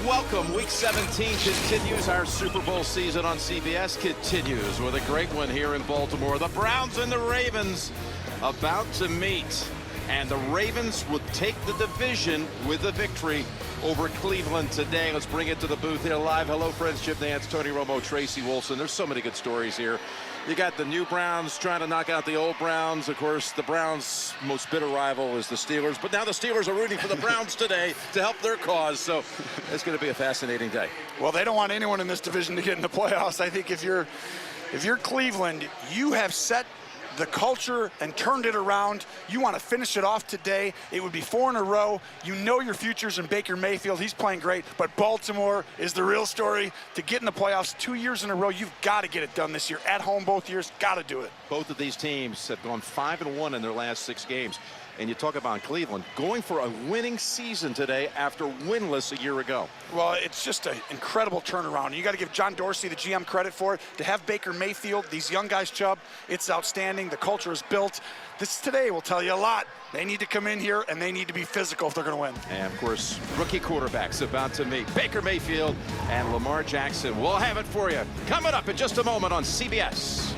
Welcome. Week 17 continues. Our Super Bowl season on CBS continues with a great one here in Baltimore. The Browns and the Ravens about to meet. And the Ravens will take the division with a victory over Cleveland today. Let's bring it to the booth here live. Hello, friends. Chip Nance, Tony Romo, Tracy Wolfson. There's so many good stories here. You got the new Browns trying to knock out the old Browns. Of course, the Browns' most bitter rival is the Steelers. But now the Steelers are rooting for the Browns today to help their cause. So it's going to be a fascinating day. Well, they don't want anyone in this division to get in the playoffs. I think if you're Cleveland, you have set the culture and turned it around. You want to finish it off today. It would be 4 in a row. You know your future's in Baker Mayfield. He's playing great, but Baltimore is the real story. To get in the playoffs 2 years in a row, you've got to get it done this year. At home both years, got to do it. Both of these teams have gone 5-1 in their last 6 games. And you talk about Cleveland going for a winning season today after winless a year ago. Well, it's just an incredible turnaround. You got to give John Dorsey, the GM, credit for it. To have Baker Mayfield, these young guys, Chubb, it's outstanding. The culture is built. This today will tell you a lot. They need to come in here, and they need to be physical if they're going to win. And, of course, rookie quarterbacks about to meet Baker Mayfield and Lamar Jackson. We'll have it for you coming up in just a moment on CBS.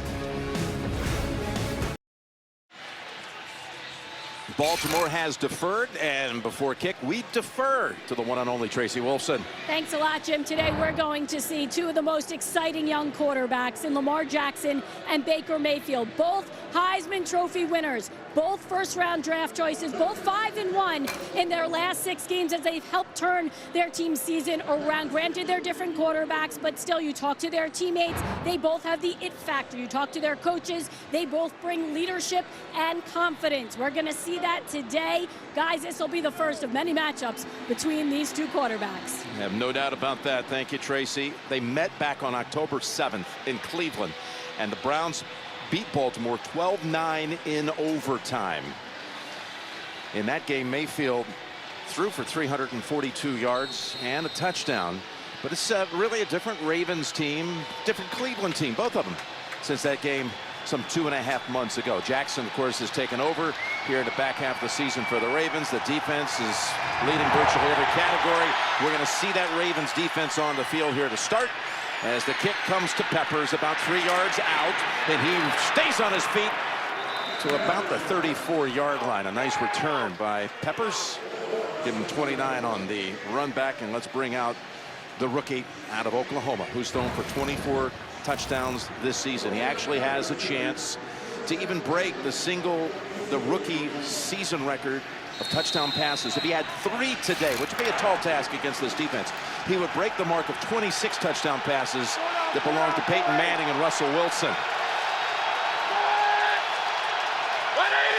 Baltimore has deferred, and before kick, we defer to the one and only Tracy Wolfson. Thanks a lot, Jim. Today we're going to see two of the most exciting young quarterbacks in Lamar Jackson and Baker Mayfield. Both Heisman Trophy winners, both first-round draft choices, both 5-1 in their last 6 games as they've helped turn their team's season around. Granted, they're different quarterbacks, but still, you talk to their teammates, they both have the it factor. You talk to their coaches, they both bring leadership and confidence. We're going to see that today. Guys, this will be the first of many matchups between these two quarterbacks. I have no doubt about that. Thank you, Tracy. They met back on October 7th in Cleveland, and the Browns beat Baltimore 12-9 in overtime. In that game, Mayfield threw for 342 yards and a touchdown. But it's really a different Ravens team, different Cleveland team, both of them, since that game some 2.5 months ago. Jackson, of course, has taken over here in the back half of the season for the Ravens. The defense is leading virtually every category. We're going to see that Ravens defense on the field here to start, as the kick comes to Peppers about 3 yards out, and he stays on his feet to about the 34-yard line. A nice return by Peppers. Give him 29 on the run back, and let's bring out the rookie out of Oklahoma, who's thrown for 24 touchdowns this season. He actually has a chance to even break the rookie season record of touchdown passes. If he had 3 today, which would be a tall task against this defense, he would break the mark of 26 touchdown passes that belong to Peyton Manning and Russell Wilson.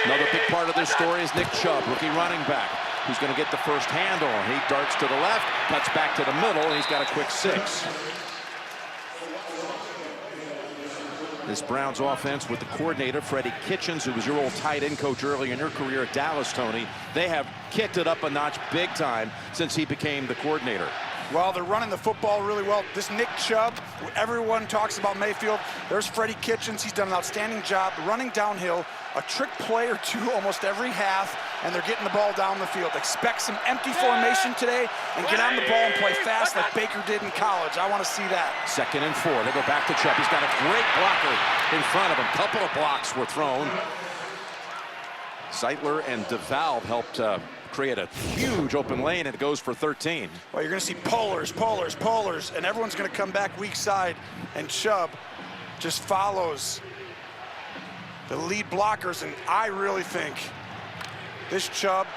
Another big part of this story is Nick Chubb, rookie running back, who's going to get the first handle. He darts to the left, cuts back to the middle, and he's got a quick 6. This Browns offense with the coordinator, Freddie Kitchens, who was your old tight end coach early in your career at Dallas, Tony. They have kicked it up a notch big time since he became the coordinator. Well, they're running the football really well. This Nick Chubb, everyone talks about Mayfield. There's Freddie Kitchens. He's done an outstanding job running downhill, a trick play or two almost every half, and they're getting the ball down the field. Expect some empty formation today and get on the ball and play fast like Baker did in college. I want to see that. 2nd and 4. They go back to Chubb. He's got a great blocker in front of him. Couple of blocks were thrown. Zeitler and DeValve helped create a huge open lane, and it goes for 13. Well, you're going to see pullers, and everyone's going to come back weak side, and Chubb just follows the lead blockers, and I really think this Chubb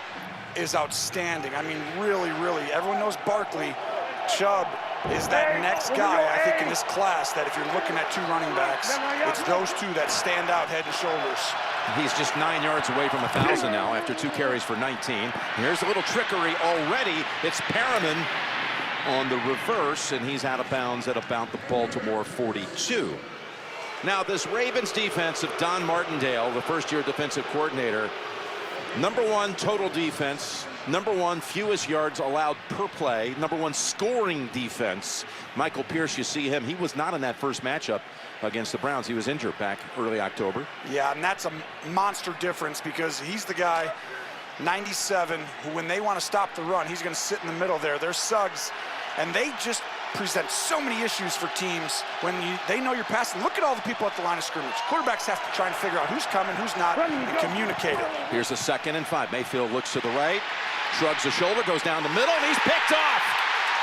is outstanding. I mean, really, everyone knows Barkley. Chubb is that next guy, I think, in this class that if you're looking at 2 running backs, it's those 2 that stand out head and shoulders. He's just 9 yards away from 1,000 now after 2 carries for 19. Here's a little trickery already. It's Perriman on the reverse, and he's out of bounds at about the Baltimore 42. Now, this Ravens defense of Don Martindale, the first-year defensive coordinator, #1 total defense, #1 fewest yards allowed per play, #1 scoring defense. Michael Pierce, you see him. He was not in that first matchup against the Browns. He was injured back early October. Yeah, and that's a monster difference because he's the guy, 97, who when they want to stop the run, he's going to sit in the middle there. There's Suggs. And they just present so many issues for teams when they know you're passing. Look at all the people at the line of scrimmage. Quarterbacks have to try and figure out who's coming, who's not, and communicate it. Here's a 2nd and 5. Mayfield looks to the right, shrugs the shoulder, goes down the middle, and he's picked off.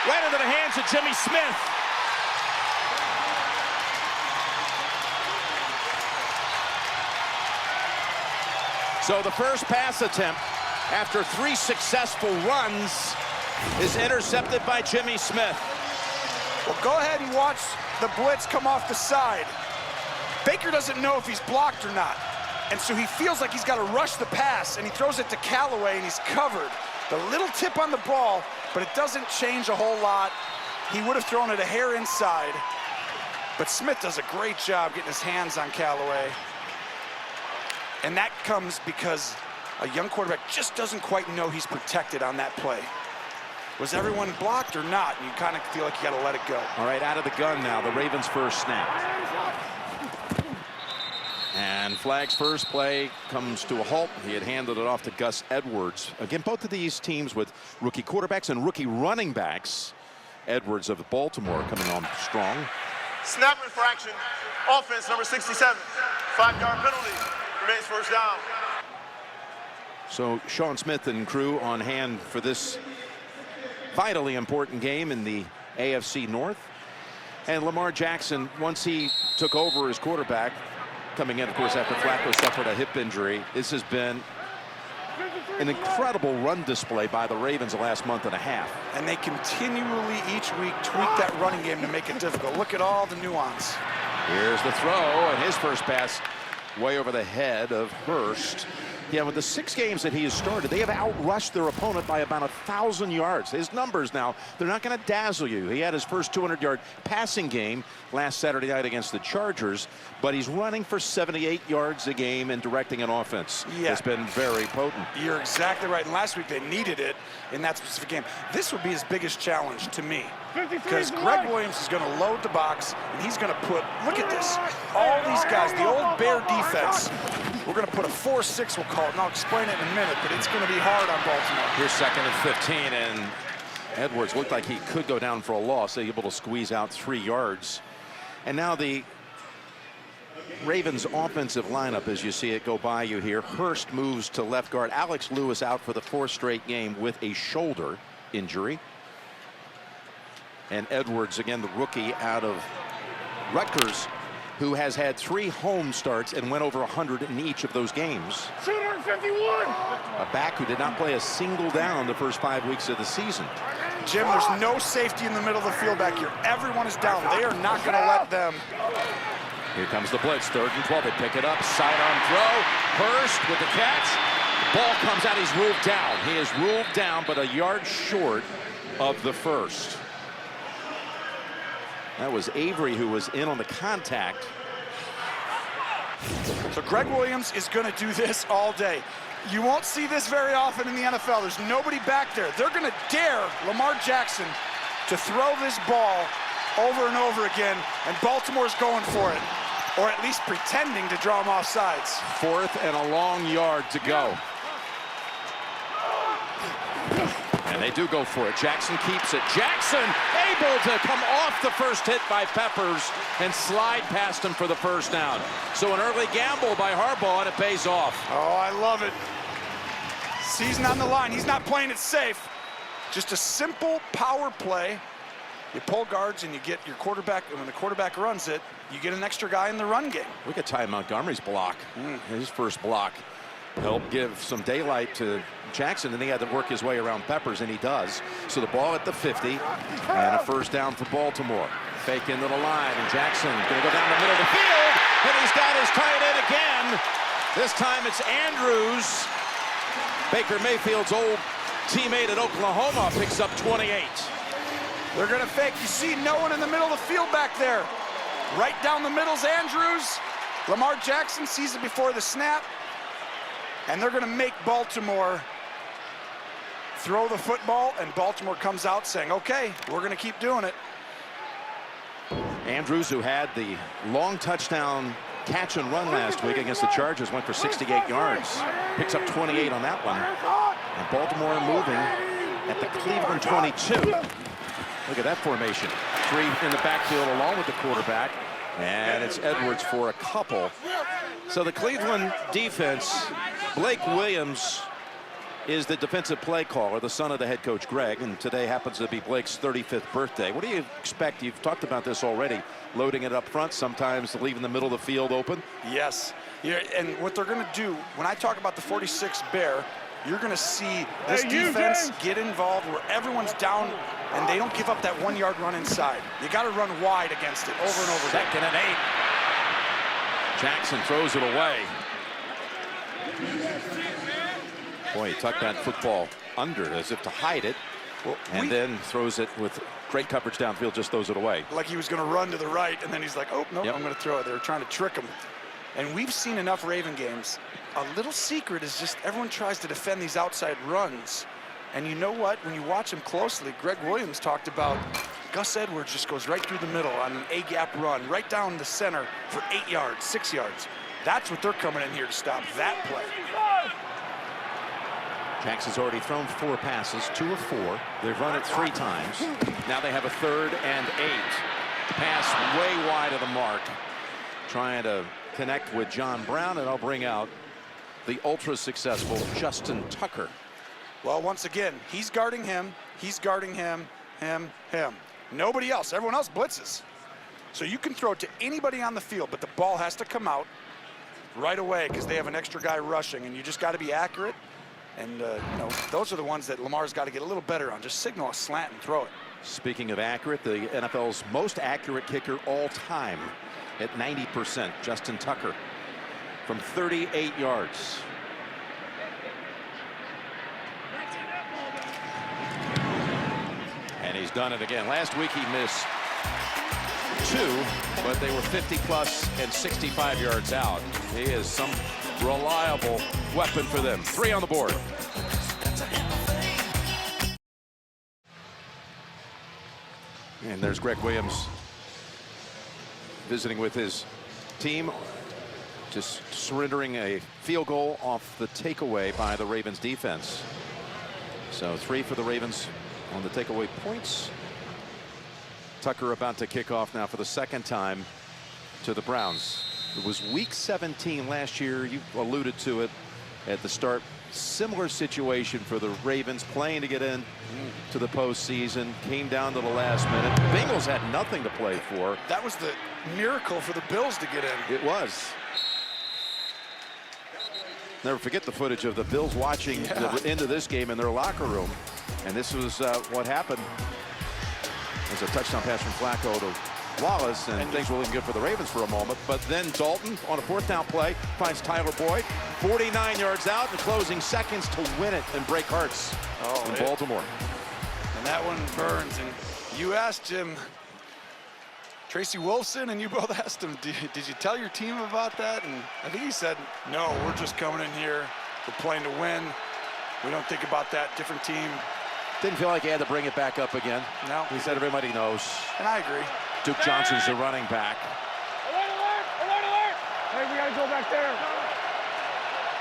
Right into the hands of Jimmy Smith. So the first pass attempt after 3 successful runs is intercepted by Jimmy Smith. Well, go ahead and watch the blitz come off the side. Baker doesn't know if he's blocked or not, and so he feels like he's got to rush the pass, and he throws it to Callaway, and he's covered. The little tip on the ball, but it doesn't change a whole lot. He would have thrown it a hair inside, but Smith does a great job getting his hands on Callaway. And that comes because a young quarterback just doesn't quite know he's protected on that play. Was everyone blocked or not? And you kind of feel like you got to let it go. All right, out of the gun now, the Ravens' first snap. And Flagg's first play comes to a halt. He had handed it off to Gus Edwards. Again, both of these teams with rookie quarterbacks and rookie running backs. Edwards of Baltimore coming on strong. Snap infraction, offense number 67, 5-yard penalty, remains first down. So Sean Smith and crew on hand for this vitally important game in the AFC North. And Lamar Jackson, once he took over as quarterback, coming in, of course, after Flacco suffered a hip injury, this has been an incredible run display by the Ravens the last month and a half. And they continually each week tweak that running game to make it difficult. Look at all the nuance. Here's the throw, and his first pass way over the head of Hurst. Yeah, with the 6 games that he has started, they have outrushed their opponent by about 1,000 yards. His numbers now, they're not going to dazzle you. He had his first 200-yard passing game last Saturday night against the Chargers, but he's running for 78 yards a game and directing an offense. Yeah. It's been very potent. You're exactly right. And last week they needed it in that specific game. This would be his biggest challenge to me, because Greg Williams is going to load the box, and he's going to put, look at this, all these guys, the old Bear defense. We're going to put a 4-6, we'll call it, and I'll explain it in a minute, but it's going to be hard on Baltimore. Here's 2nd and 15, and Edwards looked like he could go down for a loss, able to squeeze out 3 yards. And now the Ravens offensive lineup, as you see it go by you here. Hurst moves to left guard. Alex Lewis out for the 4th straight game with a shoulder injury. And Edwards, again, the rookie out of Rutgers, who has had 3 home starts and went over 100 in each of those games. 251. A back who did not play a single down the first 5 weeks of the season. Jim, there's no safety in the middle of the field back here. Everyone is down. They are not going to let them. Here comes the blitz, 3rd and 12. They pick it up, sidearm throw. Hurst with the catch. The ball comes out, he's ruled down. He is ruled down, but a yard short of the first. That was Avery who was in on the contact. So Greg Williams is going to do this all day. You won't see this very often in the NFL. There's nobody back there. They're going to dare Lamar Jackson to throw this ball over and over again, and Baltimore's going for it, or at least pretending to draw him off sides. 4th and a long yard to go. And they do go for it. Jackson keeps it. Jackson able to come off the first hit by Peppers and slide past him for the first down. So an early gamble by Harbaugh, and it pays off. Oh, I love it. Season on the line. He's not playing it safe. Just a simple power play. You pull guards and you get your quarterback, and when the quarterback runs it, you get an extra guy in the run game. Look at Ty Montgomery's block. His first block helped give some daylight to Jackson, and he had to work his way around Peppers, and he does. So the ball at the 50, and a first down for Baltimore. Fake into the line, and Jackson going to go down the middle of the field, and he's got his tight end again. This time it's Andrews. Baker Mayfield's old teammate at Oklahoma picks up 28. They're going to fake. You see no one in the middle of the field back there. Right down the middle's Andrews. Lamar Jackson sees it before the snap. And they're going to make Baltimore throw the football, and Baltimore comes out saying, okay, we're going to keep doing it. Andrews, who had the long touchdown catch and run last week against the Chargers, went for 68 yards. Picks up 28 on that one. And Baltimore moving at the Cleveland 22. Look at that formation. 3 in the backfield along with the quarterback. And it's Edwards for a couple. So the Cleveland defense, Blake Williams is the defensive play caller, the son of the head coach Greg, and today happens to be Blake's 35th birthday. What do you expect? You've talked about this already, loading it up front, sometimes leaving the middle of the field open. Yes, yeah, and what they're going to do, when I talk about the 46 Bear, you're going to see this defense get involved where everyone's down and they don't give up that 1-yard run inside. You got to run wide against it over and over again. 2nd and 8. Jackson throws it away. Boy, he tucked that football under as if to hide it, and then throws it with great coverage downfield, just throws it away. Like he was going to run to the right, and then he's like, oh, no, Yep. I'm going to throw it. They were trying to trick him. And we've seen enough Raven games. A little secret is just everyone tries to defend these outside runs. And you know what? When you watch him closely, Greg Williams talked about Gus Edwards just goes right through the middle on an A-gap run, right down the center for 8 yards, 6 yards. That's what they're coming in here to stop, that play. Jackson's already thrown 4 passes, 2 of 4. They've run it 3 times. Now they have a 3rd and 8. Pass way wide of the mark. Trying to connect with John Brown, and I'll bring out the ultra-successful Justin Tucker. Well, once again, he's guarding him, him. Nobody else. Everyone else blitzes. So you can throw it to anybody on the field, but the ball has to come out right away because they have an extra guy rushing, and you just got to be accurate. And, you know, those are the ones that Lamar's got to get a little better on. Just signal a slant and throw it. Speaking of accurate, the NFL's most accurate kicker all time at 90%, Justin Tucker, from 38 yards. And he's done it again. Last week he missed 2, but they were 50+ and 65 yards out. He is some reliable weapon for them. 3 on the board. And there's Greg Williams visiting with his team, just surrendering a field goal off the takeaway by the Ravens defense. So 3 for the Ravens on the takeaway points. Tucker about to kick off now for the 2nd time to the Browns. It was week 17 last year. You alluded to it at the start. Similar situation for the Ravens, playing to get in to the postseason. Came down to the last minute. The Bengals had nothing to play for. That was the miracle for the Bills to get in. It was. Never forget the footage of the Bills watching the end of this game in their locker room. And this was what happened. It was a touchdown pass from Flacco to Wallace, and things were looking good for the Ravens for a moment. But then Dalton on a 4th down play finds Tyler Boyd, 49 yards out in the closing seconds to win it and break hearts in Baltimore. And that one burns. And you asked him, Tracy Wolfson, and you both asked him, did you tell your team about that? And I think he said, no, we're just coming in here. We're playing to win. We don't think about that. Different team. Didn't feel like he had to bring it back up again. No. He said everybody knows. And I agree. Duke Johnson's the running back. Alert, alert, alert, alert! Hey, we gotta go back there.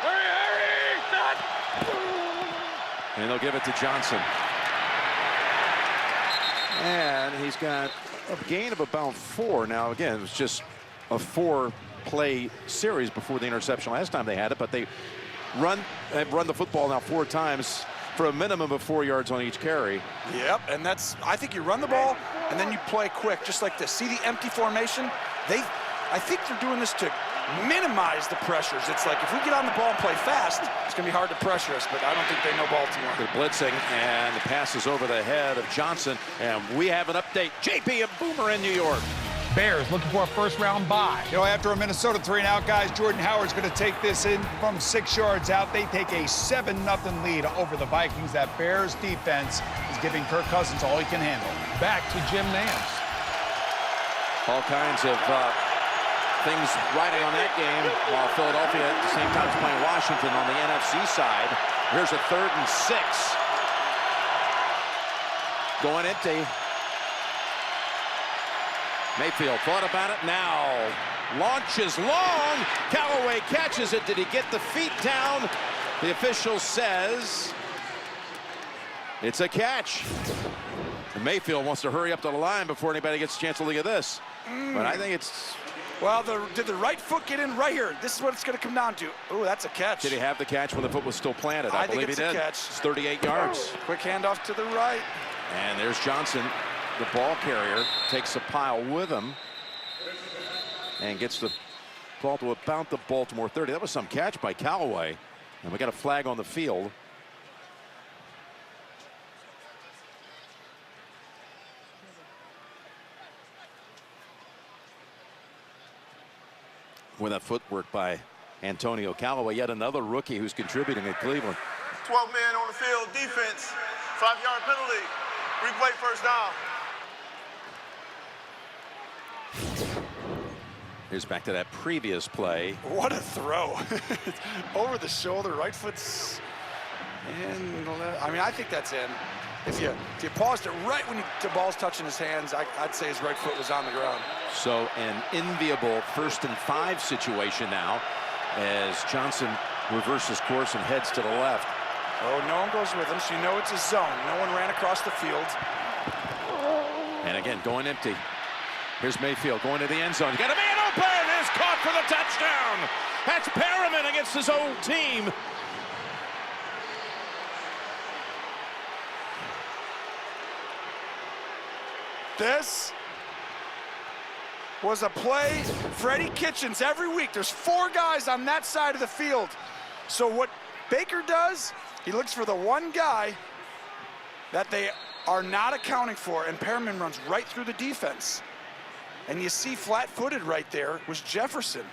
Hurry, hurry! Stop! And they'll give it to Johnson. And he's got a gain of about 4. Now, again, it was just a 4-play series before the interception last time they had it, but they have run the football now 4 times for a minimum of 4 yards on each carry. Yep, and I think you run the ball and then you play quick, just like this. See the empty formation? I think they're doing this to minimize the pressures. It's like if we get on the ball and play fast, it's going to be hard to pressure us, but I don't think they know Baltimore. They're blitzing, and the pass is over the head of Johnson, and we have an update. JP and Boomer in New York. Bears looking for a first-round bye. You know, after a Minnesota 3-and-out, guys, Jordan Howard's going to take this in from 6 yards out. They take a 7-0 lead over the Vikings. That Bears defense is giving Kirk Cousins all he can handle. Back to Jim Nance. All kinds of things riding on that game, while Philadelphia at the same time is playing Washington on the NFC side. Here's a 3rd and 6. Going into Mayfield, thought about it now. Launches long. Callaway catches it. Did he get the feet down? The official says it's a catch. And Mayfield wants to hurry up to the line before anybody gets a chance to look at this. But I think it's... Well, did the right foot get in right here? This is what it's going to come down to. Oh, that's a catch. Did he have the catch when the foot was still planted? I believe he did. Catch. It's 38 yards. Quick handoff to the right. And there's Johnson, the ball carrier, takes a pile with him and gets the ball to about the Baltimore 30. That was some catch by Callaway. And we got a flag on the field. With that footwork by Antonio Callaway, yet another rookie who's contributing at Cleveland. 12 men on the field, defense, 5-yard penalty, replay first down. Here's back to that previous play. What a throw. Over the shoulder, right foot's in. I mean, I think that's in. If you paused it right when the ball's touching his hands, I'd say his right foot was on the ground. So an enviable 1st and 5 situation now as Johnson reverses course and heads to the left. Oh, no one goes with him, so you know it's a zone. No one ran across the field. And again, going empty. Here's Mayfield going to the end zone. He's got a man open. Is caught for the touchdown. That's Perriman against his old team. This was a play Freddie Kitchens every week. There's 4 guys on that side of the field. So what Baker does, he looks for the one guy that they are not accounting for, and Perriman runs right through the defense. And you see flat-footed right there was Jefferson.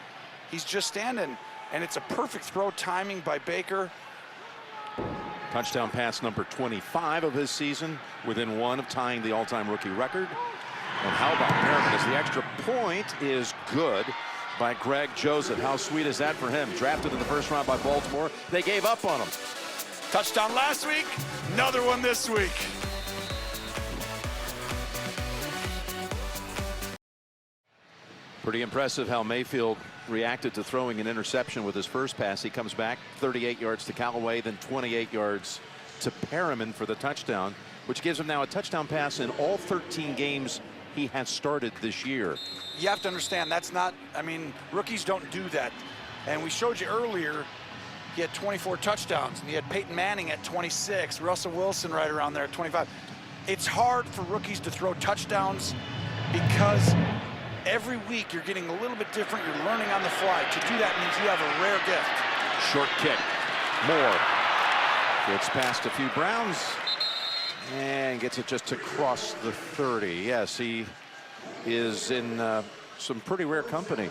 He's just standing, and it's a perfect throw timing by Baker. Touchdown pass number 25 of his season, within 1 of tying the all-time rookie record. And how about Perriman as the extra point is good by Greg Joseph. How sweet is that for him? Drafted in the 1st round by Baltimore. They gave up on him. Touchdown last week, another one this week. Pretty impressive how Mayfield reacted to throwing an interception with his first pass. He comes back 38 yards to Callaway, then 28 yards to Perriman for the touchdown, which gives him now a touchdown pass in all 13 games he has started this year. You have to understand, that's not, I mean, rookies don't do that. And we showed you earlier, he had 24 touchdowns, and he had Peyton Manning at 26, Russell Wilson right around there at 25. It's hard for rookies to throw touchdowns because every week you're getting a little bit different. You're learning on the fly. To do that means you have a rare gift. Short kick. Moore gets past a few Browns and gets it just across the 30. Yes, he is in some pretty rare company.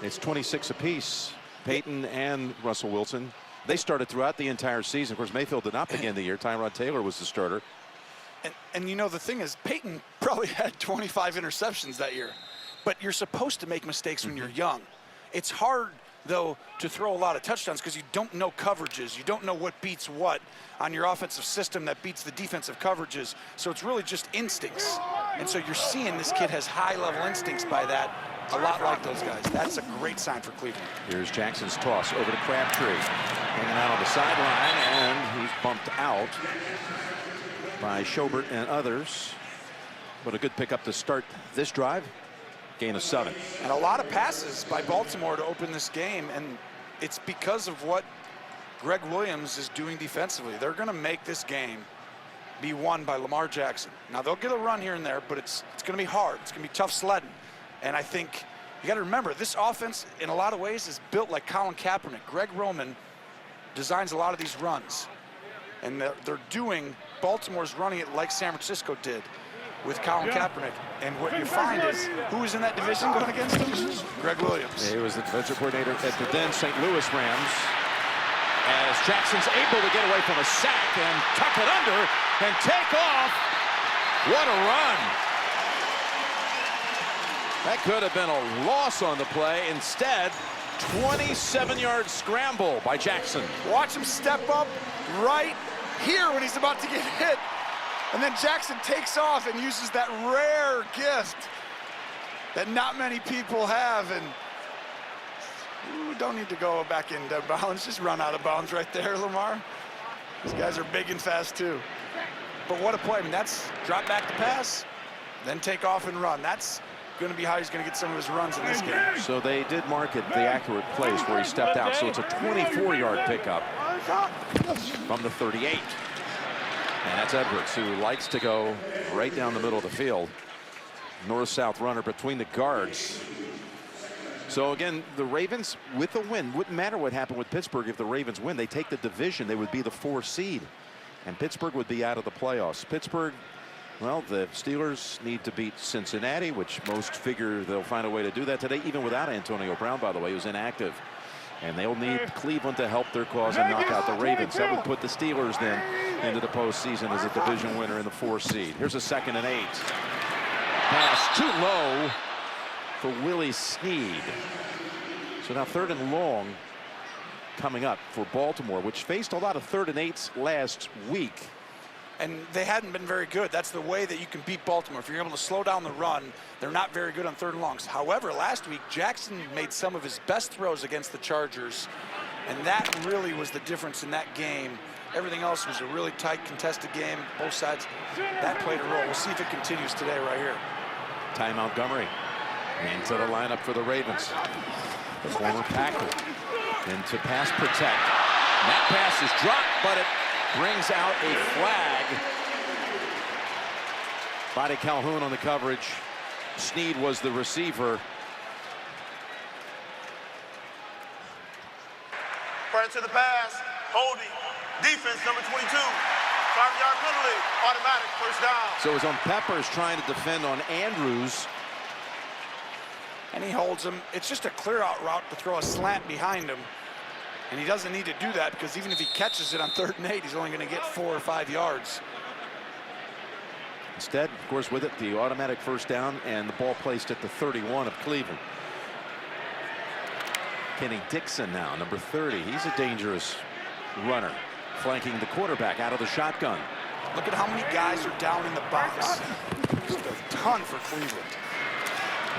It's 26 apiece. Peyton and Russell Wilson. They started throughout the entire season. Of course, Mayfield did not begin the year. Tyrod Taylor was the starter. And you know, the thing is, Peyton probably had 25 interceptions that year. But you're supposed to make mistakes when you're young. It's hard, though, to throw a lot of touchdowns because you don't know coverages. You don't know what beats what on your offensive system that beats the defensive coverages. So it's really just instincts. And so you're seeing this kid has high-level instincts by that, a lot like those guys. That's a great sign for Cleveland. Here's Jackson's toss over to Crabtree. Hanging out on the sideline, and he's bumped out by Schobert and others. But a good pickup to start this drive. Gain of 7. And a lot of passes by Baltimore to open this game, and it's because of what Greg Williams is doing defensively. They're going to make this game be won by Lamar Jackson. Now, they'll get a run here and there, but it's going to be hard. It's going to be tough sledding. And I think you got to remember, this offense, in a lot of ways, is built like Colin Kaepernick. Greg Roman designs a lot of these runs. And they're doing, Baltimore's running it like San Francisco did with Colin Kaepernick. And what you find is, who was in that division going against him? Greg Williams. He was the defensive coordinator at the then St. Louis Rams. As Jackson's able to get away from a sack and tuck it under and take off. What a run. That could have been a loss on the play. Instead, 27-yard scramble by Jackson. Watch him step up right here when he's about to get hit. And then Jackson takes off and uses that rare gift that not many people have. And don't need to go back into bounds. Just run out of bounds right there, Lamar. These guys are big and fast, too. But what a play. I mean, that's drop back to pass, then take off and run. That's going to be how he's going to get some of his runs in this game. So they did mark it the accurate place where he stepped out. So it's a 24-yard pickup from the 38. And that's Edwards, who likes to go right down the middle of the field. North-south runner between the guards. So again, the Ravens with a win, wouldn't matter what happened with Pittsburgh. If the Ravens win, they take the division, they would be the 4th seed. And Pittsburgh would be out of the playoffs. Pittsburgh, well, the Steelers need to beat Cincinnati, which most figure they'll find a way to do that today, even without Antonio Brown, by the way, who's inactive. And they'll need Cleveland to help their cause and knock out the Ravens. That would put the Steelers then into the postseason as a division winner in the 4th seed. Here's a 2nd and 8. Pass too low for Willie Snead. So now 3rd and long coming up for Baltimore, which faced a lot of 3rd and 8s last week. And they hadn't been very good. That's the way that you can beat Baltimore. If you're able to slow down the run, they're not very good on 3rd and longs. However, last week, Jackson made some of his best throws against the Chargers, and that really was the difference in that game. Everything else was a really tight, contested game. Both sides, that played a role. We'll see if it continues today right here. Ty Montgomery into the lineup for the Ravens. The former Packer into pass protect. And that pass is dropped, but it brings out a flag. Body Calhoun on the coverage. Snead was the receiver. Prior to the pass, holding, defense number 22. 5-yard penalty, automatic, 1st down. So it was on Peppers trying to defend on Andrews. And he holds him. It's just a clear-out route to throw a slant behind him. And he doesn't need to do that because even if he catches it on 3rd and 8, he's only going to get 4 or 5 yards. Instead, of course, with it, the automatic 1st down and the ball placed at the 31 of Cleveland. Kenny Dixon now, number 30. He's a dangerous runner, flanking the quarterback out of the shotgun. Look at how many guys are down in the box. Just a ton for Cleveland.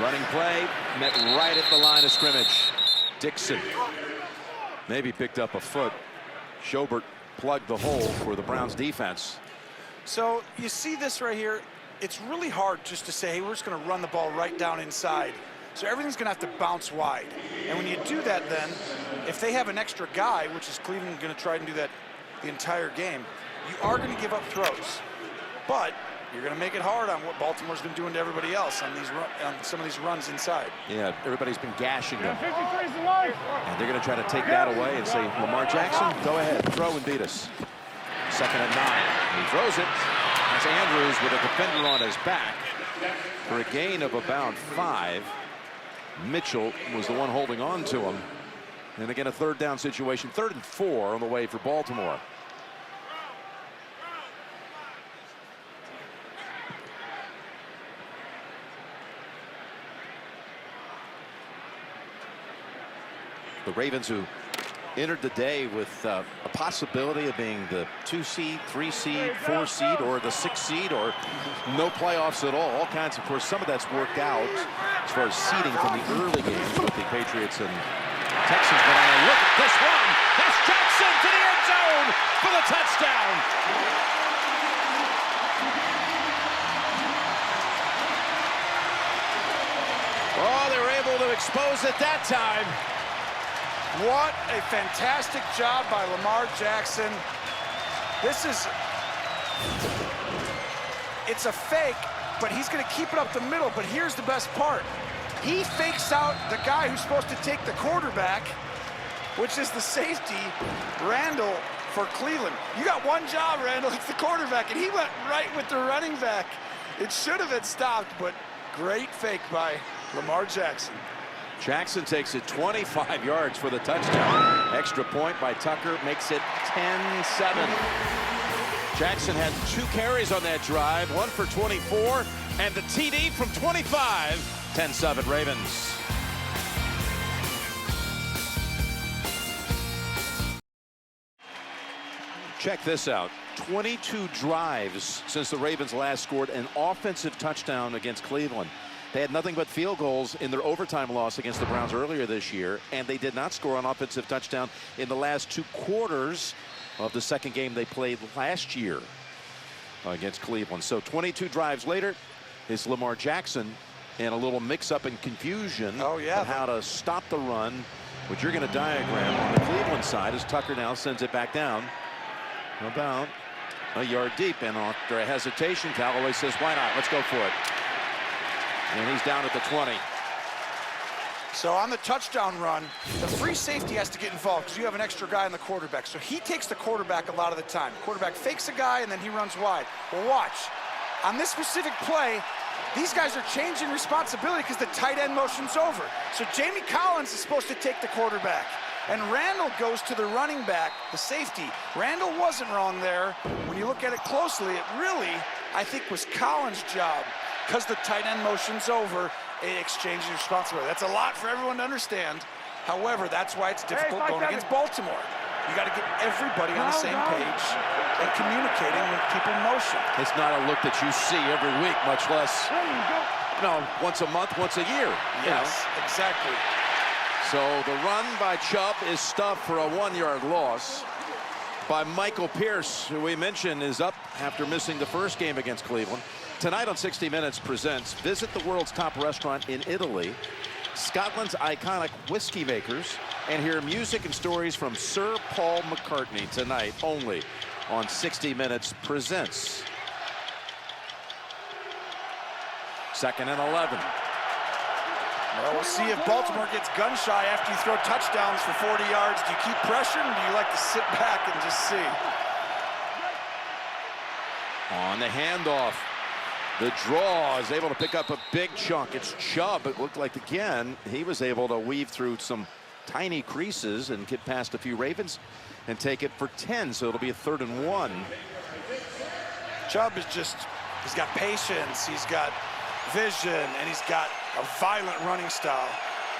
Running play, met right at the line of scrimmage. Dixon maybe picked up a foot. Schobert plugged the hole for the Browns defense. So you see this right here. It's really hard just to say, hey, we're just going to run the ball right down inside. So everything's going to have to bounce wide. And when you do that, then, if they have an extra guy, which is Cleveland going to try and do that the entire game, you are going to give up throws. But you're going to make it hard on what Baltimore's been doing to everybody else on some of these runs inside. Yeah, everybody's been gashing them. 53's the line. And they're going to try to take that away and say, Lamar Jackson, go ahead, throw and beat us. 2nd and 9. He throws it. That's Andrews with a defender on his back for a gain of about 5. Mitchell was the one holding on to him. And again, a 3rd down situation. 3rd and 4 on the way for Baltimore. The Ravens, who entered the day with a possibility of being the 2 seed, 3 seed, 4 seed, or the 6 seed, or no playoffs at all kinds. Of course, some of that's worked out as far as seeding from the early games with the Patriots and Texans. But look at this one. That's Jackson to the end zone for the touchdown. Oh, they were able to expose it that time. What a fantastic job by Lamar Jackson. It's a fake, but he's going to keep it up the middle. But here's the best part. He fakes out the guy who's supposed to take the quarterback, which is the safety, Randall, for Cleveland. You got one job, Randall, it's the quarterback, and he went right with the running back. It should have been stopped, but great fake by Lamar Jackson. Jackson takes it 25 yards for the touchdown. Extra point by Tucker makes it 10-7. Jackson had 2 carries on that drive, 1 for 24, and the TD from 25. 10-7 Ravens. Check this out. 22 drives since the Ravens last scored an offensive touchdown against Cleveland. They had nothing but field goals in their overtime loss against the Browns earlier this year, and they did not score an offensive touchdown in the last 2 quarters of the second game they played last year. against Cleveland. So 22 drives later, it's Lamar Jackson and a little mix-up and confusion on how to stop the run, which you're going to diagram on the Cleveland side as Tucker now sends it back down about a yard deep. And after a hesitation, Callaway says, why not? Let's go for it. And he's down at the 20. So on the touchdown run, the free safety has to get involved because you have an extra guy on the quarterback. So he takes the quarterback a lot of the time. Quarterback fakes a guy and then he runs wide. Well, watch. On this specific play, these guys are changing responsibility because the tight end motion's over. So Jamie Collins is supposed to take the quarterback. And Randall goes to the running back, the safety. Randall wasn't wrong there. When you look at it closely, it really, I think, was Collins' job because the tight end motion's over. Exchanging responsibility. That's a lot for everyone to understand. However, that's why it's difficult going against Baltimore. You got to get everybody on the same page and communicating with people in motion. It's not a look that you see every week, much less, once a month, once a year. Yes, exactly. So the run by Chubb is stuffed for a 1-yard loss by Michael Pierce, who we mentioned is up after missing the first game against Cleveland. Tonight on 60 Minutes presents Visit the World's Top Restaurant in Italy, Scotland's iconic whiskey makers, and hear music and stories from Sir Paul McCartney tonight only on 60 Minutes presents. 2nd and 11. Well, we'll see if Baltimore gets gun shy after you throw touchdowns for 40 yards. Do you keep pressuring, or do you like to sit back and just see? On the handoff. The draw is able to pick up a big chunk. It's Chubb. It looked like, again, he was able to weave through some tiny creases and get past a few Ravens and take it for 10. So it'll be a 3rd and 1. Chubb is just, he's got patience, he's got vision, and he's got a violent running style.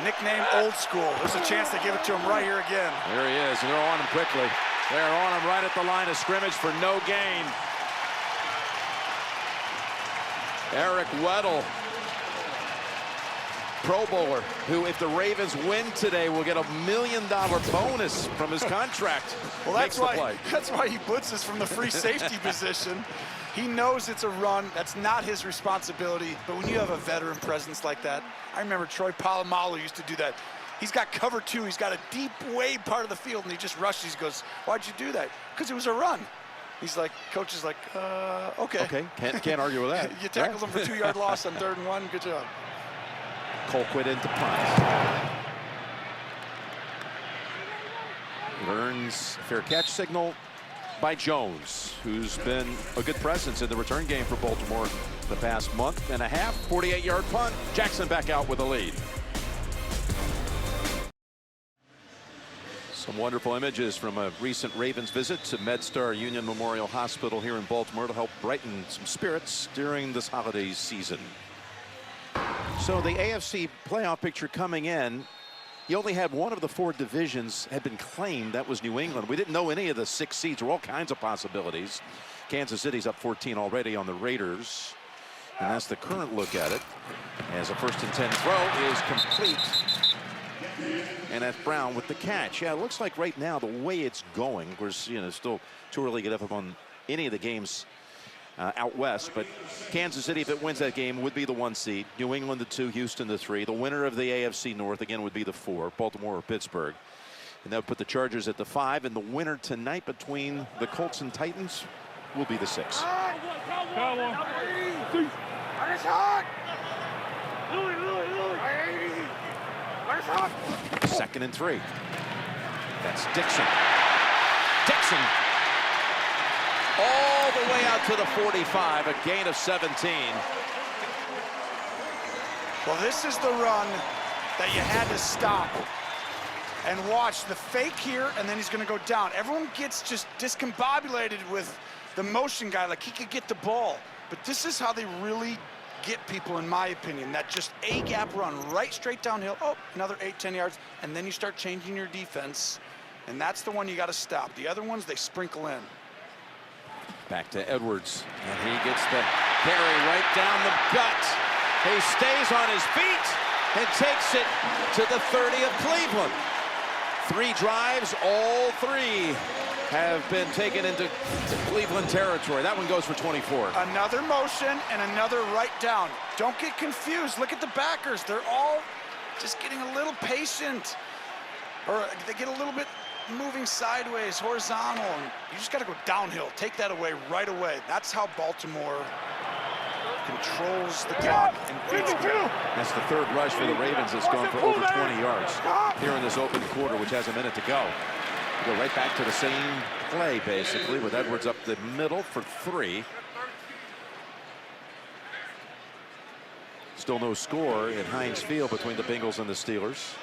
Nickname Old School. There's a chance to give it to him right here again. There he is, and they're on him quickly. They're on him right at the line of scrimmage for no gain. Eric Weddle, Pro Bowler, who, if the Ravens win today, will get a $1 million bonus from his contract. Well, that's why he blitzes from the free safety position. He knows it's a run. That's not his responsibility. But when you have a veteran presence like that, I remember Troy Polamalu used to do that. He's got cover 2. He's got a deep way part of the field, and he just rushes. He goes, why'd you do that? Because it was a run. He's like, coach is like, okay. Okay, can't argue with that. You tackled him for 2-yard loss on 3rd and 1. Good job. Colquitt into punt. It earns a fair catch signal by Jones, who's been a good presence in the return game for Baltimore the past month and a half. 48-yard punt. Jackson back out with a lead. Some wonderful images from a recent Ravens visit to MedStar Union Memorial Hospital here in Baltimore to help brighten some spirits during this holiday season. So the AFC playoff picture coming in, you only had one of the 4 divisions had been claimed. That was New England. We didn't know any of the 6 seeds. There were all kinds of possibilities. Kansas City's up 14 already on the Raiders. And that's the current look at it. As a 1st and 10 throw is complete. And that's Brown with the catch. Yeah, it looks like right now the way it's going, of course, still too early to get up on any of the games out west, but Kansas City, if it wins that game, would be the 1 seed. New England the 2, Houston the 3. The winner of the AFC North again would be the 4, Baltimore or Pittsburgh. And that would put the Chargers at the 5, and the winner tonight between the Colts and Titans will be the 6. Second and 3. That's Dixon. Dixon all the way out to the 45, a gain of 17. Well, this is the run that you had to stop. And watch the fake here, and then he's going to go down. Everyone gets just discombobulated with the motion guy, like he could get the ball. But this is how they really get people, in my opinion, that just A-gap run right straight downhill. Oh, another 8-10 yards, and then you start changing your defense, and that's the one you got to stop. The other ones, they sprinkle in. Back to Edwards, and he gets the carry right down the gut. He stays on his feet and takes it to the 30 of Cleveland. 3 drives, all 3 have been taken into Cleveland territory. That one goes for 24. Another motion and another right down. Don't get confused. Look at the backers. They're all just getting a little patient. Or they get a little bit moving sideways, horizontal. And you just got to go downhill. Take that away right away. That's how Baltimore controls the clock and beats them. That's the third rush for the Ravens that's gone for over 20 yards here in this open quarter, which has a minute to go. Go right back to the same play, basically, with Edwards up the middle for 3. Still no score at Heinz Field between the Bengals and the Steelers.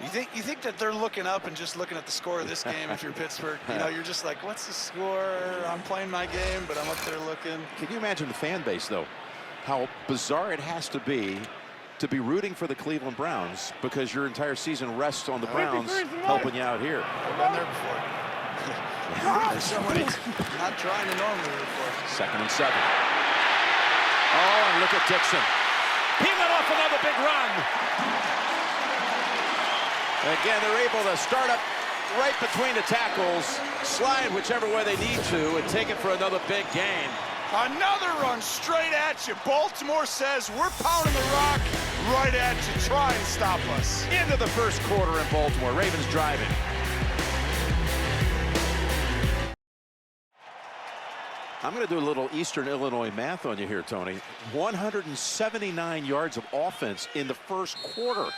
You think that they're looking up and just looking at the score of this game if you're Pittsburgh? You know, you're just like, what's the score? I'm playing my game, but I'm up there looking. Can you imagine the fan base, though? How bizarre it has to be rooting for the Cleveland Browns because your entire season rests on the Browns helping you out here. I've been there before. There's somebody not trying to normally root for. 2nd and 7. Oh, and look at Dixon. He let off another big run. Again, they're able to start up right between the tackles, slide whichever way they need to, and take it for another big gain. Another run straight at you. Baltimore says, we're pounding the rock right at you. Try and stop us. Into the first quarter in Baltimore. Ravens driving. I'm going to do a little Eastern Illinois math on you here, Tony. 179 yards of offense in the first quarter.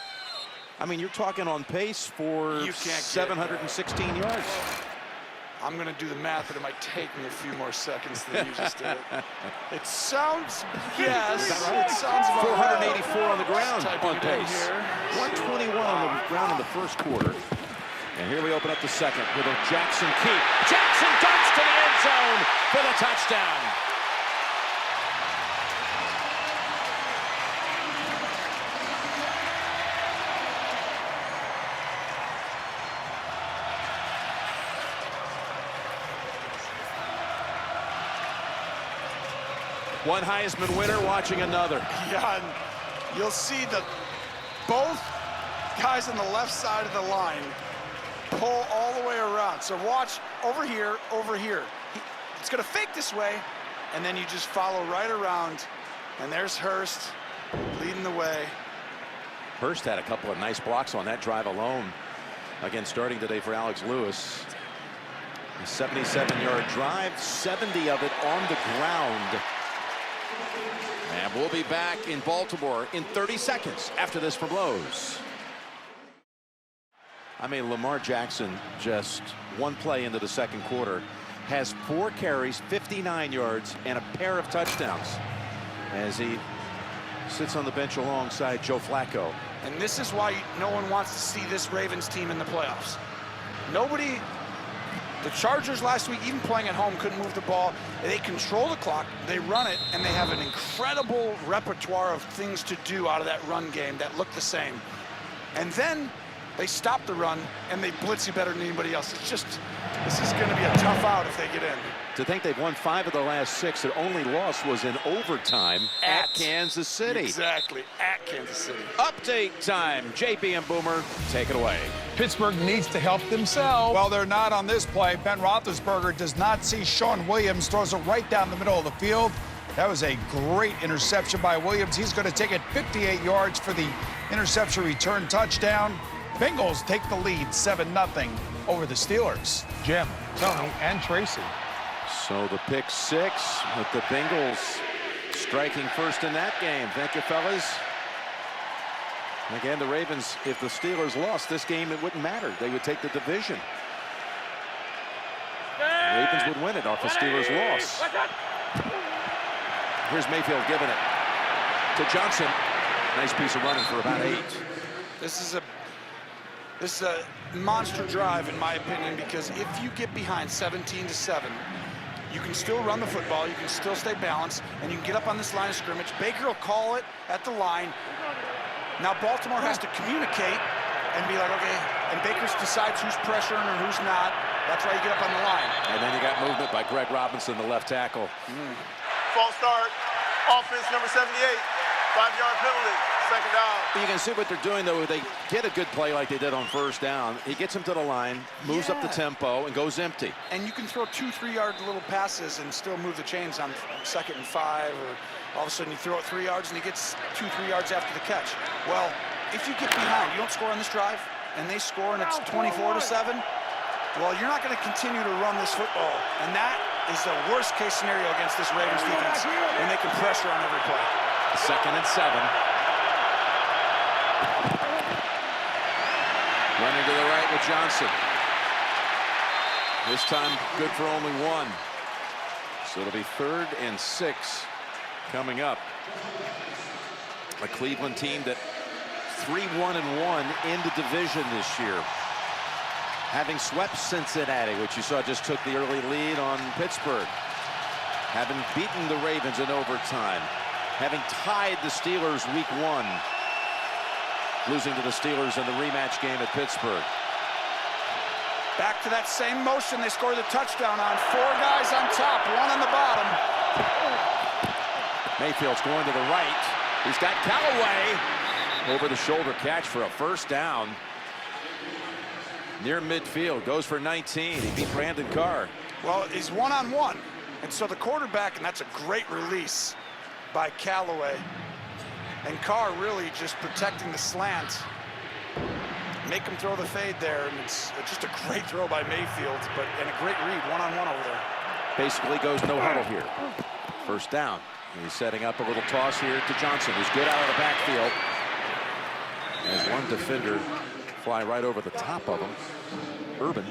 I mean, you're talking on pace for 716 yards. I'm going to do the math, but it might take me a few more seconds than you just did. It sounds, yes, it sounds about 484 on the ground on pace. 121 on the ground in the first quarter. And here we open up the second with a Jackson keep. Jackson darts to the end zone for the touchdown. One Heisman winner watching another. Yeah, and you'll see that both guys on the left side of the line pull all the way around. So watch over here, over here. It's going to fake this way, and then you just follow right around. And there's Hurst leading the way. Hurst had a couple of nice blocks on that drive alone. Again, starting today for Alex Lewis. A 77-yard drive, 70 of it on the ground. And we'll be back in Baltimore in 30 seconds after this from Lowe's. I mean, Lamar Jackson, just one play into the second quarter, has 4 carries, 59 yards, and a pair of touchdowns as he sits on the bench alongside Joe Flacco. And this is why no one wants to see this Ravens team in the playoffs. Nobody. The Chargers last week, even playing at home, couldn't move the ball. They control the clock, they run it, and they have an incredible repertoire of things to do out of that run game that look the same. And then they stop the run, and they blitz you better than anybody else. It's just, this is going to be a tough out if they get in. To think they've won 5 of the last 6, their only loss was in overtime at Kansas City. Exactly, at Kansas City. Update time. JP and Boomer, take it away. Pittsburgh needs to help themselves. Well, they're not on this play. Ben Roethlisberger does not see Sean Williams, throws it right down the middle of the field. That was a great interception by Williams. He's going to take it 58 yards for the interception return touchdown. Bengals take the lead 7-0 over the Steelers. Jim, Tony, and Tracy. So the pick 6 with the Bengals striking first in that game. Thank you, fellas. Again, the Ravens, if the Steelers lost this game, it wouldn't matter. They would take the division. The Ravens would win it off the Steelers' loss. Here's Mayfield giving it to Johnson. Nice piece of running for about 8. This is a monster drive, in my opinion, because if you get behind 17-7, you can still run the football, you can still stay balanced, and you can get up on this line of scrimmage. Baker will call it at the line. Now Baltimore has to communicate and be like, okay, and Baker decides who's pressuring or who's not. That's why you get up on the line. And then you got movement by Greg Robinson, the left tackle. False start, offense number 78, 5-yard penalty, Second down. You can see what they're doing, though. They get a good play like they did on first down. He gets him to the line, moves up the tempo, and goes empty. And you can throw 2-3 yard little passes and still move the chains on 2nd and 5, or all of a sudden you throw it 3 yards and he gets 2-3 yards after the catch. Well, if you get behind, you don't score on this drive, and they score and it's 24-7, well, you're not going to continue to run this football. And that is the worst case scenario against this Ravens defense when they can pressure on every play. 2nd and 7. Running to the right with Johnson. This time good for only 1. So it'll be 3rd and 6 coming up. A Cleveland team that 3-1-1 in the division this year. Having swept Cincinnati, which you saw just took the early lead on Pittsburgh. Having beaten the Ravens in overtime. Having tied the Steelers week 1. Losing to the Steelers in the rematch game at Pittsburgh. Back to that same motion they scored the touchdown on. 4 guys on top, 1 on the bottom. Mayfield's going to the right. He's got Callaway. Over the shoulder catch for a first down. Near midfield, goes for 19. He beat Brandon Carr. Well, he's 1-on-1. And so the quarterback, and that's a great release by Callaway. And Carr really just protecting the slant. Make him throw the fade there, and it's just a great throw by Mayfield, and a great read, 1-on-1 over there. Basically goes no huddle here. First down. He's setting up a little toss here to Johnson, who's good out of the backfield. As one defender fly right over the top of him. Urban.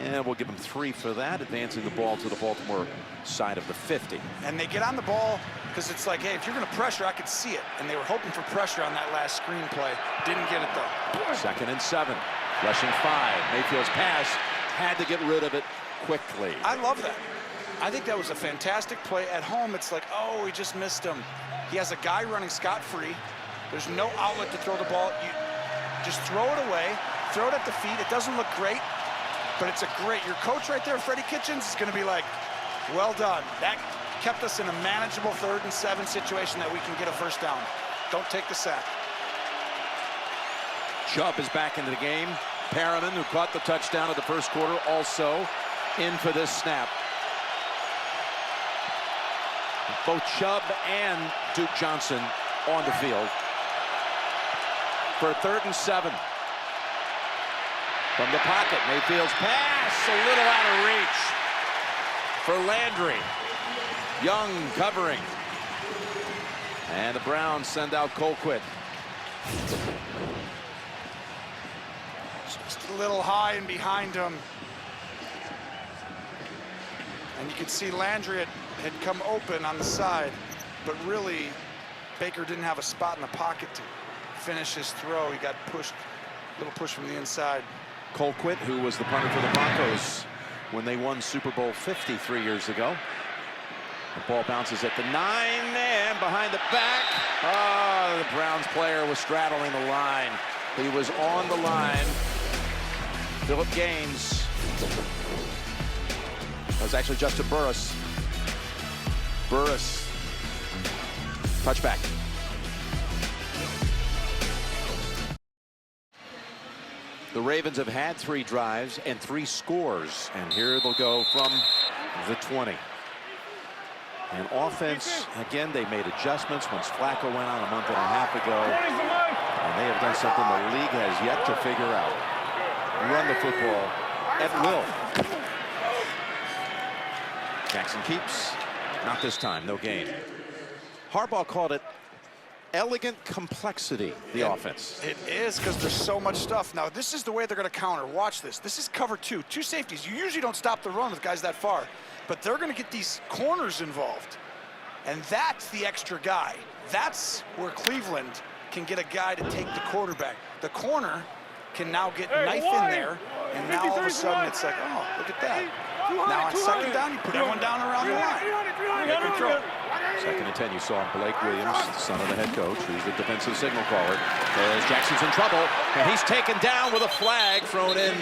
And we'll give him 3 for that, advancing the ball to the Baltimore side of the 50. And they get on the ball because it's like, hey, if you're going to pressure, I could see it. And they were hoping for pressure on that last screen play. Didn't get it, though. 2nd and 7. Rushing 5. Mayfield's pass. Had to get rid of it quickly. I love that. I think that was a fantastic play. At home, it's like, oh, he just missed him. He has a guy running scot-free. There's no outlet to throw the ball. You just throw it away, throw it at the feet. It doesn't look great, but it's a great. Your coach right there, Freddie Kitchens, is going to be like, well done. That kept us in a manageable 3rd and 7 situation that we can get a first down. Don't take the sack. Chubb is back into the game. Perriman, who caught the touchdown of the first quarter, also in for this snap. Both Chubb and Duke Johnson on the field. For 3rd and 7. From the pocket, Mayfield's pass, a little out of reach for Landry. Young covering. And the Browns send out Colquitt. Just a little high and behind him. And you can see Landry had come open on the side, but really Baker didn't have a spot in the pocket to finish his throw. He got pushed, a little push from the inside. Colquitt, who was the punter for the Broncos when they won Super Bowl 50 3 years ago. The ball bounces at the 9 and behind the back. Oh, the Browns player was straddling the line. He was on the line. Philip Gaines. That was actually Justin Burris. Burris. Touchback. The Ravens have had 3 drives and 3 scores. And here they'll go from the 20. And offense, again, they made adjustments once Flacco went on a month and a half ago. And they have done something the league has yet to figure out. Run the football at will. Jackson keeps. Not this time, no gain. Harbaugh called it elegant complexity, the offense. It is, because there's so much stuff. Now, this is the way they're going to counter. Watch this. This is cover 2. 2 safeties. You usually don't stop the run with guys that far. But they're going to get these corners involved. And that's the extra guy. That's where Cleveland can get a guy to take the quarterback. The corner can now get knife in there. And now all of a sudden it's like, oh, look at that. Now on 2nd down, you put everyone down around the line. Make them throw. 2nd and 10, you saw Blake Williams, the son of the head coach, who's the defensive signal caller. As Jackson's in trouble, and he's taken down with a flag thrown in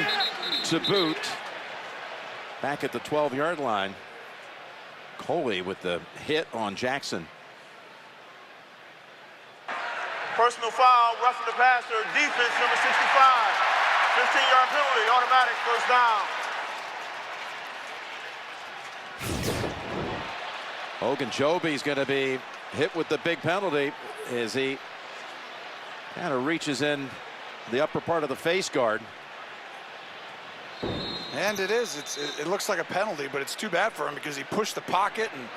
to boot. Back at the 12-yard line. Coley with the hit on Jackson. 1st Personal foul, roughing the passer, defense number 65. 15-yard penalty, automatic first down. Ogunjobi's going to be hit with the big penalty as he kind of reaches in the upper part of the face guard. And it looks like a penalty, but it's too bad for him because he pushed the pocket and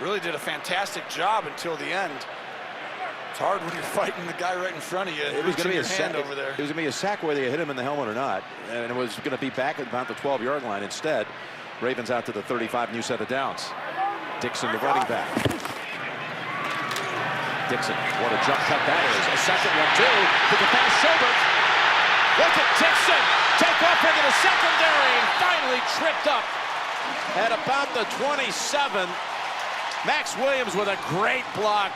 really did a fantastic job until the end. It's hard when you're fighting the guy right in front of you. It was going to be a sack over there. It was going to be a sack whether you hit him in the helmet or not, and it was going to be back at about the 12-yard line. Instead, Ravens out to the 35, new set of downs. Dixon, the running back. Dixon, what a jump cut that is. A second one, too, to the past shoulder. Look at Dixon take off into the secondary and finally tripped up at about the 27. Max Williams with a great block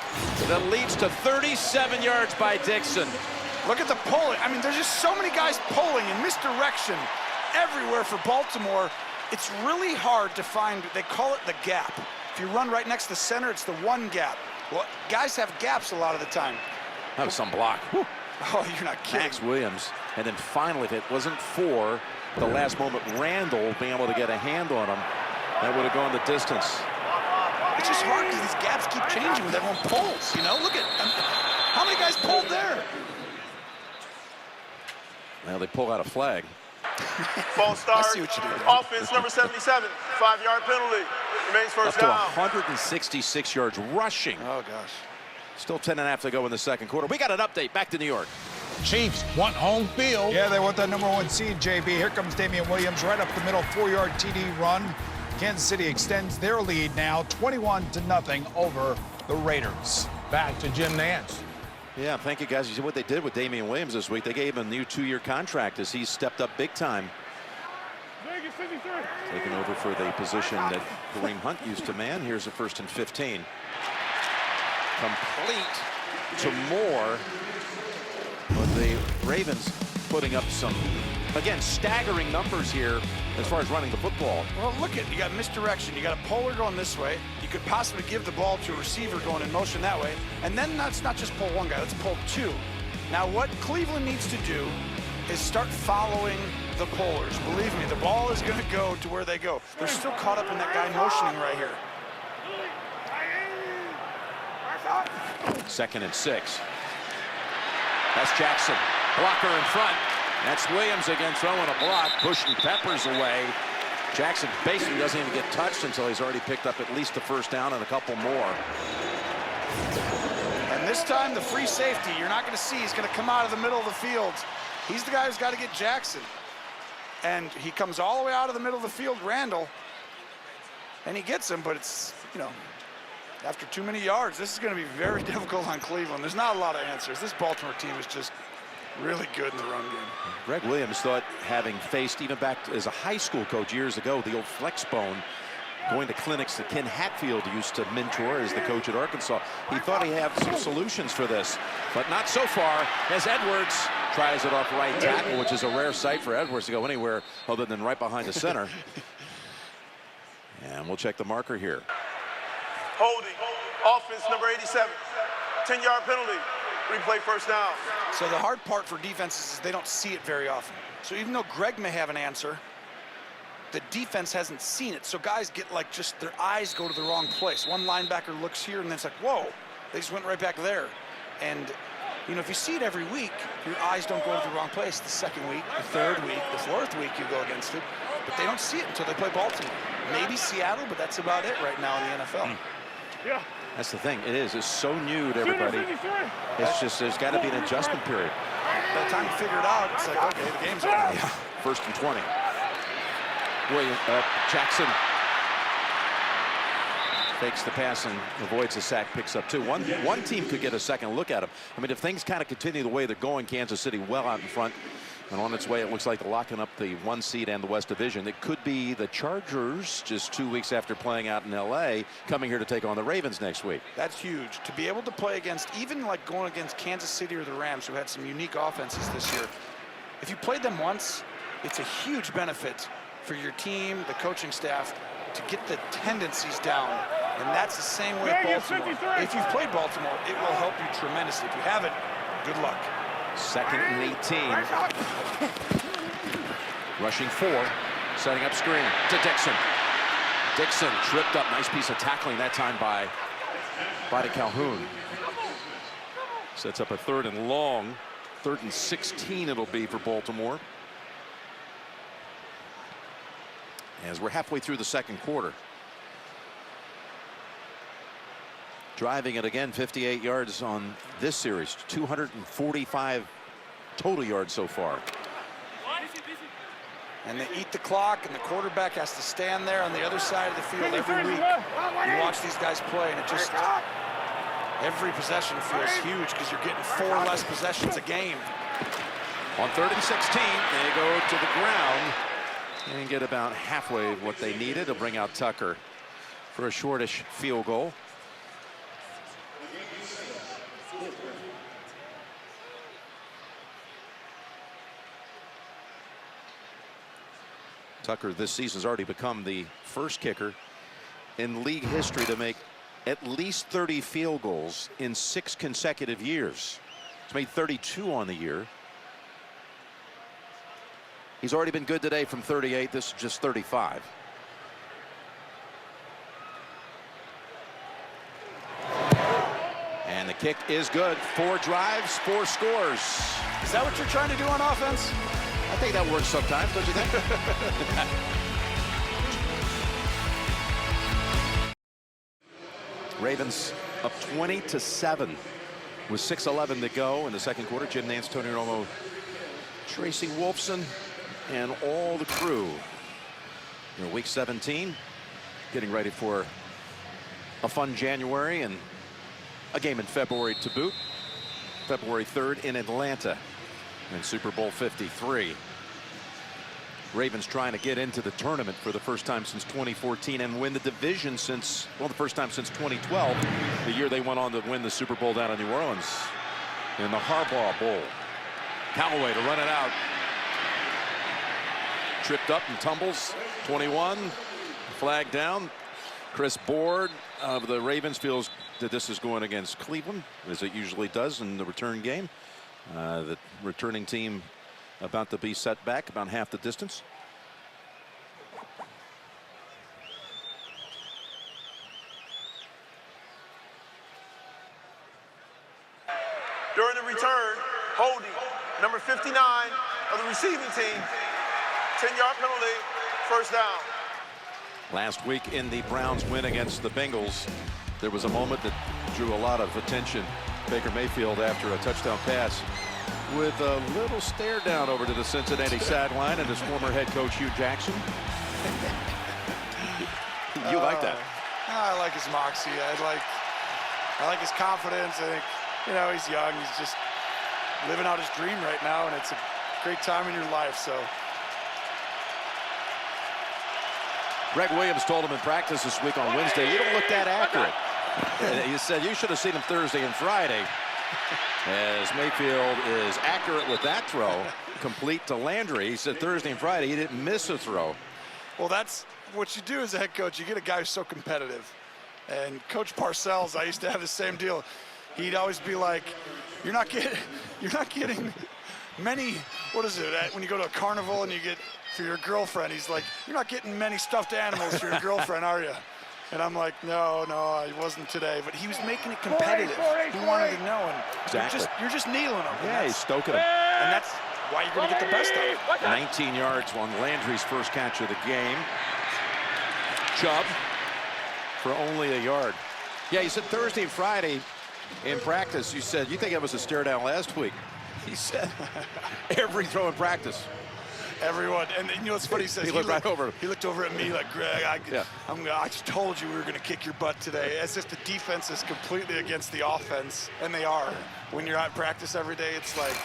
that leads to 37 yards by Dixon. Look at the pulling. I mean, there's just so many guys pulling and misdirection everywhere for Baltimore. It's really hard to find, they call it the gap. If you run right next to the center, it's the one gap. Well, guys have gaps a lot of the time. That was some block. Whew. Oh, you're not kidding. Max Williams. And then finally, if it wasn't for the last moment, Randall being able to get a hand on him, that would have gone the distance. It's just hard because these gaps keep changing when everyone pulls, you know? Look at, how many guys pulled there? Well, they pull out a flag. False start. I see what you did. Offense number 77. 5-yard penalty. Remains first down. Up to 166 yards rushing. Oh, gosh. Still 10.5 to go in the second quarter. We got an update. Back to New York. Chiefs want home field. Yeah, they want that #1 seed, JB. Here comes Damian Williams right up the middle, 4-yard TD run. Kansas City extends their lead now 21-0 over the Raiders. Back to Jim Nance. Yeah, thank you, guys. You see what they did with Damian Williams this week. They gave him a new 2-year contract as he's stepped up big time. Taking over for the position that Kareem Hunt used to man. Here's a 1st and 15. Complete to Moore. But the Ravens putting up some, again, staggering numbers here as far as running the football. Well, look at, you got misdirection. You got a polar going this way. You could possibly give the ball to a receiver going in motion that way. And then let's not just pull one guy, let's pull two. Now what Cleveland needs to do is start following the polars. Believe me, the ball is going to go to where they go. They're still caught up in that guy motioning right here. 2nd and 6. That's Jackson. Blocker in front. That's Williams again throwing a block, pushing Peppers away. Jackson basically doesn't even get touched until he's already picked up at least a first down and a couple more. And this time the free safety, you're not going to see, he's going to come out of the middle of the field. He's the guy who's got to get Jackson. And he comes all the way out of the middle of the field, Randall, and he gets him, but it's, you know, after too many yards, this is going to be very difficult on Cleveland. There's not a lot of answers. This Baltimore team is just really good in the run game. Greg Williams thought, having faced even back as a high school coach years ago, the old flex bone, going to clinics that Ken Hatfield used to mentor as the coach at Arkansas, he thought he had some solutions for this, but not so far as Edwards tries it off right tackle, which is a rare sight for Edwards to go anywhere other than right behind the center. And we'll check the marker here. Holding. Offense number 87. 10-yard penalty. Replay first down. So the hard part for defenses is they don't see it very often. So even though Greg may have an answer, the defense hasn't seen it. So guys get like just their eyes go to the wrong place. One linebacker looks here and then it's like, whoa, they just went right back there. And you know, if you see it every week, your eyes don't go to the wrong place. The second week, the third week, the fourth week you go against it. But they don't see it until they play Baltimore. Maybe Seattle, but that's about it right now in the NFL. Yeah. That's the thing. It is. It's so new to everybody. It's just, there's got to be an adjustment period. By the time you figure it out, it's like, okay, the game's over. Yeah. 1st and 20. Jackson fakes the pass and avoids a sack, picks up 2. One team could get a second look at him. I mean, if things kind of continue the way they're going, Kansas City well out in front and on its way, it looks like they're locking up the 1 seed and the West Division. It could be the Chargers, just 2 weeks after playing out in L.A., coming here to take on the Ravens next week. That's huge. To be able to play against, even like going against Kansas City or the Rams, who had some unique offenses this year, if you played them once, it's a huge benefit for your team, the coaching staff, to get the tendencies down. And that's the same way with Baltimore. If you've played Baltimore, it will help you tremendously. If you haven't, Good luck. 2nd and 18. Rushing 4. Setting up screen to Dixon. Dixon tripped up. Nice piece of tackling that time by Calhoun. Sets up a 3rd and long. 3rd and 16 it'll be for Baltimore. As we're halfway through the 2nd quarter. Driving it again, 58 yards on this series. 245 total yards so far. And they eat the clock, and the quarterback has to stand there on the other side of the field every week. You watch these guys play, and it just, every possession feels huge because you're getting 4 less possessions a game. On 3rd and 16, they go to the ground and get about halfway of what they needed to bring out Tucker for a shortish field goal. Tucker this season has already become the first kicker in league history to make at least 30 field goals in 6 consecutive years. He's made 32 on the year. He's already been good today from 38. This is just 35. And the kick is good. 4 drives, 4 scores. Is that what you're trying to do on offense? I think that works sometimes, don't you think? Ravens up 20-7 with 6:11 to go in the 2nd quarter. Jim Nance, Tony Romo, Tracy Wolfson, and all the crew. You know, week 17, getting ready for a fun January and a game in February to boot. February 3rd in Atlanta. And Super Bowl 53. Ravens trying to get into the tournament for the first time since 2014 and win the division since, well, the first time since 2012, the year they went on to win the Super Bowl down in New Orleans in the Harbaugh Bowl. Callaway to run it out. Tripped up and tumbles. 21. Flag down. Chris Board of the Ravens feels that this is going against Cleveland, as it usually does in the return game. The returning team about to be set back about half the distance. During the return, holding number 59 of the receiving team. 10-yard penalty, 1st down. Last week in the Browns win against the Bengals, there was a moment that drew a lot of attention. Baker Mayfield after a touchdown pass with a little stare down over to the Cincinnati sideline and his former head coach Hugh Jackson. You like that? I like his moxie. I like his confidence. I think, you know, he's young. He's just living out his dream right now, and it's a great time in your life. So Greg Williams told him in practice this week on Wednesday, you don't look that accurate. And he said you should have seen him Thursday and Friday, as Mayfield is accurate with that throw, complete to Landry. He said Thursday and Friday he didn't miss a throw. Well, that's what you do as a head coach. You get a guy who's so competitive. And Coach Parcells, I used to have the same deal. He'd always be like, you're not getting many, what is it, when you go to a carnival and you get, for your girlfriend, he's like, you're not getting many stuffed animals for your girlfriend, are you? And I'm like, no, I wasn't today. But he was making it competitive. He wanted to know. And exactly. You're just nailing him. Yeah, he's stoking him. And that's why you're going to get the best out of him. 19 yards on Landry's first catch of the game. Chubb for only a yard. Yeah, you said Thursday and Friday in practice. You said, you think it was a stare down last week. He said every throw in practice. Everyone, and you know what's funny? He says he looked right over. He looked over at me like, Greg, I just told you we were going to kick your butt today. As if the defense is completely against the offense, and they are. When you're at practice every day, it's like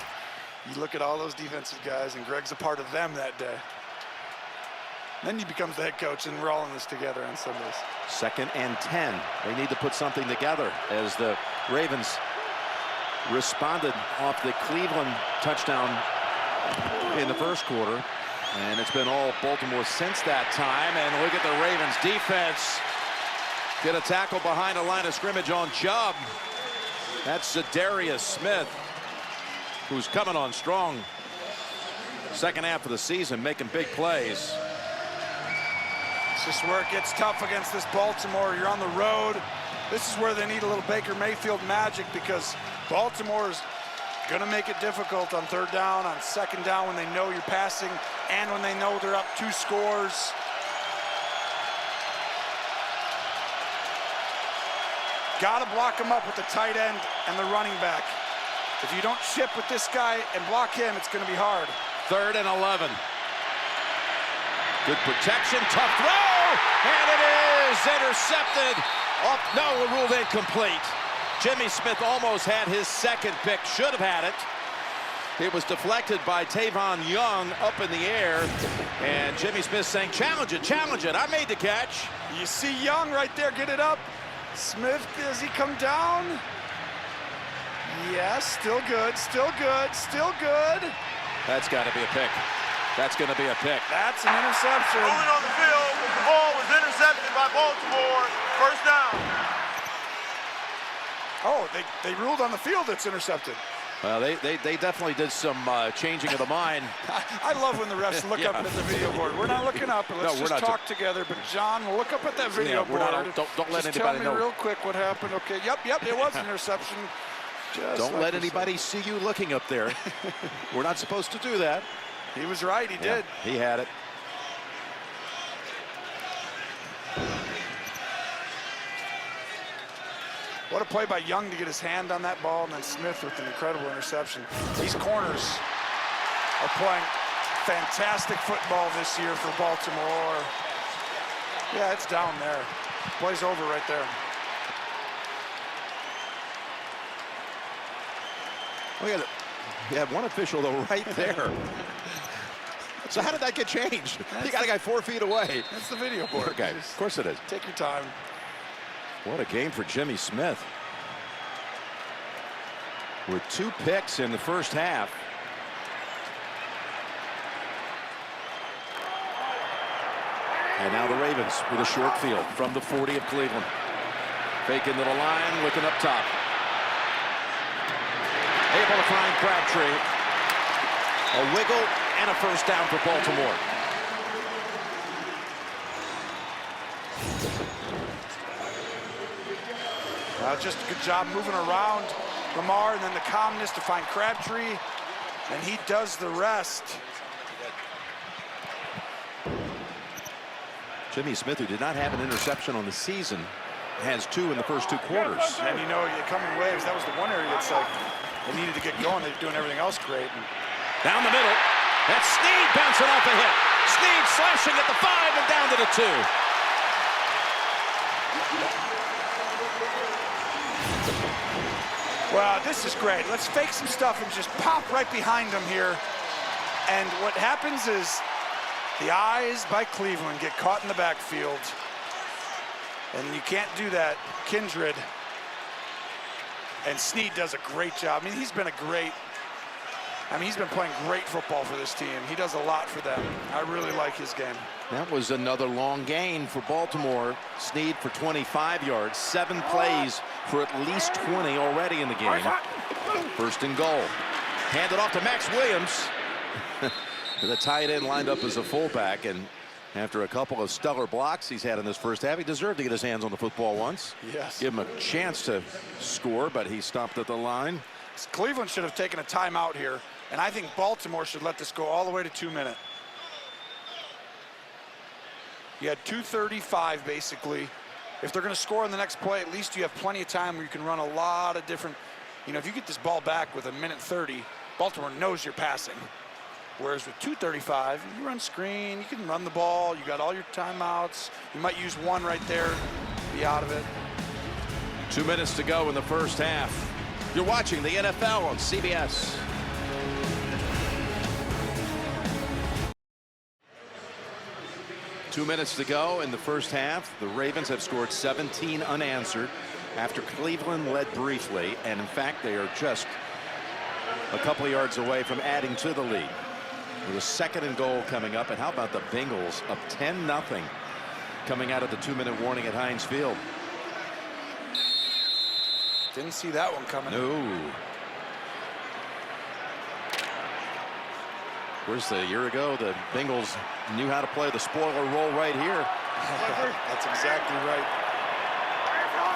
you look at all those defensive guys, and Greg's a part of them that day. Then he becomes the head coach, and we're all in this together on Sundays. 2nd and 10. They need to put something together as the Ravens responded off the Cleveland touchdown in the first quarter, and it's been all Baltimore since that time. And look at the Ravens defense get a tackle behind a line of scrimmage on Chubb. That's Zadarius Smith. who's coming on strong. Second half of the season, making big plays. It's just where it gets tough against this Baltimore. You're on the road. This is where they need a little Baker Mayfield magic, because Baltimore is going to make it difficult on third down, on second down when they know you're passing, and when they know they're up 2 scores. Got to block him up with the tight end and the running back. If you don't chip with this guy and block him, it's going to be hard. 3rd and 11. Good protection, tough throw, and it is intercepted. Oh, no, ruled incomplete. Jimmy Smith almost had his second pick, should have had it. It was deflected by Tavon Young up in the air, and Jimmy Smith saying, challenge it, I made the catch. You see Young right there, get it up. Smith, does he come down? Yes, still good, still good, still good. That's got to be a pick. That's going to be a pick. That's an interception. Rolling on the field, the ball was intercepted by Baltimore. First down. Oh, they ruled on the field it's intercepted. Well, they definitely did some changing of the mind. I love when the refs look up at the video board. We're not looking up, let's just talk together. But John, we'll look up at that video board. Don't let anybody know. Tell me real quick what happened. Okay, yep, it was an interception. Don't let anybody see you looking up there. We're not supposed to do that. He was right, he did. He had it. What a play by Young to get his hand on that ball, and then Smith with an incredible interception. These corners are playing fantastic football this year for Baltimore. Yeah, it's down there. Play's over right there. We had one official, though, right there. So how did that get changed? You got a guy 4 feet away. That's the video board. Okay, of course it is. Take your time. What a game for Jimmy Smith. With 2 picks in the first half. And now the Ravens with a short field from the 40 of Cleveland. Faking to the line, looking up top. Able to find Crabtree. A wiggle and a first down for Baltimore. Just a good job moving around Lamar, and then the calmness to find Crabtree, and he does the rest. Jimmy Smith, who did not have an interception on the season, has 2 in the first 2 quarters. And you know, you come in waves. That was the one area that's like they needed to get going. They're doing everything else great. And down the middle. That's Snead bouncing off a hit. Snead slashing at the 5 and down to the 2. Well, this is great. Let's fake some stuff and just pop right behind them here. And what happens is the eyes by Cleveland get caught in the backfield. And you can't do that. Kindred and Snead does a great job. I mean, he's been playing great football for this team. He does a lot for them. I really like his game. That was another long gain for Baltimore. Snead for 25 yards, 7 plays for at least 20 already in the game. First and goal. Handed off to Max Williams. The tight end lined up as a fullback, and after a couple of stellar blocks he's had in this first half, he deserved to get his hands on the football once. Yes. Give him a chance to score, but he stopped at the line. Cleveland should have taken a timeout here, and I think Baltimore should let this go all the way to 2 minutes. You had 2:35 basically. If they're going to score in the next play, at least you have plenty of time where you can run a lot of different, you know, if you get this ball back with 1:30, Baltimore knows you're passing. Whereas with 2:35, you run screen, you can run the ball, you got all your timeouts. You might use one right there, be out of it. 2 minutes to go in the first half. You're watching the NFL on CBS. Two minutes to go in the first half. The Ravens have scored 17 unanswered after Cleveland led briefly, and in fact they are just a couple of yards away from adding to the lead. With a 2nd and goal coming up, and how about the Bengals up 10-0 coming out of the 2-minute warning at Heinz Field. Didn't see that one coming. No. Where's the year ago, the Bengals knew how to play the spoiler role right here. That's exactly right.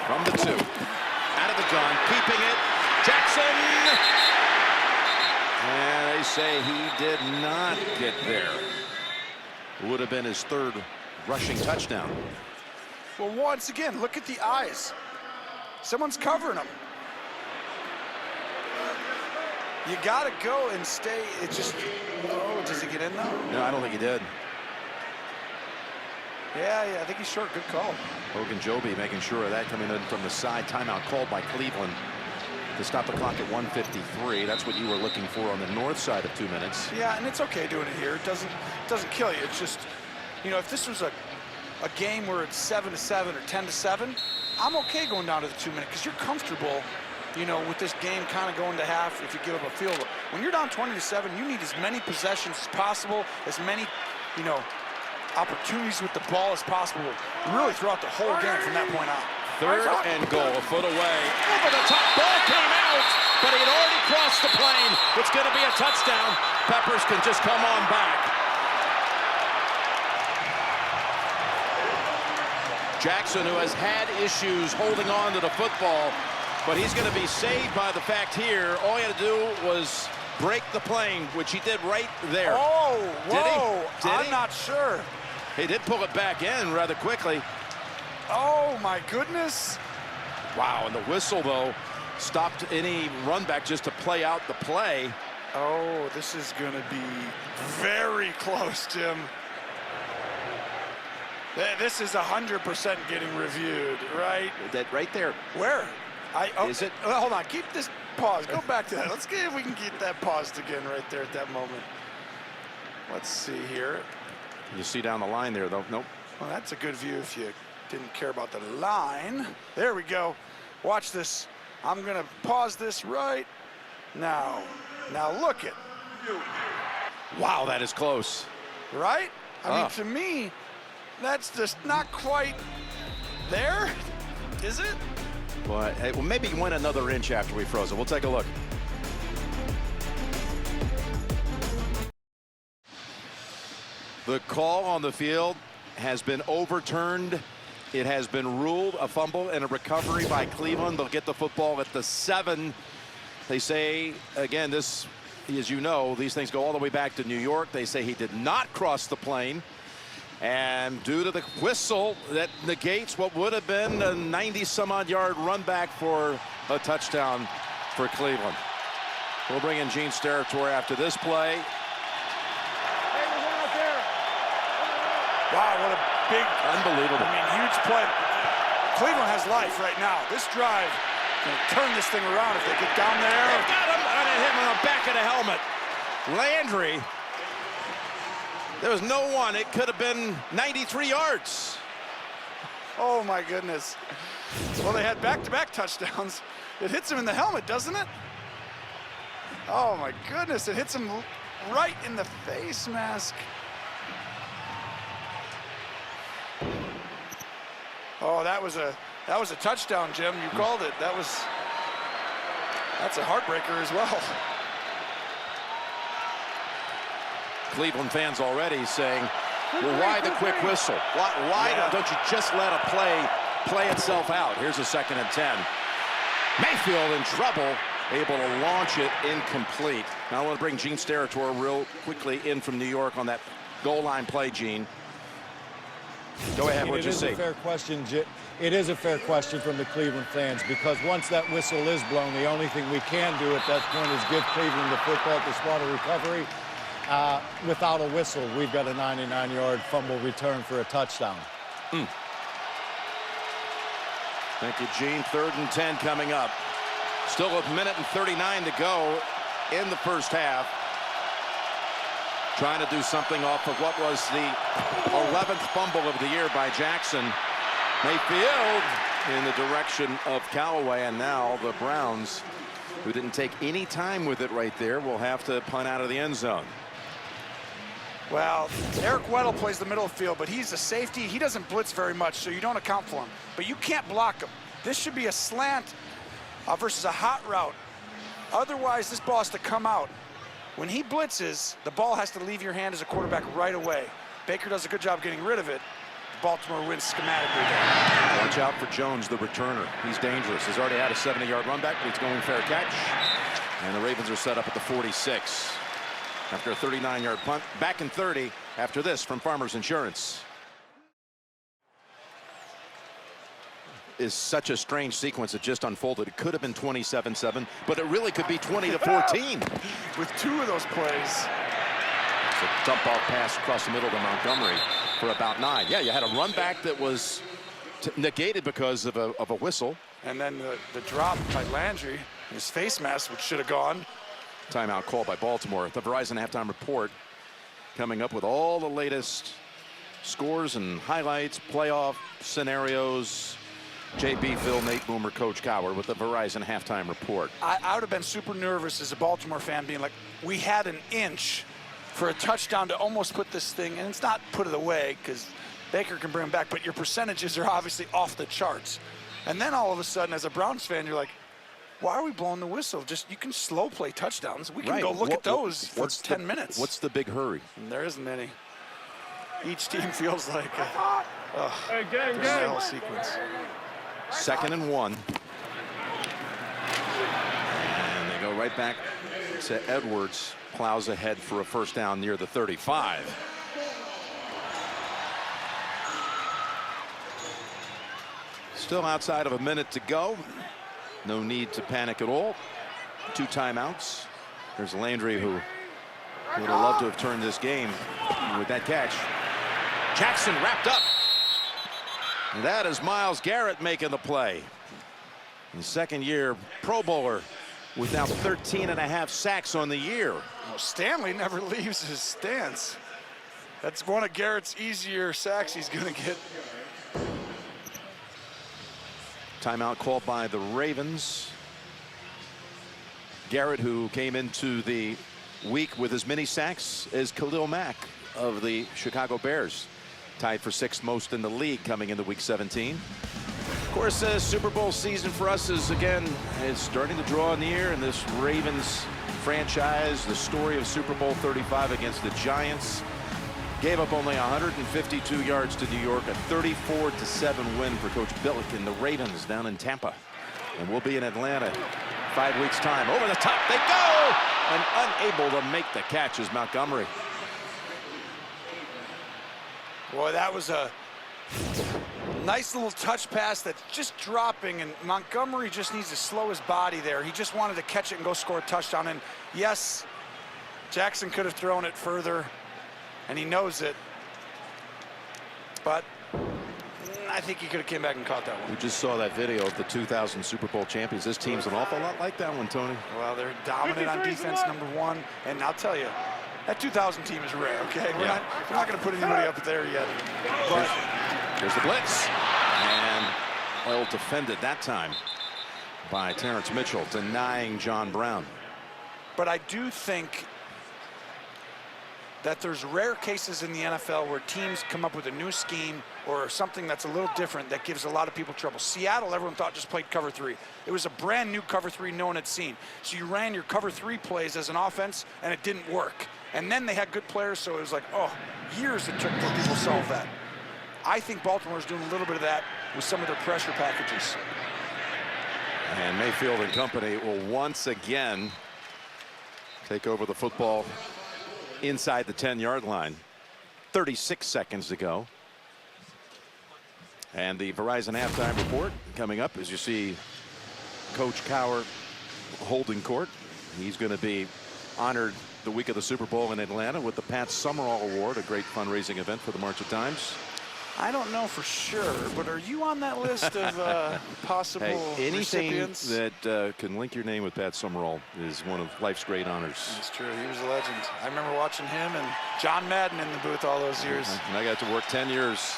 From the 2. Out of the gun, keeping it. Jackson! And they say he did not get there. It would have been his 3rd rushing touchdown. Well, once again, look at the eyes. Someone's covering him. You got to go and stay. It just, oh, does he get in though? No, I don't think he did. Yeah, I think he's short. Good call. Hogan Joby making sure of that, coming in from the side. Timeout called by Cleveland to stop the clock at 1:53. That's what you were looking for on the north side of 2 minutes. Yeah, and it's okay doing it here. It doesn't kill you. It's just, you know, if this was a game where it's 7-7 or 10-7, I'm okay going down to the 2 minute because you're comfortable, you know, with this game kind of going to half if you give up a field goal. When you're down 20-7, you need as many possessions as possible, as many, you know, opportunities with the ball as possible, really throughout the whole game from that point on. 3rd and goal, a foot away. Over the top, ball came out, but he had already crossed the plane. It's going to be a touchdown. Peppers can just come on back. Jackson, who has had issues holding on to the football, but he's going to be saved by the fact here, all he had to do was break the plane, which he did right there. Oh, whoa. Did he? I'm not sure. He did pull it back in rather quickly. Oh, my goodness. Wow, and the whistle, though, stopped any run back just to play out the play. Oh, this is going to be very close, Jim. This is 100% getting reviewed, right? That right there. Where? Is it? Well, hold on, keep this pause. Go back to that. Let's see if we can keep that paused again right there at that moment. Let's see here. You see down the line there, though. Nope. Well, that's a good view if you didn't care about the line. There we go. Watch this. I'm going to pause this right now. Now look it. Wow, that is close. Right? I mean, to me, that's just not quite there, is it? Well, hey, well, maybe he went another inch after we froze it. We'll take a look. The call on the field has been overturned. It has been ruled a fumble and a recovery by Cleveland. They'll get the football at the 7. They say, again, this, as you know, these things go all the way back to New York. They say he did not cross the plane. And due to the whistle, that negates what would have been a 90-some-odd-yard run back for a touchdown for Cleveland. We'll bring in Gene Steratore after this play. Wow, what a big, unbelievable. I mean, huge play. Cleveland has life right now. This drive can turn this thing around if they get down there. They got him, and it hit him on the back of the helmet. Landry. There was no one. It could have been 93 yards. Oh, my goodness. Well, they had back-to-back touchdowns. It hits him in the helmet, doesn't it? Oh, my goodness. It hits him right in the face mask. Oh, that was a touchdown, Jim. You called it. That's a heartbreaker as well. Cleveland fans already saying, well, why the quick whistle? Why don't you just let a play itself out? Here's a 2nd and 10. Mayfield in trouble, able to launch it incomplete. Now I want to bring Gene Steratore real quickly in from New York on that goal line play, Gene. Go ahead, what'd you see? It is a fair question. It is a fair question from the Cleveland fans, because once that whistle is blown, the only thing we can do at that point is give Cleveland the football to spot a recovery. Without a whistle, we've got a 99-yard fumble return for a touchdown. Thank you, Gene. 3rd and 10 coming up. Still a minute and 39 to go in the first half. Trying to do something off of what was the 11th fumble of the year by Jackson. Mayfield in the direction of Callaway, and now the Browns, who didn't take any time with it right there, will have to punt out of the end zone. Well, Eric Weddle plays the middle of the field, but he's a safety. He doesn't blitz very much, so you don't account for him. But you can't block him. This should be a slant versus a hot route. Otherwise, this ball has to come out. when he blitzes, the ball has to leave your hand as a quarterback right away. Baker does a good job getting rid of it. Baltimore wins schematically there. Watch out for Jones, the returner. He's dangerous. He's already had a 70-yard run back, but he's going fair catch. And the Ravens are set up at the 46. After a 39-yard punt, back in 30 after this from Farmers Insurance. Is such a strange sequence that just unfolded. It could have been 27-7, but it really could be 20-14. With two of those plays. It's a dump off pass across the middle to Montgomery for about 9. Yeah, you had a run back that was negated because of a whistle. And then the drop by Landry, his face mask, which should have gone. Timeout called by Baltimore. The Verizon halftime report coming up with all the latest scores and highlights, playoff scenarios. JB, Phil, Nate Boomer, Coach Cowher with the Verizon halftime report. I would have been super nervous as a Baltimore fan being like, we had an inch for a touchdown to almost put this thing, and it's not put it away because Baker can bring him back, but your percentages are obviously off the charts. And then all of a sudden, as a Browns fan, you're like, why are we blowing the whistle? Just, you can slow play touchdowns. We can go look at those for 10 minutes. What's the big hurry? There isn't any. Each team feels like a whole sequence. 2nd and 1. And they go right back to Edwards. Plows ahead for a first down near the 35. Still outside of a minute to go. No need to panic at all. 2 timeouts. There's Landry, who would have loved to have turned this game with that catch. Jackson wrapped up. And that is Myles Garrett making the play. The second-year Pro Bowler with now 13.5 sacks on the year. Well, Stanley never leaves his stance. That's one of Garrett's easier sacks he's going to get. Timeout called by the Ravens. Garrett, who came into the week with as many sacks as Khalil Mack of the Chicago Bears. Tied for 6th most in the league coming into week 17. Of course, Super Bowl season for us is starting to draw near, and this Ravens franchise, the story of Super Bowl 35 against the Giants, gave up only 152 yards to New York, a 34-7 win for Coach Billick and the Ravens down in Tampa. And we'll be in Atlanta 5 weeks' time. Over the top they go, and unable to make the catch is Montgomery. Boy, that was a nice little touch pass that's just dropping, and Montgomery just needs to slow his body there. He just wanted to catch it and go score a touchdown. And yes, Jackson could have thrown it further, and he knows it. But I think he could have came back and caught that one. We just saw that video of the 2000 Super Bowl champions. This team's an awful lot like that one, Tony. Well, they're dominant on defense, #1. And I'll tell you, that 2000 team is rare, okay? We're not going to put anybody up there yet. But there's the blitz. And well defended that time by Terrence Mitchell, denying John Brown. But I do think that there's rare cases in the NFL where teams come up with a new scheme or something that's a little different that gives a lot of people trouble. Seattle, everyone thought just played cover 3. It was a brand new cover 3 no one had seen. So you ran your cover 3 plays as an offense, and it didn't work. And then they had good players, so it was like, oh, years it took for people to solve that. I think Baltimore's doing a little bit of that with some of their pressure packages. And Mayfield and company will once again take over the football inside the 10-yard line. 36 seconds to go. And the Verizon halftime report coming up as you see Coach Cowher holding court. He's going to be honored the week of the Super Bowl in Atlanta with the Pat Summerall Award, a great fundraising event for the March of Dimes. I don't know for sure, but are you on that list of possible anything recipients? that can link your name with Pat Summerall is one of life's great honors. That's true. He was a legend. I remember watching him and John Madden in the booth all those years. And I got to work 10 years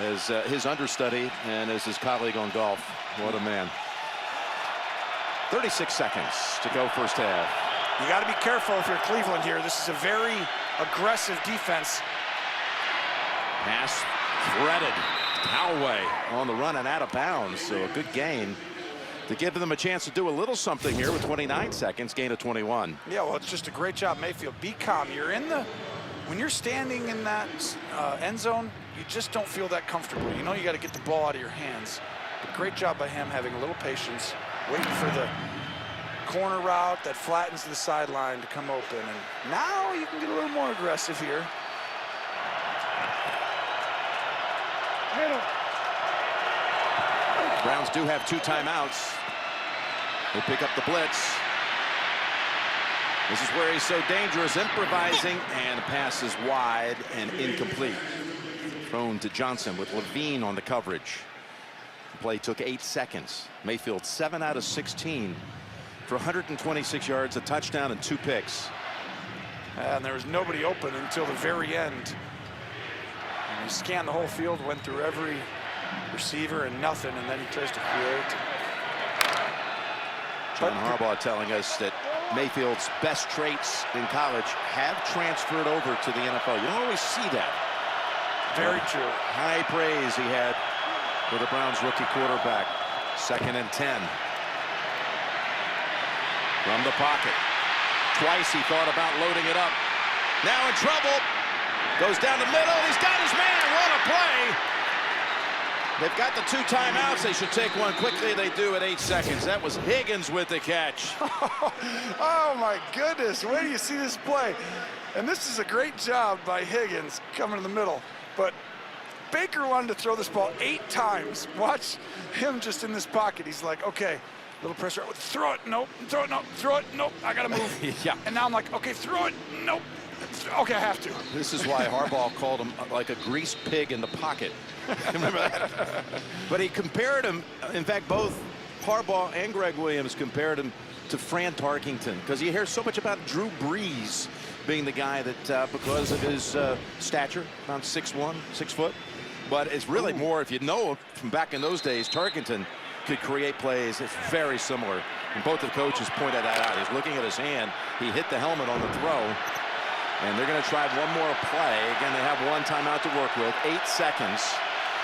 as his understudy and as his colleague on golf. What a man. 36 seconds to go first half. You got to be careful if you're Cleveland here. This is a very aggressive defense. Pass threaded. Cowaway on the run and out of bounds, so a good gain. to give them a chance to do a little something here with 29 seconds, gain of 21. Yeah, well, it's just a great job, Mayfield. Be calm. When you're standing in that end zone, you just don't feel that comfortable. You know you got to get the ball out of your hands. But great job by him having a little patience, waiting for the corner route that flattens the sideline to come open. And now you can get a little more aggressive here. Browns do have 2 timeouts. They pick up the blitz. This is where he's so dangerous, improvising, and the pass is wide and incomplete. Thrown to Johnson with Levine on the coverage. The play took 8 seconds. Mayfield 7 out of 16 for 126 yards, a touchdown, and 2 picks. And there was nobody open until the very end. And he scanned the whole field, went through every receiver and nothing, and then he tries to create. John Harbaugh telling us that Mayfield's best traits in college have transferred over to the NFL. You don't always see that. Very true. High praise he had for the Browns rookie quarterback. 2nd and 10. From the pocket. Twice he thought about loading it up. Now in trouble. Goes down the middle. He's got his man. What a play. They've got the 2 timeouts. They should take one quickly. They do at 8 seconds. That was Higgins with the catch. Oh, my goodness. Where do you see this play? And this is a great job by Higgins coming in the middle. But Baker wanted to throw this ball 8 times. Watch him just in this pocket. He's like, okay, little pressure. Throw it. Nope. Throw it. Nope. Throw it. Nope. I got to move. Yeah. And now I'm like, okay, throw it. Nope. Okay, I have to. This is why Harbaugh called him like a greased pig in the pocket. Remember that? But he compared him, in fact, both Harbaugh and Greg Williams compared him to Fran Tarkington, because you hear so much about Drew Brees being the guy that, because of his stature, around 6'1", 6 foot. But it's really more, if you know from back in those days, Tarkington could create plays. It's very similar. And both the coaches pointed that out. He's looking at his hand. He hit the helmet on the throw. And they're going to try one more play. Again, they have 1 timeout to work with. 8 seconds.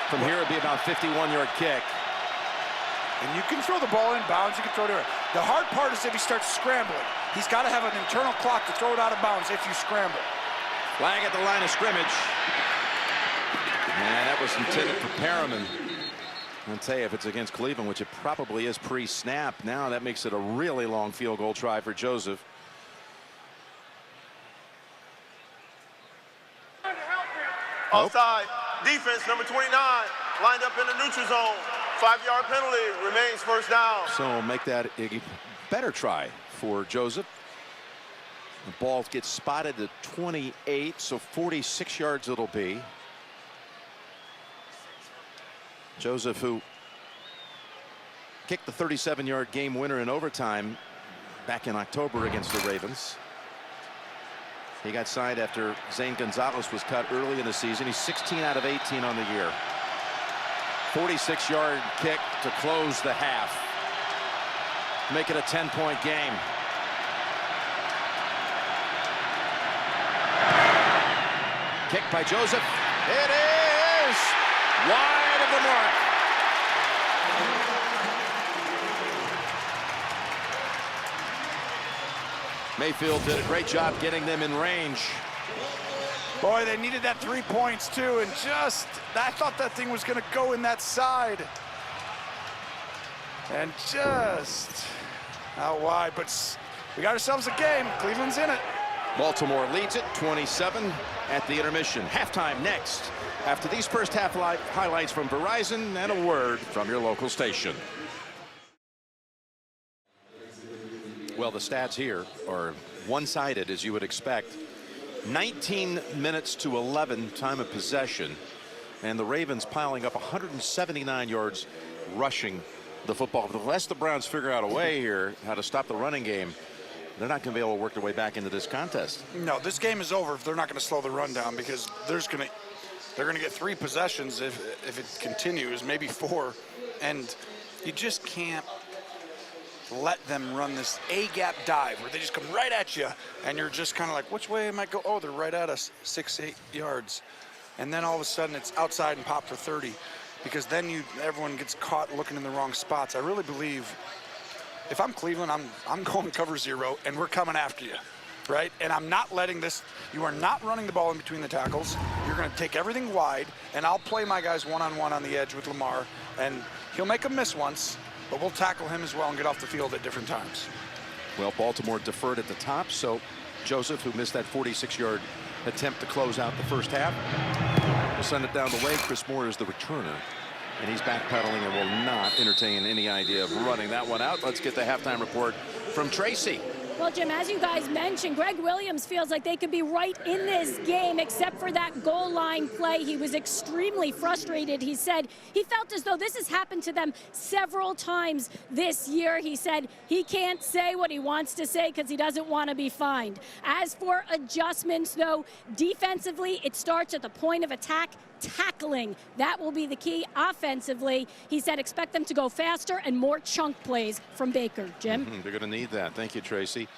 From here, it'd be about a 51-yard kick. And you can throw the ball in bounds. You can throw it there. The hard part is if he starts scrambling. He's got to have an internal clock to throw it out of bounds if you scramble. Flag at the line of scrimmage. And that was intended for Perriman. I'll tell you, if it's against Cleveland, which it probably is pre-snap, now that makes it a really long field goal try for Joseph. Offside. Defense, number 29, lined up in the neutral zone. 5-yard penalty, remains first down. So make that a better try for Joseph. The ball gets spotted at 28, so 46 yards it'll be. Joseph, who kicked the 37-yard game winner in overtime back in October against the Ravens. He got signed after Zane Gonzalez was cut early in the season. He's 16 out of 18 on the year. 46-yard kick to close the half. Make it a 10-point game. Kick by Joseph. It is wide of the mark. Mayfield did a great job getting them in range. Boy, they needed that 3 points too, and just, I thought that thing was gonna go in that side. And just out wide, but we got ourselves a game. Cleveland's in it. Baltimore leads it 27 at the intermission. Halftime next, after these first half highlights from Verizon and a word from your local station. Well, the stats here are one-sided, as you would expect. 19 minutes to 11 time of possession, and the Ravens piling up 179 yards rushing the football. But unless the Browns figure out a way here how to stop the running game, they're not going to be able to work their way back into this contest. No, this game is over if they're not going to slow the run down, because they're going to get 3 possessions if it continues, maybe 4, and you just can't let them run this A-gap dive where they just come right at you, and you're just kind of like, which way am I go? Oh, they're right at us, 6-8 yards. And then all of a sudden it's outside and pop for 30. because then everyone gets caught looking in the wrong spots. I really believe if I'm Cleveland, I'm going cover 0, and we're coming after you, right? And I'm not letting this, you are not running the ball in between the tackles. You're going to take everything wide, and I'll play my guys one-on-one on the edge with Lamar, and he'll make a miss once, but we'll tackle him as well and get off the field at different times. Well, Baltimore deferred at the top, so Joseph, who missed that 46-yard attempt to close out the first half, will send it down the way. Chris Moore is the returner, and he's backpedaling and will not entertain any idea of running that one out. Let's get the halftime report from Tracy. Well, Jim, as you guys mentioned, Greg Williams feels like they could be right in this game except for that goal line play. He was extremely frustrated. He said he felt as though this has happened to them several times this year. He said he can't say what he wants to say because he doesn't want to be fined. As for adjustments, though, defensively, it starts at the point of attack. Tackling, that will be the key. Offensively, he said expect them to go faster and more chunk plays from Baker. Jim? They're going to need that. Thank you, Tracy.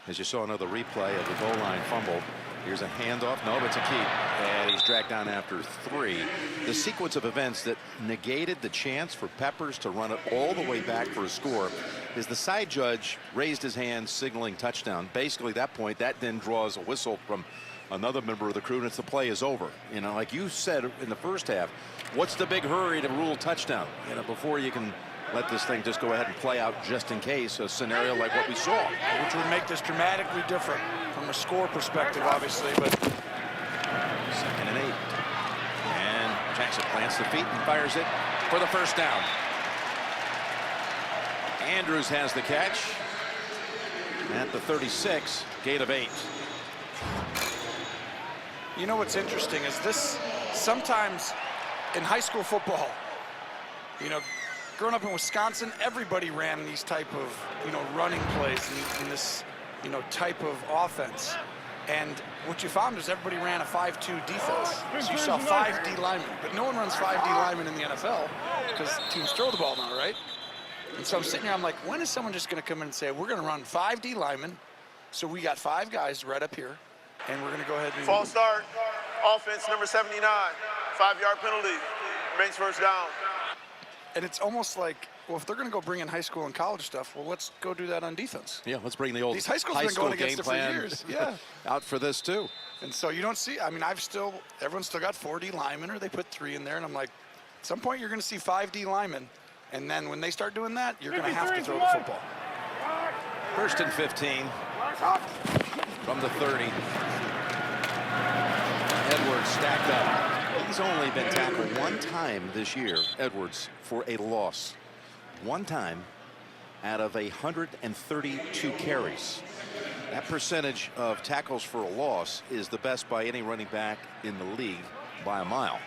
As you saw another replay of the goal line fumble. Here's a handoff. No, it's a keep. And he's dragged down after 3. The sequence of events that negated the chance for Peppers to run it all the way back for a score is the side judge raised his hand signaling touchdown. Basically, at that point, that then draws a whistle from another member of the crew, and it's the play is over. You know, like you said in the first half, what's the big hurry to rule touchdown? You know, before you can let this thing just go ahead and play out just in case a scenario like what we saw. Which would make this dramatically different from a score perspective, obviously, but. 2nd and 8. And Jackson plants the feet and fires it for the first down. Andrews has the catch at the 36, gain of 8. You know what's interesting is this, sometimes in high school football, you know, growing up in Wisconsin, everybody ran these type of, you know, running plays in this, you know, type of offense. And what you found is everybody ran a 5-2 defense. So you saw 5 D linemen, but no one runs 5 D linemen in the NFL because teams throw the ball now, right? And so I'm sitting here, I'm like, when is someone just going to come in and say, we're going to run 5 D linemen, so we got 5 guys right up here, and we're going to go ahead and... False start, offense number 79, 5-yard penalty, remains first down. And it's almost like, well, if they're going to go bring in high school and college stuff, well, let's go do that on defense. Yeah, let's bring the old These high schools have been going against it for years. Yeah. out for this too. And so you don't see, I mean, everyone's still got 4 D linemen, or they put 3 in there, and I'm like, at some point you're going to see 5 D linemen, and then when they start doing that, you're going to have to throw the football. 1st and 15 from the 30. Edwards stacked up. He's only been tackled 1 time this year, Edwards, for a loss. 1 time out of 132 carries. That percentage of tackles for a loss is the best by any running back in the league by a mile.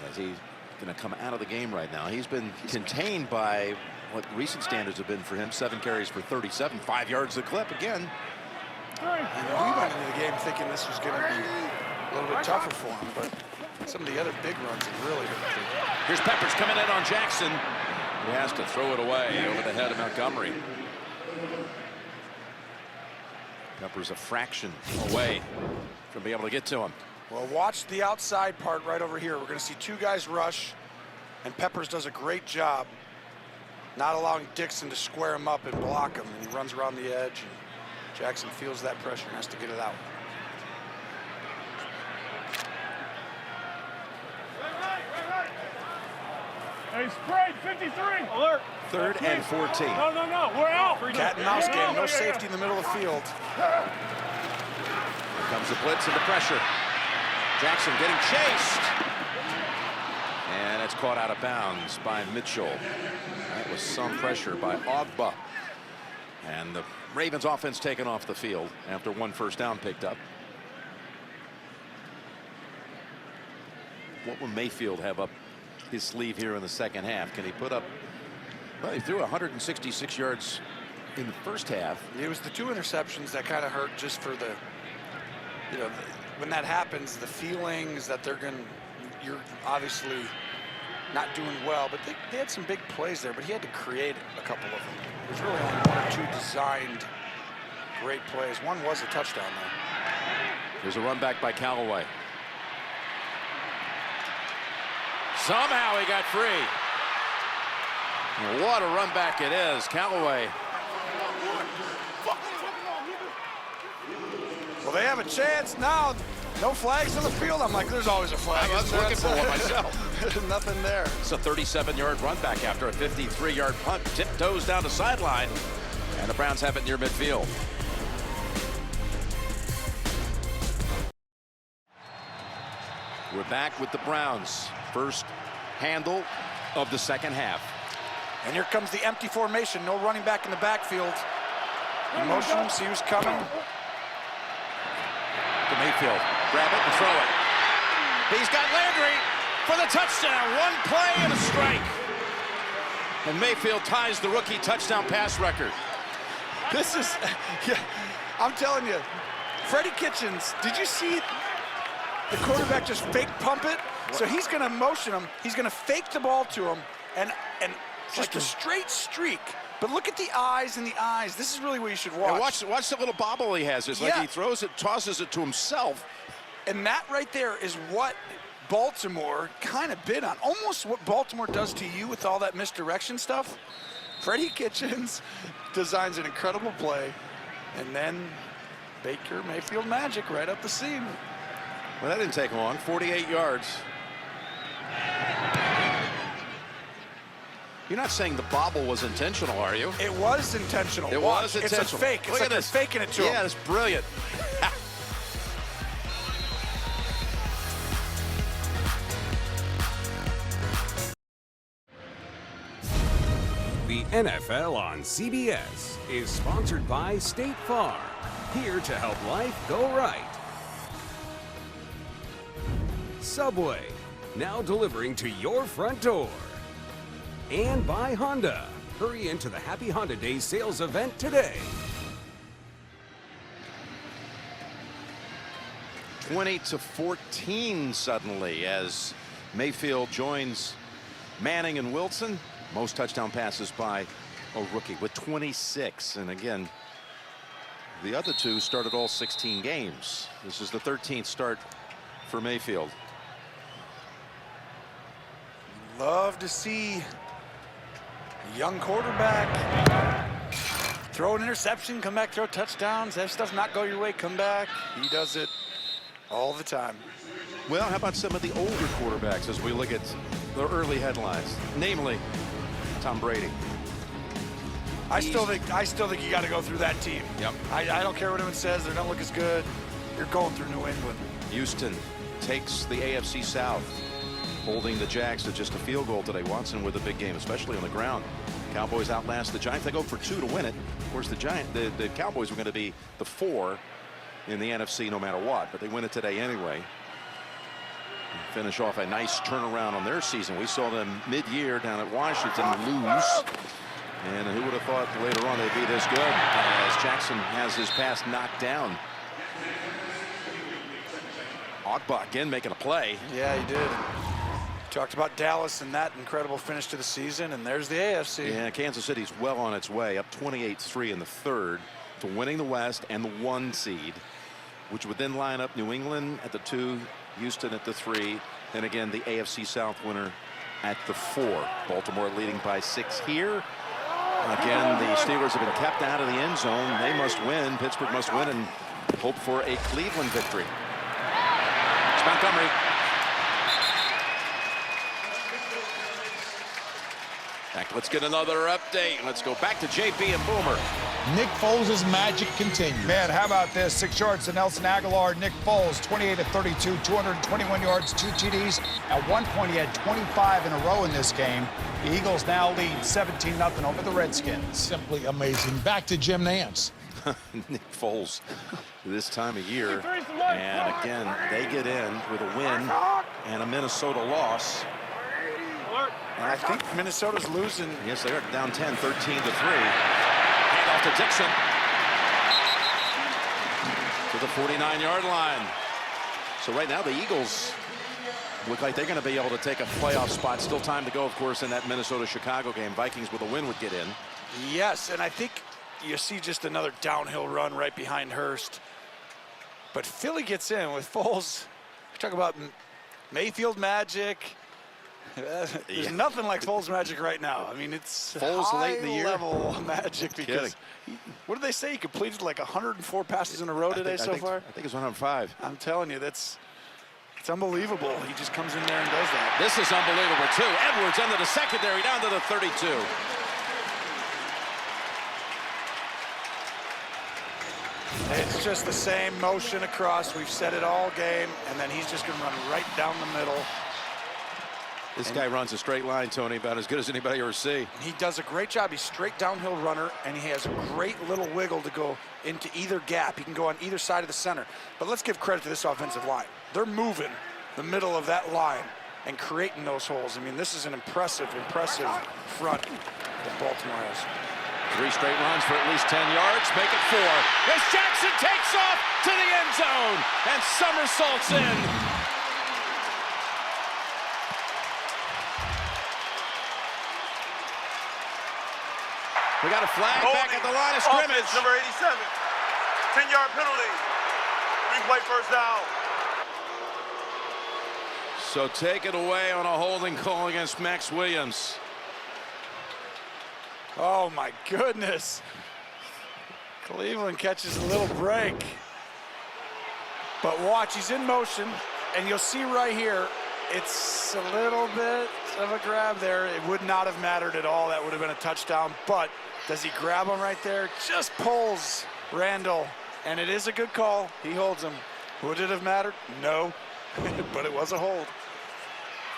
As he's going to come out of the game right now. He's been contained by what recent standards have been for him. 7 carries for 37, 5 yards a clip again. And we went into the game thinking this was going to be a little bit tougher for him, but some of the other big runs have really been. Here's Peppers coming in on Jackson, who has to throw it away over the head of Montgomery. Peppers a fraction away from being able to get to him. Well, watch the outside part right over here. We're going to see 2 guys rush, and Peppers does a great job not allowing Dixon to square him up and block him, and he runs around the edge. And Jackson feels that pressure and has to get it out. Hey, spread 53. Alert. 3rd and 14. No, we're out. Cat and mouse game, no safety in the middle of the field. Here comes the blitz and the pressure. Jackson getting chased. And it's caught out of bounds by Mitchell. That was some pressure by Ogba. And the Ravens offense taken off the field after 1 first down picked up. What will Mayfield have up his sleeve here in the second half? Can he put up, well, he threw 166 yards in the first half. It was the 2 interceptions that kind of hurt, just for the, you know, when that happens, the feelings that you're obviously not doing well, but they had some big plays there, but he had to create a couple of them. There's really only 1 or 2 designed great plays. One was a touchdown though. There's a run back by Callaway. Somehow he got free. And what a run back it is. Callaway. Well, they have a chance now. No flags on the field. I'm like, there's always a flag. I was looking for one myself. There's nothing there. It's a 37-yard run back after a 53-yard punt. Tiptoes down the sideline. And the Browns have it near midfield. We're back with the Browns. First handle of the second half. And here comes the empty formation. No running back in the backfield. In motion him, see who's coming. To Mayfield. Grab it and throw it. He's got Landry for the touchdown. One play and a strike. And Mayfield ties the rookie touchdown pass record. This is, yeah, I'm telling you, Freddie Kitchens, did you see the quarterback just fake pump it? So he's going to motion him. He's going to fake the ball to him and just a straight streak. But look at the eyes in the eyes. This is really what you should watch. And watch the little bobble he has. It's like he throws it, tosses it to himself. And that right there is what Baltimore kind of bid on. Almost what Baltimore does to you with all that misdirection stuff. Freddie Kitchens designs an incredible play. And then Baker Mayfield magic right up the seam. Well, that didn't take long. 48 yards. You're not saying the bobble was intentional, are you? It was intentional. It was intentional. It's a fake. It's Look like at this. faking it to him. Yeah, it's brilliant. The NFL on CBS is sponsored by State Farm, here to help life go right. Subway, now delivering to your front door. And by Honda. Hurry into the Happy Honda Days sales event today. 20-14 suddenly as Mayfield joins Manning and Wilson. Most touchdown passes by a rookie with 26. And again, the other two started all 16 games. This is the 13th start for Mayfield. Love to see a young quarterback throw an interception, come back, throw touchdowns. That stuff not go your way, come back. He does it all the time. Well, how about some of the older quarterbacks as we look at the early headlines, namely Tom Brady. I still think you got to go through that team. Yep. I don't care what anyone says. They don't look as good. You're going through New England. Houston takes the AFC South, holding the Jags to just a field goal today. Watson with a big game, especially on the ground. Cowboys outlast the Giants. They go for 2 to win it. Of course, the Cowboys were going to be the 4 in the NFC no matter what, but they win it today anyway. Finish off a nice turnaround on their season. We saw them mid-year down at Washington lose. And who would have thought later on they'd be this good as Jackson has his pass knocked down. Ogba again making a play. Yeah, he did. Talked about Dallas and that incredible finish to the season, and there's the AFC. Yeah, Kansas City's well on its way, up 28-3 in the third to winning the West and the 1 seed, which would then line up New England at the 2, Houston at the 3, and again the AFC South winner at the 4. Baltimore leading by 6 here. Again, the Steelers have been kept out of the end zone. They must win. Pittsburgh must win and hope for a Cleveland victory. It's Montgomery. Back, let's get another update. Let's go back to JP and Boomer. Nick Foles' magic continues. Man, how about this? 6 yards to Nelson Aguilar. Nick Foles, 28 of 32, 221 yards, 2 TDs. At one point, he had 25 in a row in this game. The Eagles now lead 17-0 over the Redskins. Simply amazing. Back to Jim Nance. Nick Foles this time of year. And again, they get in with a win and a Minnesota loss. And I think Minnesota's losing. Yes, they are down 10, 13-3. Hand off to Dixon. To the 49-yard line. So right now the Eagles look like they're going to be able to take a playoff spot. Still time to go, of course, in that Minnesota-Chicago game. Vikings with a win would get in. Yes, and I think you see just another downhill run right behind Hurst. But Philly gets in with Foles. Talk about Mayfield magic. There's nothing like Foles magic right now. I mean, it's Foles late in the year. level magic because what did they say? He completed like 104 passes in a row today so far? I think it's 105. I'm telling you, it's unbelievable. He just comes in there and does that. This is unbelievable, too. Edwards into the secondary, down to the 32. It's just the same motion across. We've said it all game, and then he's just going to run right down the middle. This guy runs a straight line, Tony, about as good as anybody ever see. He does a great job. He's a straight downhill runner, and he has a great little wiggle to go into either gap. He can go on either side of the center. But let's give credit to this offensive line. They're moving the middle of that line and creating those holes. I mean, this is an impressive front that Baltimore has. 3 straight runs for at least 10 yards. Make it 4. As Jackson takes off to the end zone and somersaults in. We got a flag back at the line of scrimmage. Offense, number 87. 10-yard penalty. 3-play first down. So take it away on a holding call against Max Williams. Oh, my goodness. Cleveland catches a little break. But watch, he's in motion, and you'll see right here, it's a little bit of a grab there. It would not have mattered at all. That would have been a touchdown. But does he grab him right there? Just pulls Randall, and it is a good call. He holds him. Would it have mattered? No, but it was a hold.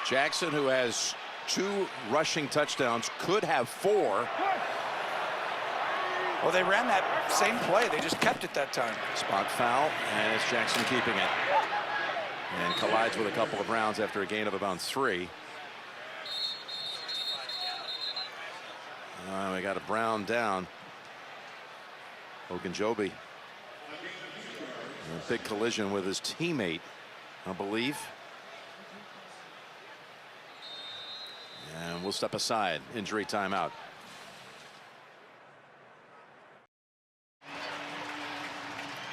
Jackson, who has 2 rushing touchdowns, could have 4. Well, they ran that same play. They just kept it that time. Spot foul, and it's Jackson keeping it. And collides with a couple of rounds after a gain of about 3. We got a Brown down. Ogunjobi. A big collision with his teammate, I believe. And we'll step aside. Injury timeout.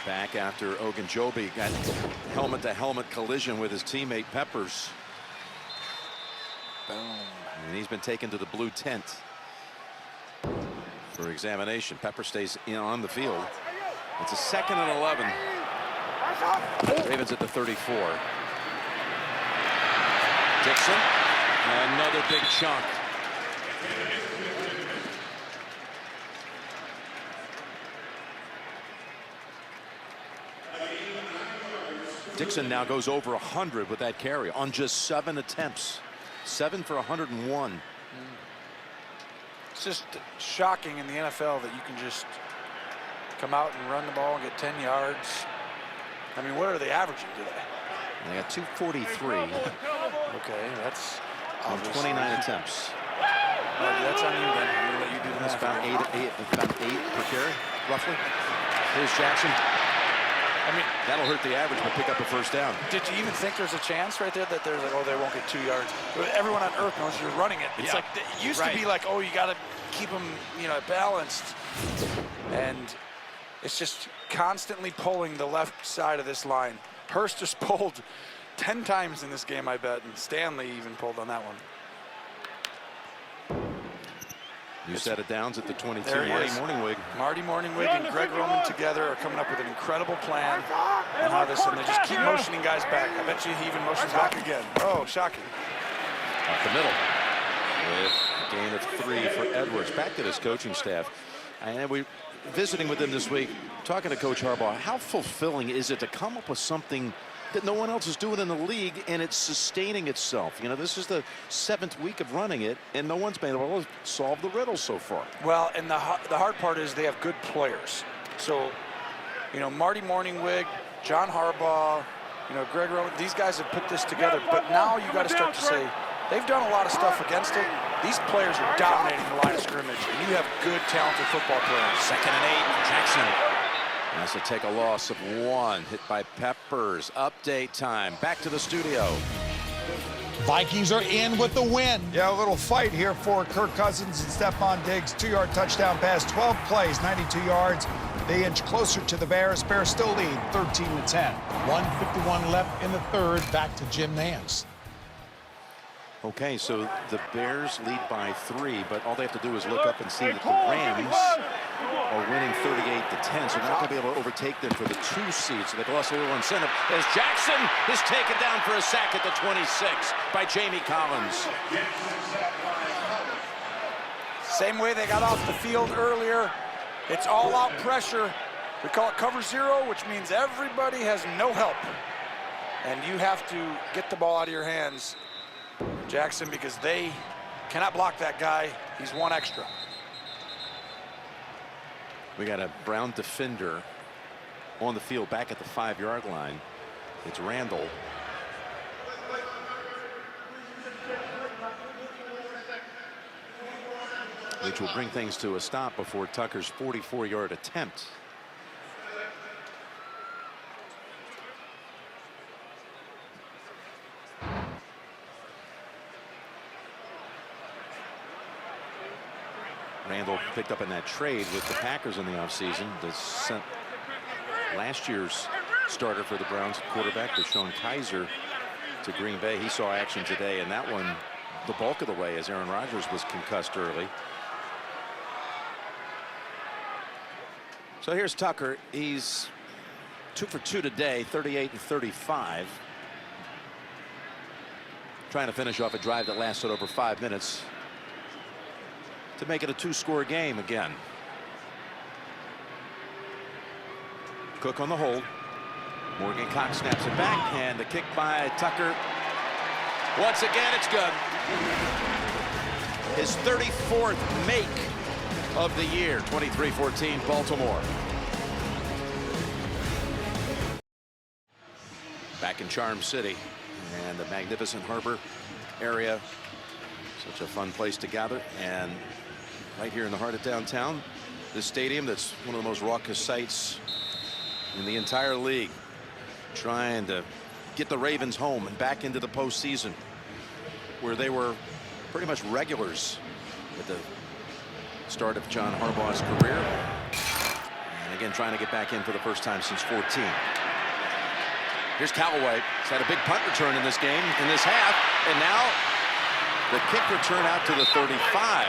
Back after Ogunjobi got helmet-to-helmet collision with his teammate Peppers. Boom. And he's been taken to the blue tent for examination. Pepper stays in on the field. It's a 2nd and 11. Ravens at the 34. Dixon, another big chunk. Dixon now goes over 100 with that carry on just 7 attempts. 7 for 101. It's just shocking in the NFL that you can just come out and run the ball and get 10 yards. I mean, what are they averaging today? They got 243. Okay, that's on 29 attempts. That's on you then. I'm gonna let you do the That's math. about 8 per carry, roughly. Here's Jackson. I mean, that'll hurt the average, but pick up a first down. Did you even think there's a chance right there that there's like, oh, they won't get 2 yards? Everyone on earth knows you're running it. It's like it used to be like, oh, you got to keep them, balanced, and it's just constantly pulling the left side of this line. Hurst just pulled 10 times in this game, I bet, and Stanley even pulled on that one. You set it downs at the 22. There he Marty is. Morningwig. Marty Morningwig and Greg Roman together are coming up with an incredible plan on how this, and they just keep motioning guys back. I bet you he even motions back again. Oh, shocking. Up the middle with a gain of 3 for Edwards. Back to this coaching staff. And we're visiting with them this week, talking to Coach Harbaugh. How fulfilling is it to come up with something that no one else is doing in the league, and it's sustaining itself? This is the 7th week of running it, and no one's been able to solve the riddle so far. Well, and the hard part is they have good players. So, Marty Morningwig, John Harbaugh, Greg Roman, these guys have put this together. But now you got to start to say, they've done a lot of stuff against it. These players are dominating the line of scrimmage, and you have good, talented football players. 2nd and 8, Jackson has to take a loss of 1, hit by Peppers. Update time. Back to the studio. Vikings are in with the win. Yeah, a little fight here for Kirk Cousins and Stephon Diggs. 2-yard touchdown pass, 12 plays, 92 yards. They inch closer to the Bears. Bears still lead 13-10. 1:51 left in the third. Back to Jim Nance. Okay, so the Bears lead by 3, but all they have to do is look up and see that the Rams are winning 38-10, so they're not going to be able to overtake them for the 2 seed, so they've lost a little incentive as Jackson is taken down for a sack at the 26 by Jamie Collins. Same way they got off the field earlier. It's all-out pressure. We call it cover 0, which means everybody has no help. And you have to get the ball out of your hands, Jackson, because they cannot block that guy. He's 1 extra. We got a Brown defender on the field back at the 5-yard line. It's Randall. Which will bring things to a stop before Tucker's 44-yard attempt. Randall picked up in that trade with the Packers in the offseason. Sent last year's starter for the Browns quarterback, Deshaun Kaiser, to Green Bay. He saw action today, and that one the bulk of the way as Aaron Rodgers was concussed early. So here's Tucker. He's 2 for 2 today, 38 and 35. Trying to finish off a drive that lasted over 5 minutes to make it a 2-score game again. Cook on the hold. Morgan Cox snaps it back, and the kick by Tucker. Once again, it's good. His 34th make of the year. 23-14 Baltimore. Back in Charm City and the magnificent harbor area. Such a fun place to gather, and right here in the heart of downtown, this stadium that's one of the most raucous sights in the entire league, trying to get the Ravens home and back into the postseason, where they were pretty much regulars at the start of John Harbaugh's career, and again trying to get back in for the first time since 14. Here's Callaway. He's had a big punt return in this game, in this half, and now the kick return out to the 35.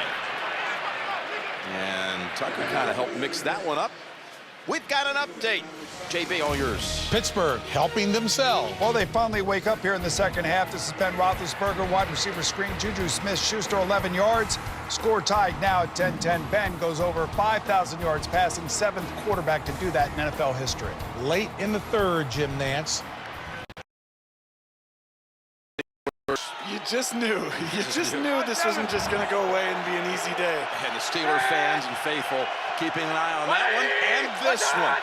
And Tucker kind of helped mix that one up. We've got an update. JB, all yours. Pittsburgh helping themselves. Well, they finally wake up here in the second half. This is Ben Roethlisberger, wide receiver screen. Juju Smith-Schuster, 11 yards. Score tied now at 10-10. Ben goes over 5,000 yards passing, 7th quarterback to do that in NFL history. Late in the 3rd, Jim Nance. You just knew. You just knew this wasn't just going to go away and be an easy day. And the Steelers fans and faithful keeping an eye on that one and this one.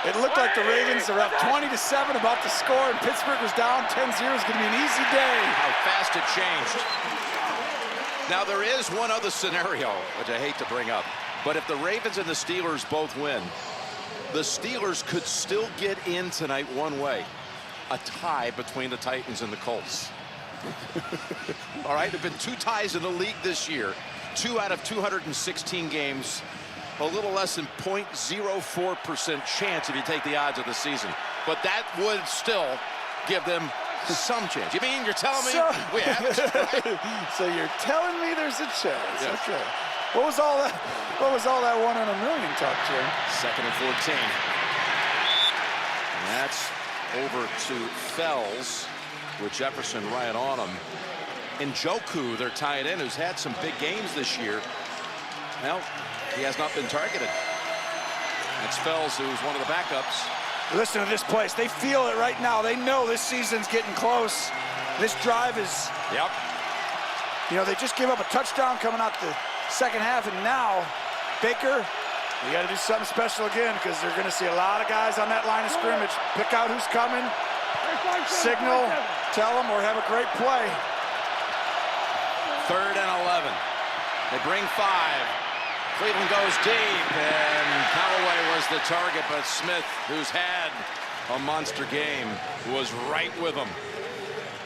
It looked like the Ravens are up 20-7 about to score, and Pittsburgh was down 10-0. It's going to be an easy day. How fast it changed. Now, there is one other scenario, which I hate to bring up, but if the Ravens and the Steelers both win, the Steelers could still get in tonight one way. A tie between the Titans and the Colts. All right, there have been 2 ties in the league this year. 2 out of 216 games. A little less than 0.04% chance if you take the odds of the season. But that would still give them some chance. You mean you're telling me we haven't? So you're telling me there's a chance. Yes. Okay. What was all that 1 in a million talk, Jim? 2nd and 14. And that's over to Fells with Jefferson right on him. And Njoku, their tight end, who's had some big games this year. Well, he has not been targeted. That's Fells, who's one of the backups. Listen to this place. They feel it right now. They know this season's getting close. This drive is... Yep. You know, they just gave up a touchdown coming out the second half, and now Baker, you got to do something special again, because they're going to see a lot of guys on that line of scrimmage. Pick out who's coming, signal, tell them, or have a great play. 3rd and 11. They bring 5. Cleveland goes deep, and Callaway was the target, but Smith, who's had a monster game, was right with them.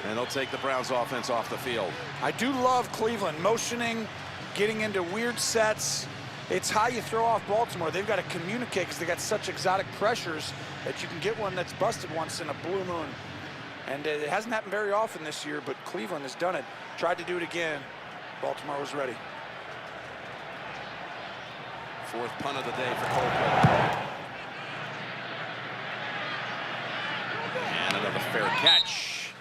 And they'll take the Browns offense off the field. I do love Cleveland motioning, getting into weird sets. It's how you throw off Baltimore. They've got to communicate because they got such exotic pressures that you can get one that's busted once in a blue moon. And it hasn't happened very often this year, but Cleveland has done it. Tried to do it again. Baltimore was ready. Fourth punt of the day for Coldwell. And another fair catch.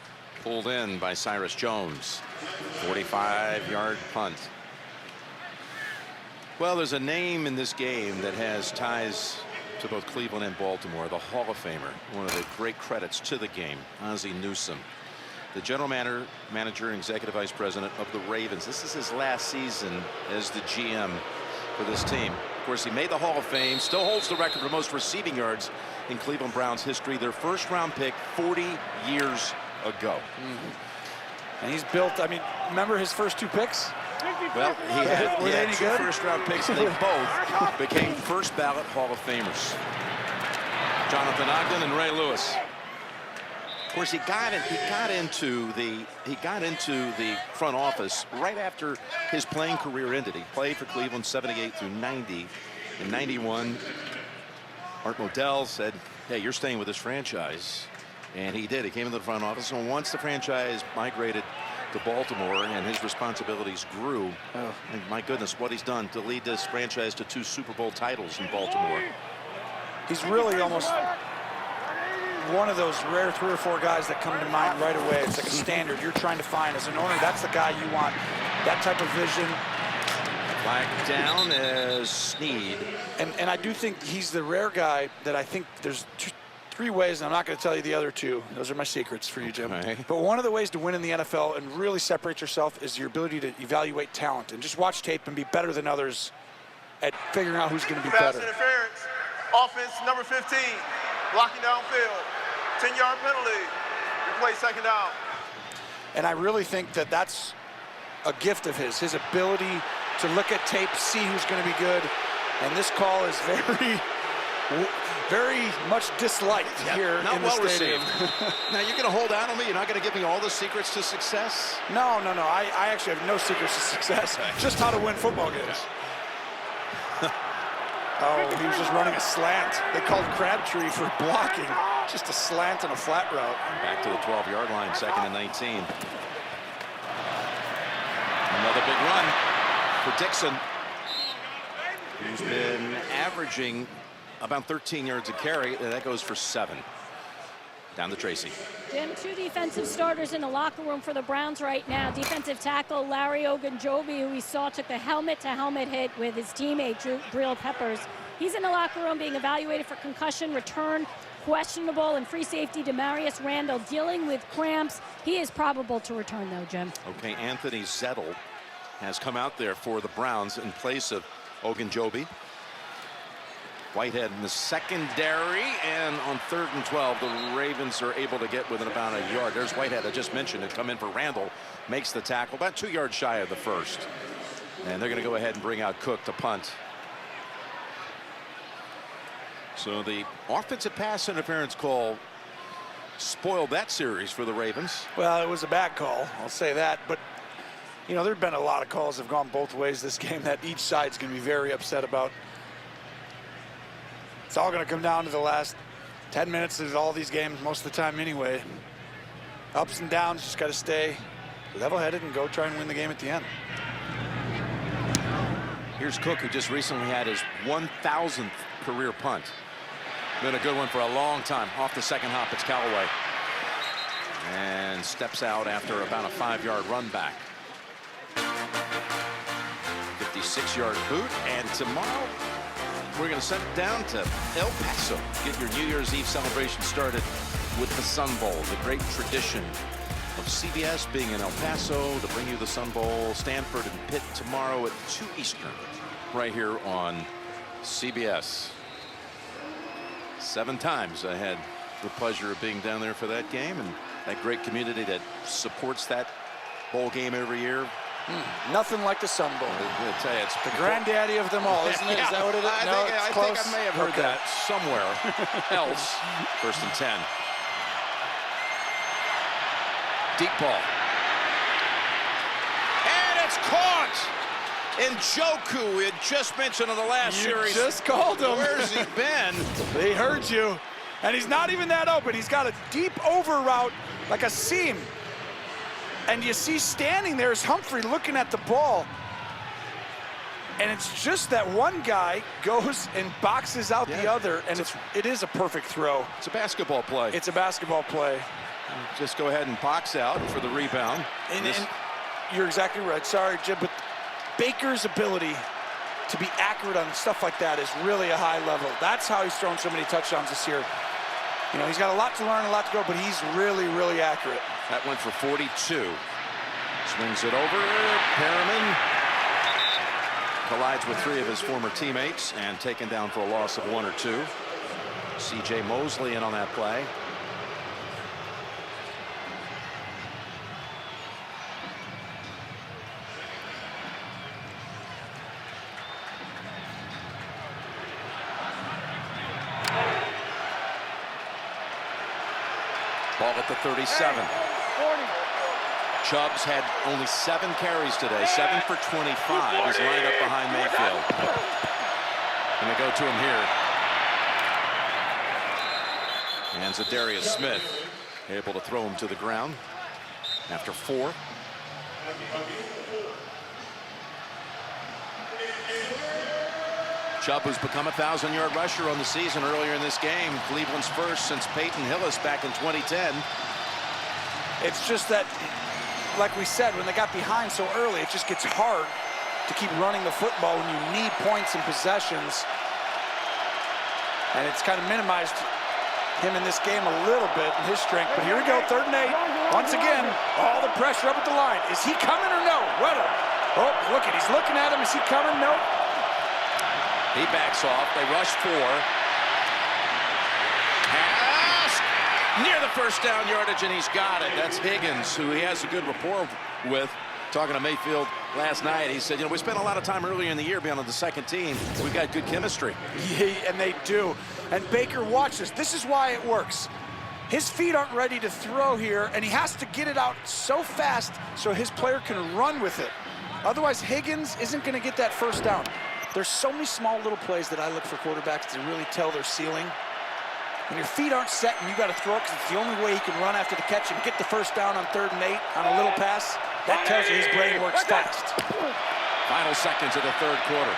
Pulled in by Cyrus Jones. 45-yard punt. Well, there's a name in this game that has ties to both Cleveland and Baltimore, the Hall of Famer, one of the great credits to the game, Ozzie Newsome, the general manager and executive vice president of the Ravens. This is his last season as the GM for this team. Of course, he made the Hall of Fame, still holds the record for most receiving yards in Cleveland Browns history. Their first-round pick 40 years ago. And he's built, I mean, remember his first 2 picks? Well, he had 2 good? first-round picks, and they both became first-ballot Hall of Famers. Jonathan Ogden and Ray Lewis. Of course, he got into the front office right after his playing career ended. He played for Cleveland 78 through 90. In 91, Art Modell said, "Hey, you're staying with this franchise," and he did. He came into the front office, and once the franchise migrated to Baltimore and his responsibilities grew, and my goodness, what he's done to lead this franchise to 2 Super Bowl titles in Baltimore. He's really almost one of those rare 3 or 4 guys that come to mind right away. It's like a standard you're trying to find as an owner. That's the guy you want. That type of vision. Flag down as Snead. And I do think he's the rare guy that I think there's 3 ways, and I'm not going to tell you the other 2. Those are my secrets for you, Jim. Okay. But one of the ways to win in the NFL and really separate yourself is your ability to evaluate talent and just watch tape and be better than others at figuring out who's going to be Pass better. interference. Offense number 15. Blocking downfield. 10-yard penalty. Replay second down. And I really think that that's a gift of his ability to look at tape, see who's going to be good. And this call is very much disliked here not in the well stadium. received. Now you're going to hold out on me? You're not going to give me all the secrets to success? No. I actually have no secrets to success. Just how to win football games. Oh, he was just running a slant. They called Crabtree for blocking. Just a slant and a flat route. Back to the 12-yard line, 2nd and 19. Another big run for Dixon, who's been averaging about 13 yards a carry, and that goes for 7. Down to Tracy. Jim, 2 defensive starters in the locker room for the Browns right now. Defensive tackle Larry Ogunjobi, who we saw took the helmet-to-helmet hit with his teammate Jabril Peppers. He's in the locker room being evaluated for concussion, return questionable, and free safety Demarius Randall dealing with cramps. He is probable to return, though, Jim. Okay, Anthony Zettel has come out there for the Browns in place of Ogunjobi. Whitehead in the secondary, and on 3rd and 12, the Ravens are able to get within about a yard. There's Whitehead, I just mentioned, had come in for Randall, makes the tackle, about 2 yards shy of the first. And they're going to go ahead and bring out Cook to punt. So the offensive pass interference call spoiled that series for the Ravens. Well, it was a bad call, I'll say that. But, you know, there have been a lot of calls that have gone both ways this game that each side's going to be very upset about. It's all going to come down to the last 10 minutes of all these games most of the time anyway. Ups and downs, just got to stay level-headed and go try and win the game at the end. Here's Cook, who just recently had his 1,000th career punt. Been a good one for a long time. Off the second hop, it's Callaway. And steps out after about a 5-yard run back. 56-yard boot, and tomorrow we're going to send it down to El Paso. Get your New Year's Eve celebration started with the Sun Bowl, the great tradition of CBS being in El Paso to bring you the Sun Bowl. Stanford and Pitt tomorrow at 2 Eastern, right here on CBS. 7 times I had the pleasure of being down there for that game, and that great community that supports that bowl game every year. Nothing like the Sun Bowl. I'll tell you, it's the granddaddy of them all, isn't it? Is that what it is? I think I may have heard that somewhere else. 1st and 10. Deep ball. And it's caught. And Njoku, we had just mentioned in the last series. Just called him. Where's he been? They heard you. And he's not even that open. He's got a deep over route, like a seam. And you see standing there is Humphrey looking at the ball. And it's just that one guy goes and boxes out the other, and it is a perfect throw. It's a basketball play. It's a basketball play. Just go ahead and box out for the rebound. And you're exactly right. Sorry, Jim, but Baker's ability to be accurate on stuff like that is really a high level. That's how he's thrown so many touchdowns this year. You know, he's got a lot to learn, a lot to go, but he's really, really accurate. That went for 42. Swings it over. Perriman collides with 3 of his former teammates and taken down for a loss of 1 or 2. C.J. Mosley in on that play. Ball at the 37. Chubb's had only 7 carries today, 7 for 25. He's lined up behind Mayfield. And they go to him here. And Zadarius Smith able to throw him to the ground after 4. Chubb, who's become a 1,000-yard rusher on the season earlier in this game. Cleveland's first since Peyton Hillis back in 2010. It's just that, like we said, when they got behind so early, it just gets hard to keep running the football when you need points and possessions. And it's kind of minimized him in this game a little bit in his strength. But here we go, 3rd and 8. Once again, all the pressure up at the line. Is he coming or no? Weddle. Oh, look at, he's looking at him. Is he coming? Nope. He backs off. They rush 4. Pass near the first down yardage, and he's got it. That's Higgins, who he has a good rapport with. Talking to Mayfield last night, he said, you know, we spent a lot of time earlier in the year being on the second team. We've got good chemistry. Yeah, and they do. And Baker, watch this. This is why it works. His feet aren't ready to throw here, and he has to get it out so fast so his player can run with it. Otherwise, Higgins isn't going to get that first down. There's so many small little plays that I look for quarterbacks to really tell their ceiling. When your feet aren't set and you got to throw it because it's the only way he can run after the catch and get the first down on 3rd and 8 on a little pass, that tells you his brain works fast. Final seconds of the 3rd quarter.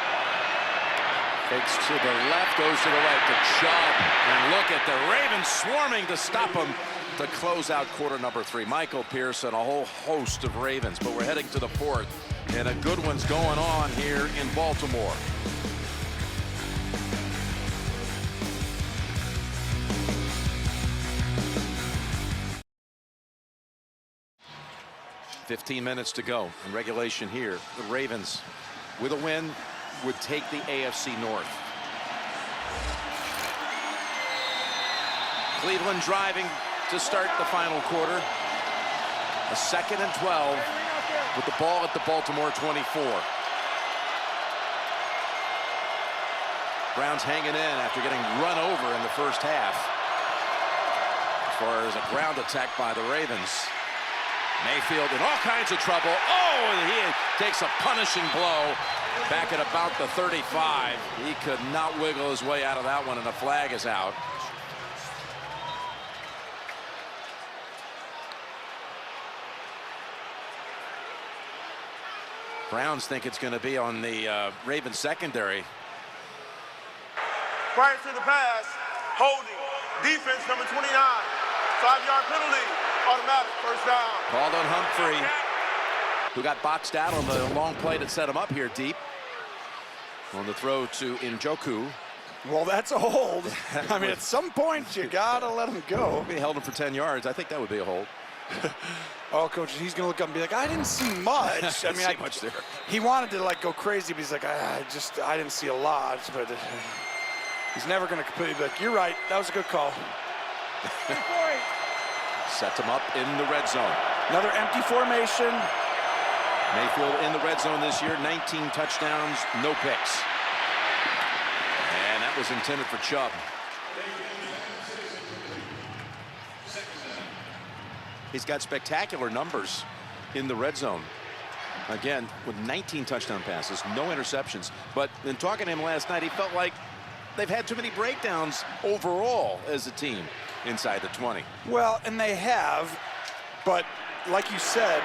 Fakes to the left, goes to the right to Chubb. And look at the Ravens swarming to stop him to close out quarter number 3. Michael Pearson, a whole host of Ravens, but we're heading to the 4th. And a good one's going on here in Baltimore. "15 minutes to go in regulation here. The Ravens, with a win, would take the AFC North. Cleveland driving to start the final quarter. A 2nd and 12 with the ball at the Baltimore 24. Browns hanging in after getting run over in the first half. As far as a ground attack by the Ravens. Mayfield in all kinds of trouble. Oh, and he takes a punishing blow back at about the 35. He could not wiggle his way out of that one, and the flag is out. Browns think it's going to be on the Ravens secondary. Prior to the pass, holding, defense number 29, 5-yard penalty, automatic, first down. Called on Humphrey, who got boxed out on the long play that set him up here deep. On the throw to Njoku. Well, that's a hold. I mean, at some point, you got to let him go. He held him for 10 yards. I think that would be a hold. Oh, coach, he's going to look up and be like, I didn't see much. I mean, much there. He wanted to, like, go crazy, but he's like, I didn't see a lot. But he's never going to completely be like, you're right. That was a good call. Sets him up in the red zone. Another empty formation. Mayfield in the red zone this year, 19 touchdowns, no picks. And that was intended for Chubb. He's got spectacular numbers in the red zone. Again, with 19 touchdown passes, no interceptions. But in talking to him last night, he felt like they've had too many breakdowns overall as a team inside the 20. Well, and they have, but like you said,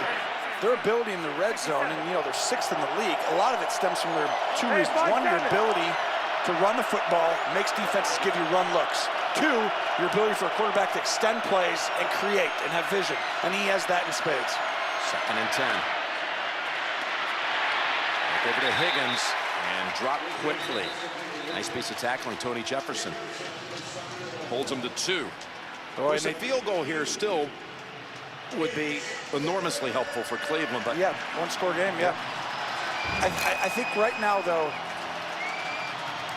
their ability in the red zone, and you know, they're 6th in the league, a lot of it stems from their 2 reasons. One, your ability to run the football makes defenses give you run looks. 2, your ability for a quarterback to extend plays and create and have vision, and he has that in spades. 2nd and 10. Back over to Higgins and drop quickly. Nice piece of tackling, Tony Jefferson. Holds him to 2. Boy, a field goal here still would be enormously helpful for Cleveland, but yeah, 1-score game, yeah. I think right now, though,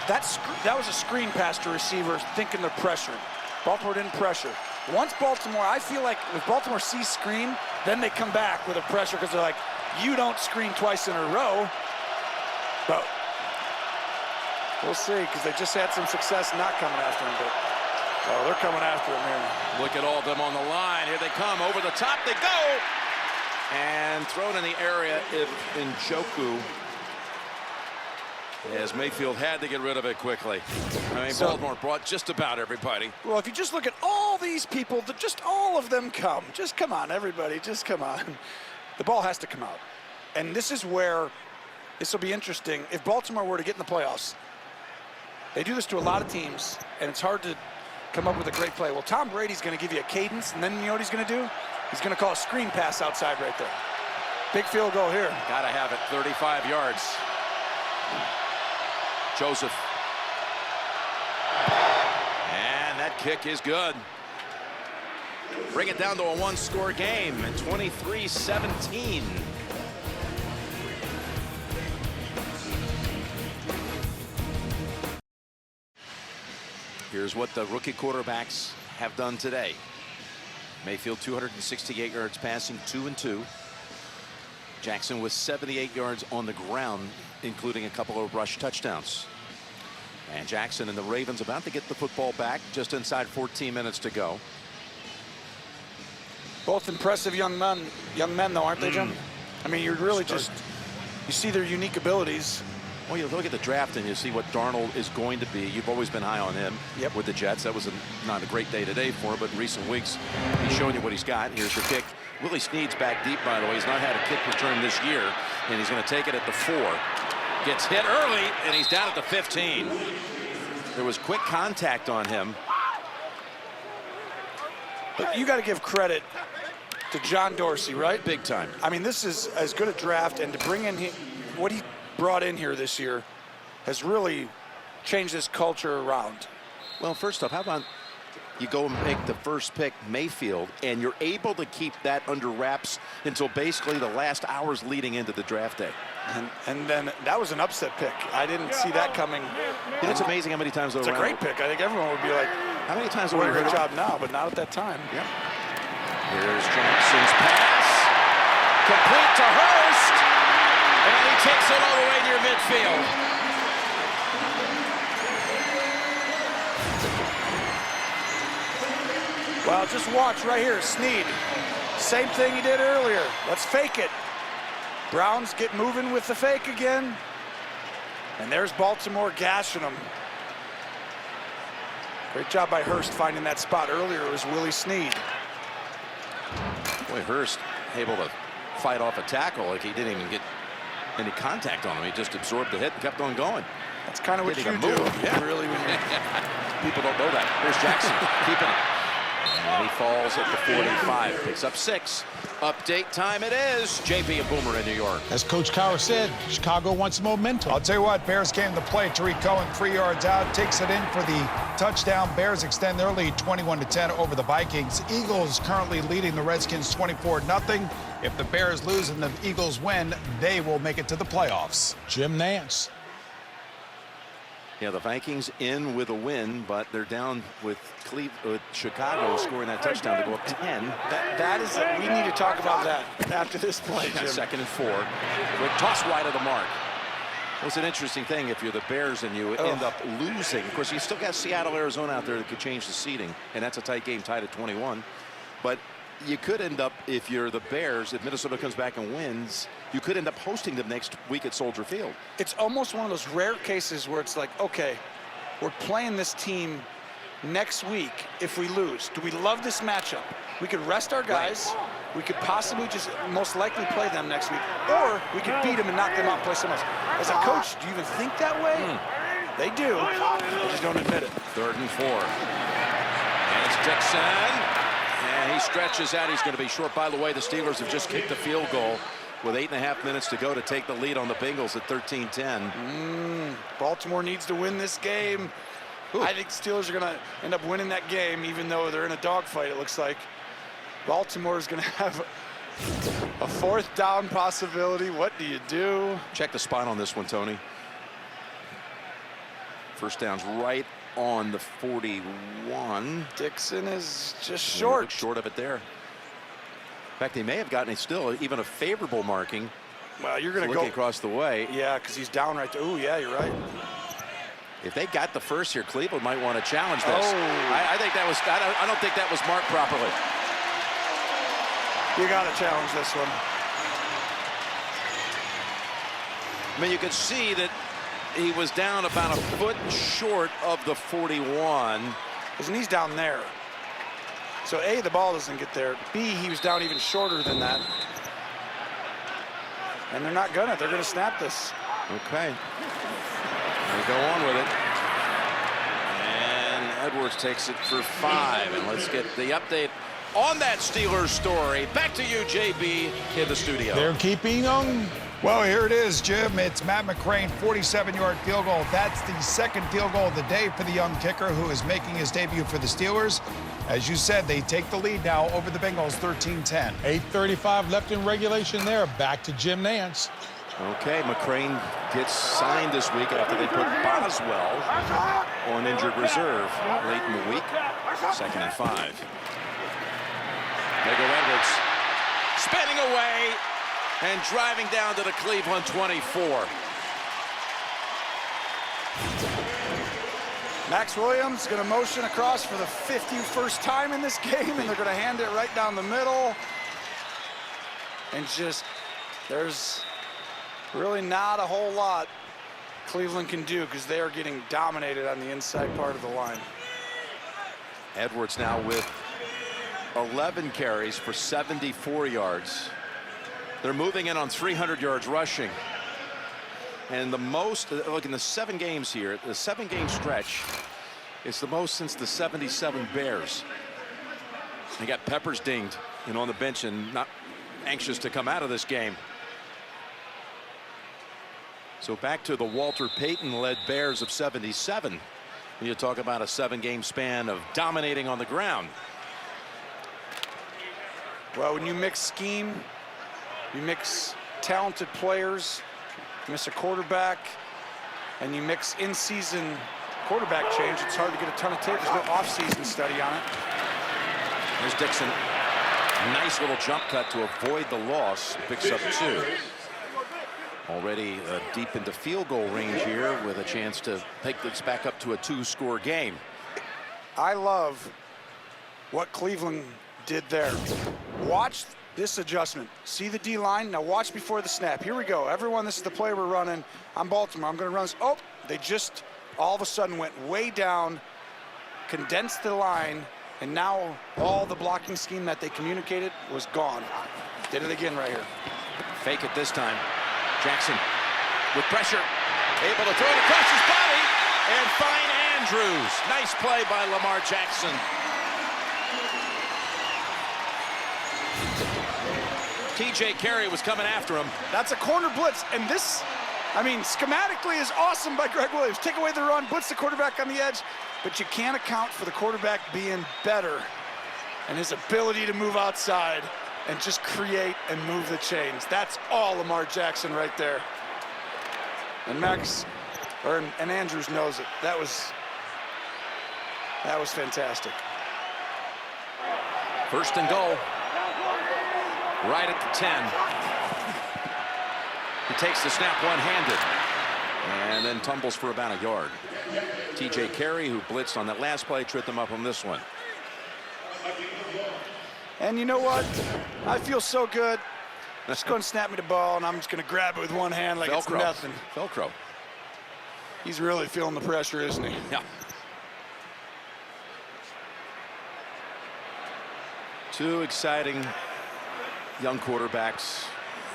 that was a screen pass to receivers thinking they're pressuring. Baltimore didn't pressure. Once Baltimore, I feel like if Baltimore sees screen, then they come back with a pressure because they're like, you don't screen twice in a row. But we'll see, because they just had some success not coming after him. But oh, they're coming after him here. Look at all of them on the line. Here they come. Over the top they go. And thrown in the area of Njoku, as Mayfield had to get rid of it quickly. I mean, Baltimore brought just about everybody. Well, if you just look at all these people, just all of them come. Just come on, everybody. Just come on. The ball has to come out. And this is where this will be interesting. If Baltimore were to get in the playoffs, they do this to a lot of teams, and it's hard to come up with a great play. Well, Tom Brady's going to give you a cadence, and then you know what he's going to do? He's going to call a screen pass outside right there. Big field goal here. Got to have it, 35 yards. Joseph. And that kick is good. Bring it down to a 1-score game at 23-17. Here's what the rookie quarterbacks have done today. Mayfield 268 yards passing, 2-2. Jackson with 78 yards on the ground, including a couple of rush touchdowns. And Jackson and the Ravens about to get the football back just inside 14 minutes to go. Both impressive young men though, aren't they, Jim? I mean, you're really you see their unique abilities. Well, you look at the draft and you see what Darnold is going to be. You've always been high on him with the Jets. That was not a great day today for him, but in recent weeks, he's showing you what he's got. Here's the kick. Willie Snead's back deep, by the way. He's not had a kick return this year, and he's going to take it at the 4. Gets hit early, and he's down at the 15. There was quick contact on him. But you got to give credit to John Dorsey, right? Big time. I mean, this is as good a draft, and to bring in what he brought in here this year has really changed this culture around. Well, first off, how about you go and make the first pick, Mayfield, and you're able to keep that under wraps until basically the last hours leading into the draft day. And then that was an upset pick. I didn't see that coming. You know, it's amazing how many times it's a great pick. I think everyone would be like, how many times have we we heard a job now, but not at that time. Yep. Here's Jackson's pass. Complete to Hurst. And he takes it all the way near midfield. Well, just watch right here, Snead. Same thing he did earlier. Let's fake it. Browns get moving with the fake again. And there's Baltimore gashing them. Great job by Hurst finding that spot earlier. It was Willie Snead. Boy, Hurst able to fight off a tackle like he didn't even get any contact on him. He just absorbed the hit and kept on going. That's kind of what you do. Yeah. Really, when people don't know that. Here's Jackson keeping it. And he falls at the 45. Picks up 6. Update time it is. JP and Boomer in New York. As Coach Cowher said, Chicago wants momentum. I'll tell you what, Bears came to play. Tariq Cohen 3 yards out, takes it in for the touchdown. Bears extend their lead 21-10 over the Vikings. Eagles currently leading the Redskins 24-0. If the Bears lose and the Eagles win, they will make it to the playoffs. Jim Nantz. Yeah, the Vikings in with a win, but they're down with Chicago scoring that touchdown to go up 10. That is, we need to talk about that after this play, Jim. 2nd and 4. Quick toss wide of the mark. Well, it's an interesting thing if you're the Bears and you end up losing. Of course, you still got Seattle, Arizona out there that could change the seeding, and that's a tight game tied at 21. But you could end up, if you're the Bears, if Minnesota comes back and wins, you could end up hosting them next week at Soldier Field. It's almost one of those rare cases where it's like, okay, we're playing this team next week if we lose. Do we love this matchup? We could rest our guys. We could possibly just most likely play them next week. Or we could beat them and knock them out and play someone else. As a coach, do you even think that way? They do. They just don't admit it. 3rd and 4. And it's Dixon. And he stretches out. He's going to be short. By the way, the Steelers have just kicked a field goal with 8.5 minutes to go to take the lead on the Bengals at 13-10. Baltimore needs to win this game. I think the Steelers are going to end up winning that game, even though they're in a dogfight, it looks like. Baltimore is going to have a 4th down possibility. What do you do? Check the spot on this one, Tony. First down's right on the 41. Dixon is just short. Short of it there. In fact, they may have gotten still even a favorable marking. Well, you're going to go across the way. Yeah, because he's down right there. Oh, yeah, you're right. If they got the first here, Cleveland might want to challenge this. Oh. I think that was. I don't think that was marked properly. You got to challenge this one. I mean, you could see that he was down about a foot short of the 41. His knee's down there. So A, the ball doesn't get there. B, he was down even shorter than that. And they're not gonna. They're gonna snap this. Okay. They go on with it. And Edwards takes it for 5. And let's get the update on that Steelers story. Back to you, JB, in the studio. They're keeping them. Well, here it is, Jim. It's Matt McCrane, 47-yard field goal. That's the 2nd field goal of the day for the young kicker who is making his debut for the Steelers. As you said, they take the lead now over the Bengals, 13-10. 8:35 left in regulation there. Back to Jim Nance. Okay, McCrane gets signed this week after they put Boswell on injured reserve late in the week. 2nd and 5. There go Edwards. Spinning away and driving down to the Cleveland 24. Max Williams going to motion across for the 51st time in this game, and they're going to hand it right down the middle. And just, there's really not a whole lot Cleveland can do because they are getting dominated on the inside part of the line. Edwards now with 11 carries for 74 yards. They're moving in on 300 yards rushing. And the most, look, in the 7 games here, the 7-game stretch, it's the most since the 77 Bears. They got Peppers dinged and on the bench and not anxious to come out of this game. So back to the Walter Payton-led Bears of 77. You talk about a 7-game span of dominating on the ground. Well, when you mix scheme, you mix talented players, you miss a quarterback, and you mix in-season quarterback change, it's hard to get a ton of tape. There's no off-season study on it. There's Dixon. Nice little jump cut to avoid the loss. Picks up 2. Already deep into field goal range here with a chance to take this back up to a 2-score game. I love what Cleveland did there. Watch this adjustment. See the D-line? Now watch before the snap. Here we go. Everyone, this is the play we're running. I'm Baltimore. I'm going to run this. Oh, they just all of a sudden went way down, condensed the line, and now all the blocking scheme that they communicated was gone. Did it again right here. Fake it this time. Jackson with pressure, able to throw it across his body and find Andrews. Nice play by Lamar Jackson. TJ Carey was coming after him. That's a corner blitz, and this, I mean, schematically is awesome by Greg Williams. Take away the run, blitz the quarterback on the edge, but you can't account for the quarterback being better and his ability to move outside and just create and move the chains. That's all Lamar Jackson right there. And and Andrews knows it. That was fantastic. 1st and goal. Right at the 10. He takes the snap one-handed and then tumbles for about a yard. TJ Carey, who blitzed on that last play, tripped him up on this one. And you know what? I feel so good. Just go and snap me the ball, and I'm just going to grab it with one hand like Velcro. it's nothing. Velcro. He's really feeling the pressure, isn't he? Yeah. Two exciting young quarterbacks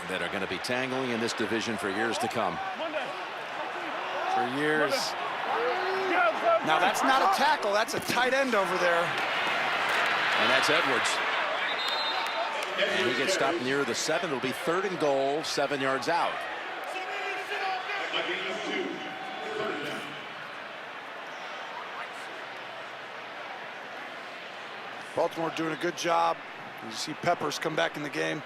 that are going to be tangling in this division for years to come. For years. Now that's not a tackle, that's a tight end over there. And that's Edwards. And he gets stopped near the 7. It'll be 3rd and goal, 7 yards out. Baltimore doing a good job. You see Peppers come back in the game.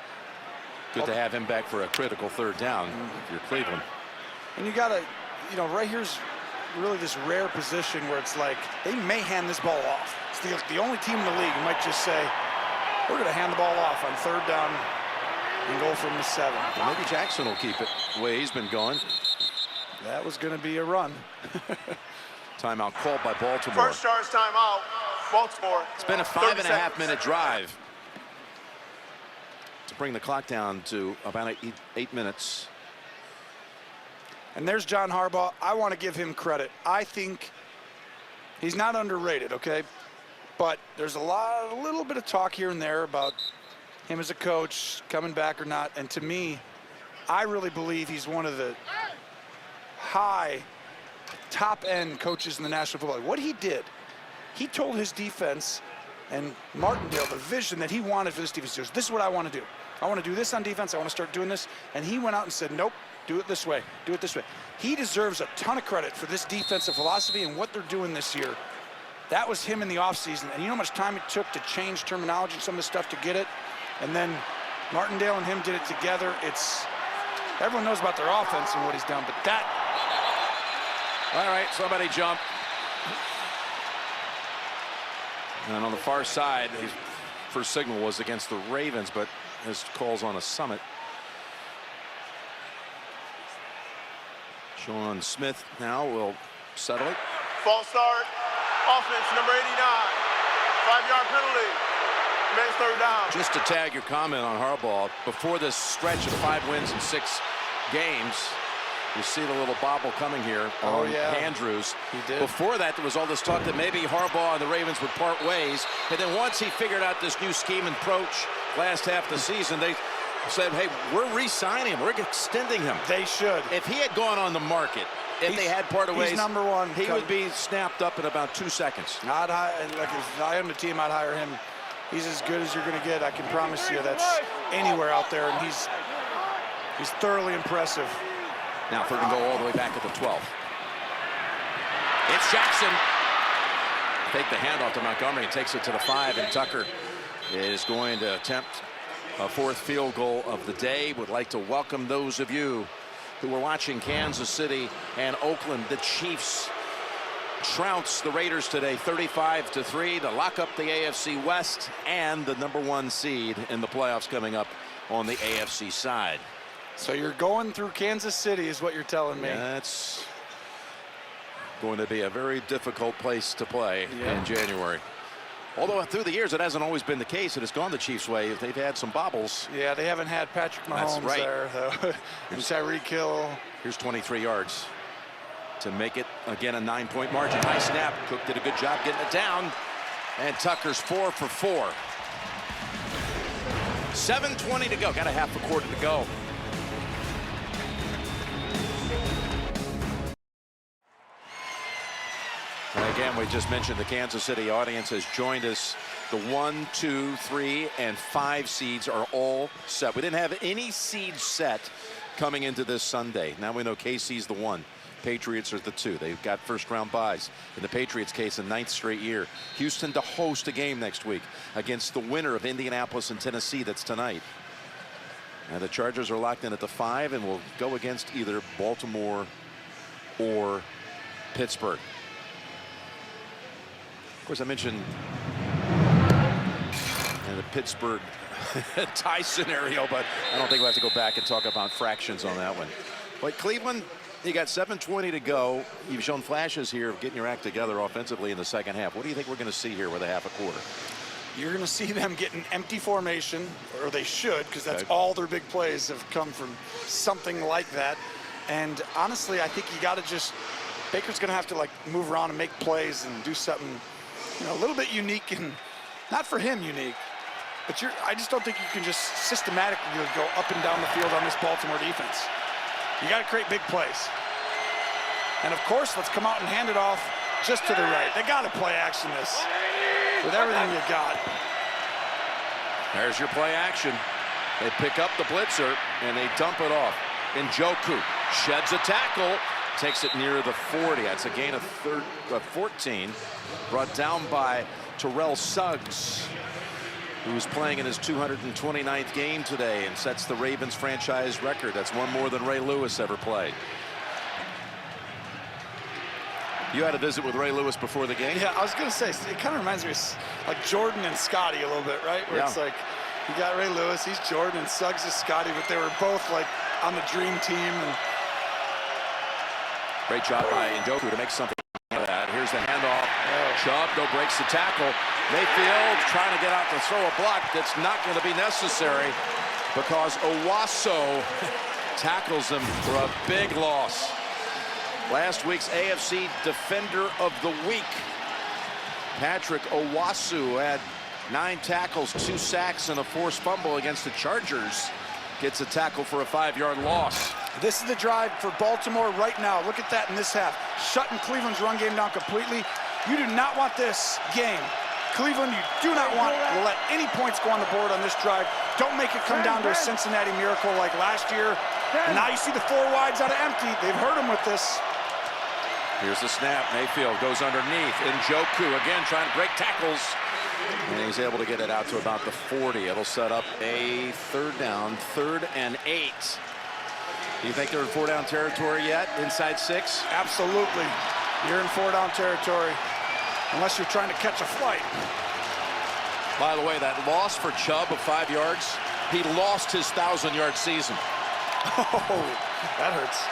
Good to have him back for a critical 3rd down if you're Cleveland. And you gotta, you know, right here's really this rare position where it's like they may hand this ball off. It's the only team in the league who might just say, we're gonna hand the ball off on 3rd down and go from the 7. Well, maybe Jackson will keep it the way he's been going. That was gonna be a run. Timeout called by Baltimore. First charge timeout, Baltimore. It's been a 5.5 minute drive to bring the clock down to about 8 minutes. And there's John Harbaugh. I want to give him credit. I think he's not underrated, okay? But there's a little bit of talk here and there about him as a coach, coming back or not. And to me, I really believe he's one of the top-end coaches in the National Football League. What he did, he told his defense and Martindale the vision that he wanted for this defense. He goes, this is what I want to do. I want to do this on defense. I want to start doing this. And he went out and said, nope, do it this way. Do it this way. He deserves a ton of credit for this defensive philosophy and what they're doing this year. That was him in the offseason. And you know how much time it took to change terminology and some of the stuff to get it? And then Martindale and him did it together. Everyone knows about their offense and what he's done, but that. All right, somebody jump. And on the far side, his first signal was against the Ravens, but his call's on a summit. Sean Smith now will settle it. False start, offense number 89, 5-yard penalty, man's 3rd down. Just to tag your comment on Harbaugh, before this stretch of 5 wins in 6 games, you see the little bobble coming here on Andrews. He did. Before that, there was all this talk that maybe Harbaugh and the Ravens would part ways. And then once he figured out this new scheme and approach last half of the season, they said, hey, we're re-signing him. We're extending him. They should. If he had gone on the market, if they had parted ways, he's number 1. He would be snapped up in about 2 seconds. Like if I owned the team, I'd hire him. He's as good as you're going to get. I can promise you that's anywhere out there. And he's thoroughly impressive. Now 3rd and goal all the way back at the 12. It's Jackson. Take the handoff to Montgomery and takes it to the 5. And Tucker is going to attempt a 4th field goal of the day. Would like to welcome those of you who were watching Kansas City and Oakland. The Chiefs trounce the Raiders today 35-3 to lock up the AFC West and the number 1 seed in the playoffs coming up on the AFC side. So you're going through Kansas City is what you're telling me. That's going to be a very difficult place to play in January. Although through the years it hasn't always been the case. It has gone the Chiefs' way. They've had some bobbles. Yeah, they haven't had Patrick Mahomes there, though. And Tyreek Hill. Here's 23 yards to make it again a 9-point margin. High snap. Cook did a good job getting it down. And Tucker's 4 for 4. 7:20 to go. Got a half a quarter to go. And again, we just mentioned the Kansas City audience has joined us. The 1, 2, 3, and 5 seeds are all set. We didn't have any seeds set coming into this Sunday. Now we know KC's the 1. Patriots are the 2. They've got first-round byes. In the Patriots' case, a 9th straight year. Houston to host a game next week against the winner of Indianapolis and Tennessee. That's tonight. And the Chargers are locked in at the 5 and will go against either Baltimore or Pittsburgh. Of course, I mentioned the Pittsburgh tie scenario, but I don't think we'll have to go back and talk about fractions on that one. But Cleveland, you got 7:20 to go. You've shown flashes here of getting your act together offensively in the second half. What do you think we're going to see here with a half a quarter? You're going to see them get an empty formation, or they should, because that's all their big plays have come from something like that. And honestly, I think you got to just Baker's going to have to like move around and make plays and do something, you know, a little bit unique, and not for him unique, but I just don't think you can just systematically go up and down the field on this Baltimore defense. You got to create big plays. And of course, let's come out and hand it off just to the right. They got to play action this with everything you got. There's your play action. They pick up the blitzer and they dump it off. Njoku sheds a tackle, takes it near the 40. That's a gain of 14. Brought down by Terrell Suggs, who's playing in his 229th game today and sets the Ravens franchise record. That's one more than Ray Lewis ever played. You had a visit with Ray Lewis before the game? Yeah, I was going to say, it kind of reminds me of like Jordan and Scotty a little bit, right? Where it's like, you got Ray Lewis, he's Jordan, and Suggs is Scotty, but they were both like on the dream team. And great job by Njoku to make something out of that. Here's the handoff. Chubb breaks the tackle. Mayfield trying to get out to throw a block that's not going to be necessary because Owasso tackles him for a big loss. Last week's AFC Defender of the Week, Patrick Owasso, had 9 tackles, 2 sacks, and a forced fumble against the Chargers. Gets a tackle for a 5-yard loss. This is the drive for Baltimore right now. Look at that in this half. Shutting Cleveland's run game down completely. You do not want this game. Cleveland, you do not want to let any points go on the board on this drive. Don't make it come down to a Cincinnati miracle like last year. And now you see the 4 wides out of empty. They've hurt him with this. Here's the snap. Mayfield goes underneath. Njoku again trying to break tackles. And he's able to get it out to about the 40. It'll set up a 3rd down, 3rd and 8. Do you think they're in 4-down territory yet? Inside 6? Absolutely. You're in 4-down territory. Unless you're trying to catch a flight. By the way, that loss for Chubb of 5 yards, he lost his 1,000-yard season. Oh, that hurts.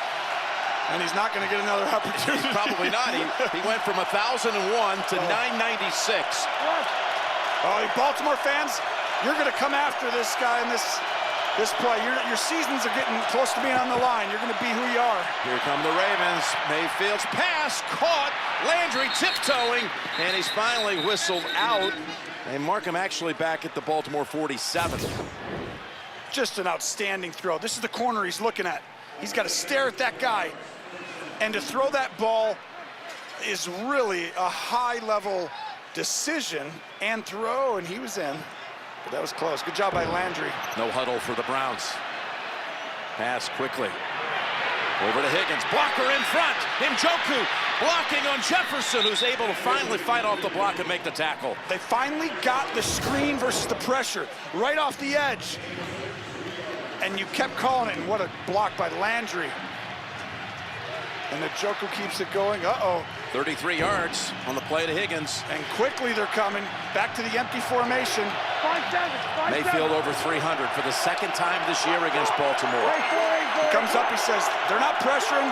And he's not going to get another opportunity. Probably not. He went from 1,001 to 996. Oh, Baltimore fans, you're going to come after this guy in this play. Your seasons are getting close to being on the line. You're going to be who you are. Here come the Ravens. Mayfield's pass caught. Landry tiptoeing, and he's finally whistled out. They mark him actually back at the Baltimore 47. Just an outstanding throw. This is the corner he's looking at. He's got to stare at that guy. And to throw that ball is really a high-level decision and throw, and he was in. But that was close. Good job by Landry. No huddle for the Browns. Pass quickly. Over to Higgins. Blocker in front. Njoku blocking on Jefferson, who's able to finally fight off the block and make the tackle. They finally got the screen versus the pressure right off the edge. And you kept calling it, and what a block by Landry. And Njoku keeps it going. Uh-oh. 33 yards on the play to Higgins. And quickly they're coming back to the empty formation. Mayfield over 300 for the 2nd time this year against Baltimore. He comes up, he says, they're not pressuring.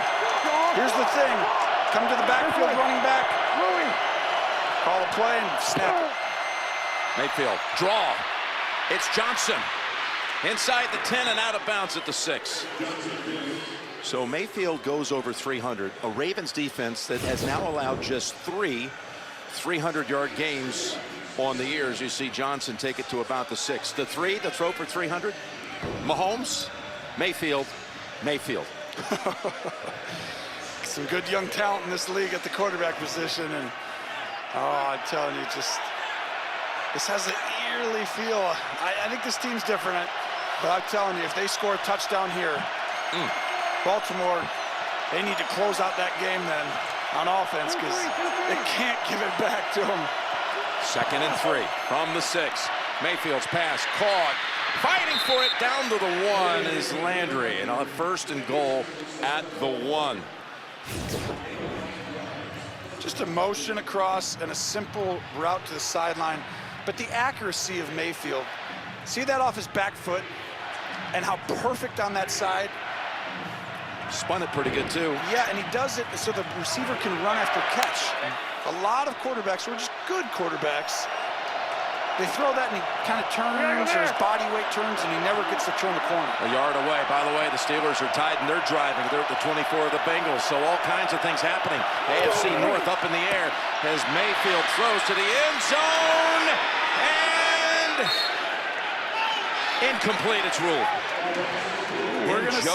Here's the thing. Come to the backfield, running back. Call a play and snap it. Mayfield, draw. It's Johnson. Inside the 10 and out of bounds at the 6. So Mayfield goes over 300. A Ravens defense that has now allowed just 3 300-yard games on the years. You see Johnson take it to about the 6. The 3, the throw for 300. Mahomes, Mayfield, Mayfield. Some good young talent in this league at the quarterback position. And, oh, I'm telling you, this has an eerily feel. I think this team's different. But I'm telling you, if they score a touchdown here, Baltimore, they need to close out that game then on offense because they can't give it back to them. 2nd and 3 from the 6. Mayfield's pass caught. Fighting for it down to the 1 is Landry. And on 1st and goal at the 1. Just a motion across and a simple route to the sideline. But the accuracy of Mayfield, see that off his back foot and how perfect on that side. Spun it pretty good too. Yeah, and he does it so the receiver can run after catch. A lot of quarterbacks who are just good quarterbacks, they throw that and he kind of turns, or his body weight turns, and he never gets to turn the corner. A yard away. By the way, the Steelers are tied and they're driving. They're at the 24 of the Bengals, so all kinds of things happening. AFC North up in the air as Mayfield throws to the end zone, and incomplete. It's ruled. We're going to see.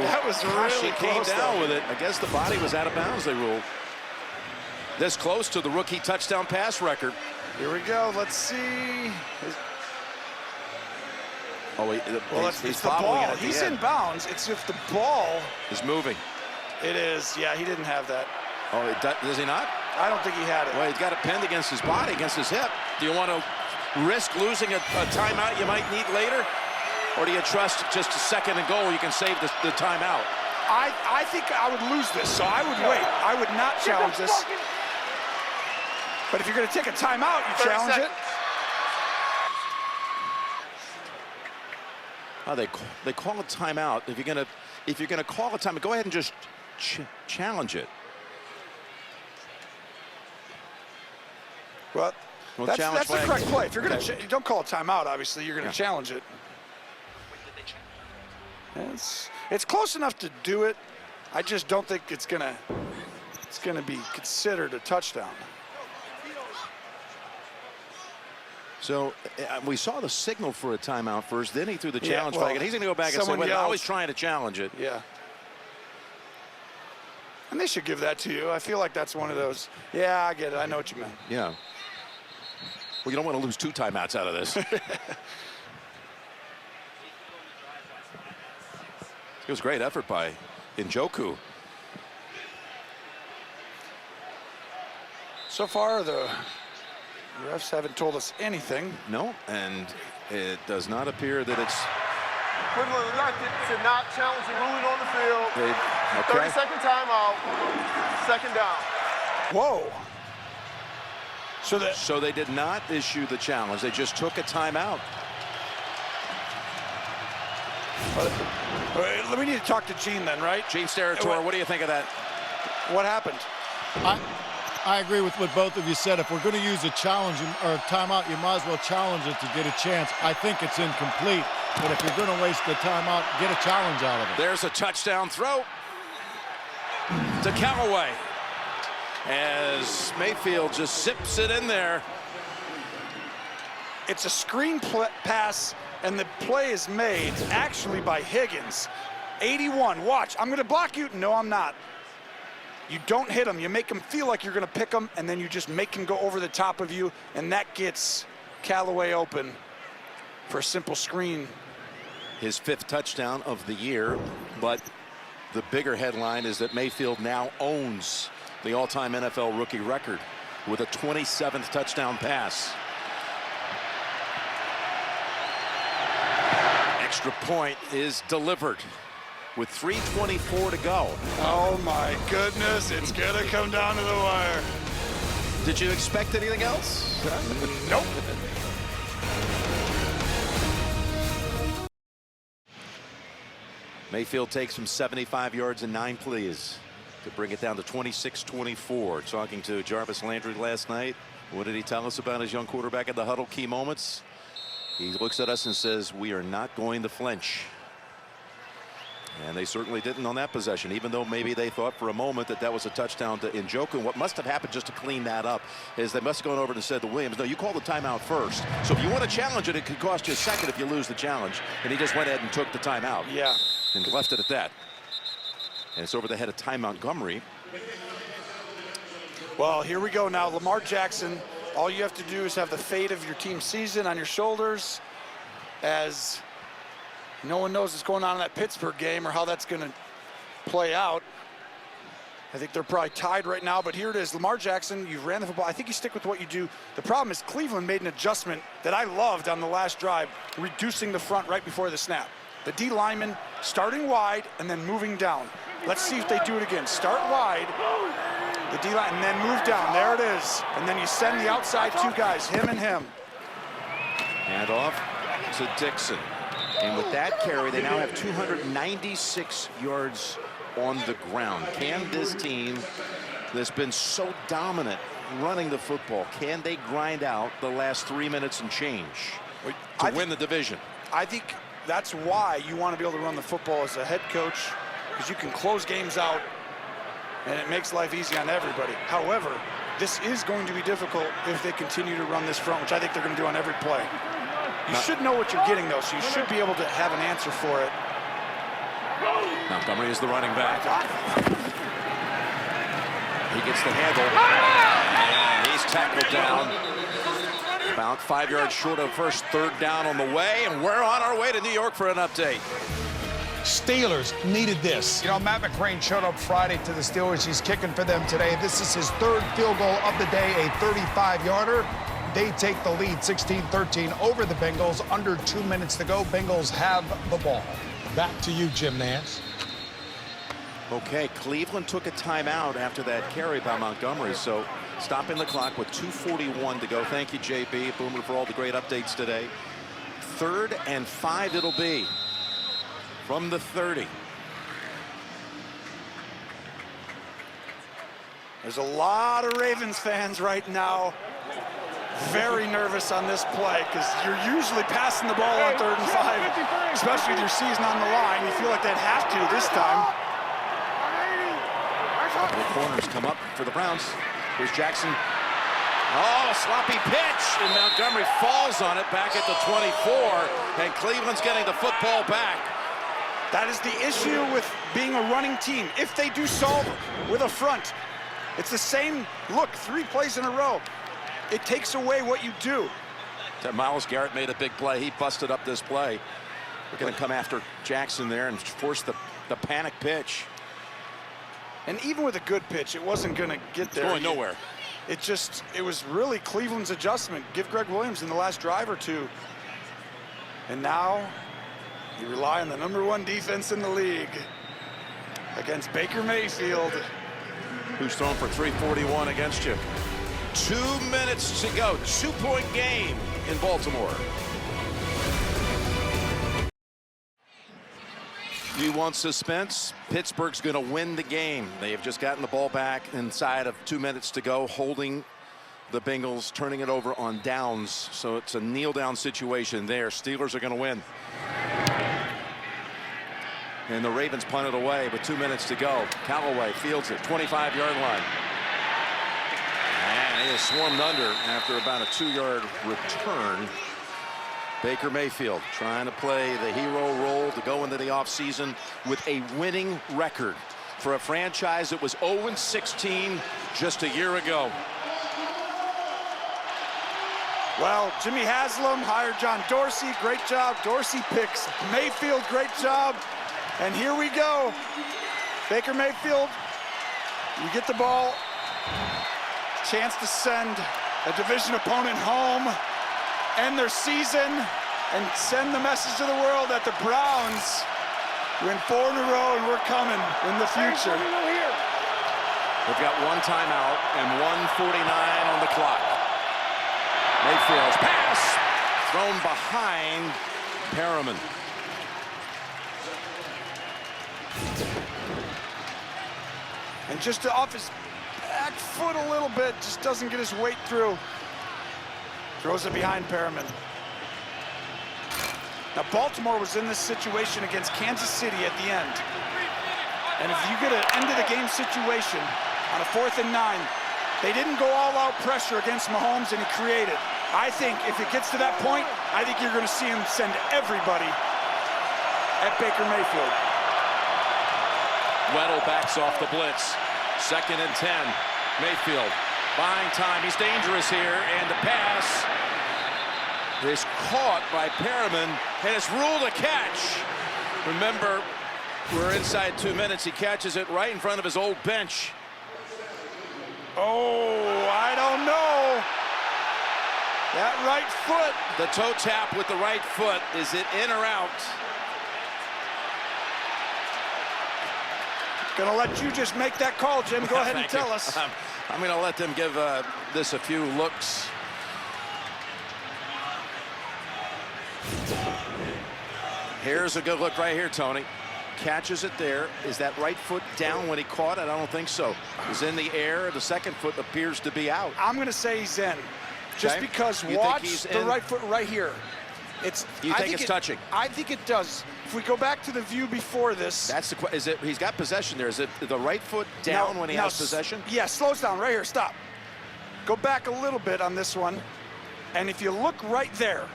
That was really came close down with it. I guess the body was out of bounds, they ruled. This close to the rookie touchdown pass record. Here we go. Let's see. Oh, it's the ball. He's in bounds. It's if the ball is moving. It is. Yeah, he didn't have that. Oh, does he not? I don't think he had it. Well, he's got it pinned against his body, against his hip. Do you want to risk losing a timeout you might need later? Or do you trust just a second and goal, you can save the timeout? I think I would lose this, so I would wait. I would not challenge this. But if you're going to take a timeout, you challenge it. Oh, they call a timeout. If you're gonna call a timeout, go ahead and just challenge it. Well, that's the correct play. If you're going to, don't call a timeout. Obviously, you're going to challenge it. It's close enough to do it. I just don't think it's gonna be considered a touchdown. So we saw the signal for a timeout first, then he threw the challenge flag, and he's going to go back and say, well, I was trying to challenge it. Yeah. And they should give that to you. I feel like that's one of those, yeah, I get it. I know what you meant. Yeah. Well, you don't want to lose 2 timeouts out of this. It was a great effort by Njoku. So far, the refs haven't told us anything. No, and it does not appear that it's... Cleveland elected to not challenge the ruling on the field. 30-second timeout, second down. Whoa. So they did not issue the challenge. They just took a timeout. We need to talk to Gene then, right? Gene Steratore, what do you think of that? What happened? I agree with what both of you said. If we're going to use a challenge or a timeout, you might as well challenge it to get a chance. I think it's incomplete, but if you're going to waste the timeout, get a challenge out of it. There's a touchdown throw to Callaway as Mayfield just zips it in there. It's a screen pass, and the play is made actually by Higgins. 81, watch, I'm going to block you. No, I'm not. You don't hit him. You make him feel like you're going to pick him, and then you just make him go over the top of you, and that gets Callaway open for a simple screen. His 5th touchdown of the year, but the bigger headline is that Mayfield now owns the all-time NFL rookie record with a 27th touchdown pass. Extra point is delivered with 3:24 to go. Oh my goodness, it's gonna come down to the wire. Did you expect anything else? Nope. Mayfield takes him 75 yards and 9 plays to bring it down to 26-24. Talking to Jarvis Landry last night. What did he tell us about his young quarterback at the huddle? Key moments. He looks at us and says, we are not going to flinch. And they certainly didn't on that possession, even though maybe they thought for a moment that that was a touchdown to Njoku. What must have happened just to clean that up is they must have gone over and said to Williams, no, you call the timeout first. So if you want to challenge it, it could cost you a second if you lose the challenge. And he just went ahead and took the timeout. Yeah. And left it at that. And it's over the head of Ty Montgomery. Well, here we go now. Lamar Jackson, all you have to do is have the fate of your team's season on your shoulders, as no one knows what's going on in that Pittsburgh game or how that's going to play out. I think they're probably tied right now, but here it is. Lamar Jackson, you ran the football. I think you stick with what you do. The problem is Cleveland made an adjustment that I loved on the last drive, reducing the front right before the snap. The D lineman starting wide and then moving down. Let's see if they do it again. Start wide, the D line, and then move down. There it is. And then you send the outside 2 guys, him and him. Hand off to Dixon. And with that carry, they now have 296 yards on the ground. Can this team that's been so dominant running the football. Can they grind out the last 3 minutes and change to win the division? I think that's why you want to be able to run the football as a head coach, because you can close games out and it makes life easy on everybody. However, this is going to be difficult if they continue to run this front, which I think they're going to do on every play. You should know what you're getting, though, so you should be able to have an answer for it. Montgomery is the running back. He gets the handle. And he's tackled down. About 5 yards short of first, third down on the way, and we're on our way to New York for an update. Steelers needed this. You know, Matt McCrane showed up Friday to the Steelers. He's kicking for them today. This is his third field goal of the day, a 35-yarder. They take the lead 16-13 over the Bengals. Under 2 minutes to go. Bengals have the ball. Back to you, Jim Nance. Okay, Cleveland took a timeout after that carry by Montgomery, so stopping the clock with 2:41 to go. Thank you, JB, Boomer, for all the great updates today. 3rd and 5 it'll be from the 30. There's a lot of Ravens fans right now very nervous on this play, because you're usually passing the ball on 3rd and 5, especially with your season on the line. You feel like they'd have to this time. The corners come up for the Browns. Here's Jackson. Oh, sloppy pitch, and Montgomery falls on it back at the 24, and Cleveland's getting the football back. That is the issue with being a running team. If they do solve with a front, it's the same look 3 plays in a row. It takes away what you do. Myles Garrett made a big play. He busted up this play. We're going to come after Jackson there and force the panic pitch. And even with a good pitch, it wasn't going to get there. It's going nowhere. It was really Cleveland's adjustment. Give Greg Williams in the last drive or two. And now you rely on the #1 defense in the league against Baker Mayfield, who's thrown for 341 against you. 2 minutes to go. 2-point game in Baltimore. You want suspense? Pittsburgh's going to win the game. They have just gotten the ball back inside of 2 minutes to go, holding the Bengals, turning it over on downs. So it's a kneel-down situation there. Steelers are going to win. And the Ravens punt it away with 2 minutes to go. Callaway fields it, 25-yard line. And he is swarmed under after about a 2-yard return. Baker Mayfield trying to play the hero role to go into the offseason with a winning record for a franchise that was 0-16 just a year ago. Well, Jimmy Haslam hired John Dorsey. Great job. Dorsey picks Mayfield. Great job. And here we go. Baker Mayfield, you get the ball. Chance to send a division opponent home, end their season, and send the message to the world that the Browns win 4 in a row and we're coming in the future. They've got 1 timeout and 1:49 on the clock. Mayfield's pass thrown behind Perriman. And just off his back foot a little bit, just doesn't get his weight through. Throws it behind Perriman. Now, Baltimore was in this situation against Kansas City at the end. And if you get an end-of-the-game situation on a 4th and 9, they didn't go all-out pressure against Mahomes, and he created. I think if it gets to that point, I think you're going to see him send everybody at Baker Mayfield. Weddle backs off the blitz. 2nd and 10. Mayfield buying time. He's dangerous here, and the pass is caught by Perriman, and it's ruled a catch. Remember, we're inside 2 minutes. He catches it right in front of his old bench. Oh, I don't know. That right foot. The toe tap with the right foot. Is it in or out? Gonna let you just make that call, Jim. Go ahead and tell us. I'm gonna let them give this a few looks. Here's a good look right here, Tony. catches it there. Is that right foot down when he caught it? I don't think so. He's in the air. The second foot appears to be out. I'm going to say he's in. Just Okay. because You think watch he's the in? right foot right here. You think it's touching? I think it does. If we go back to the view before this. That's the question. Is it? He's got possession there. Is it the right foot down when he has possession? Yeah, slows down right here. Stop. Go back a little bit on this one. And if you look right there,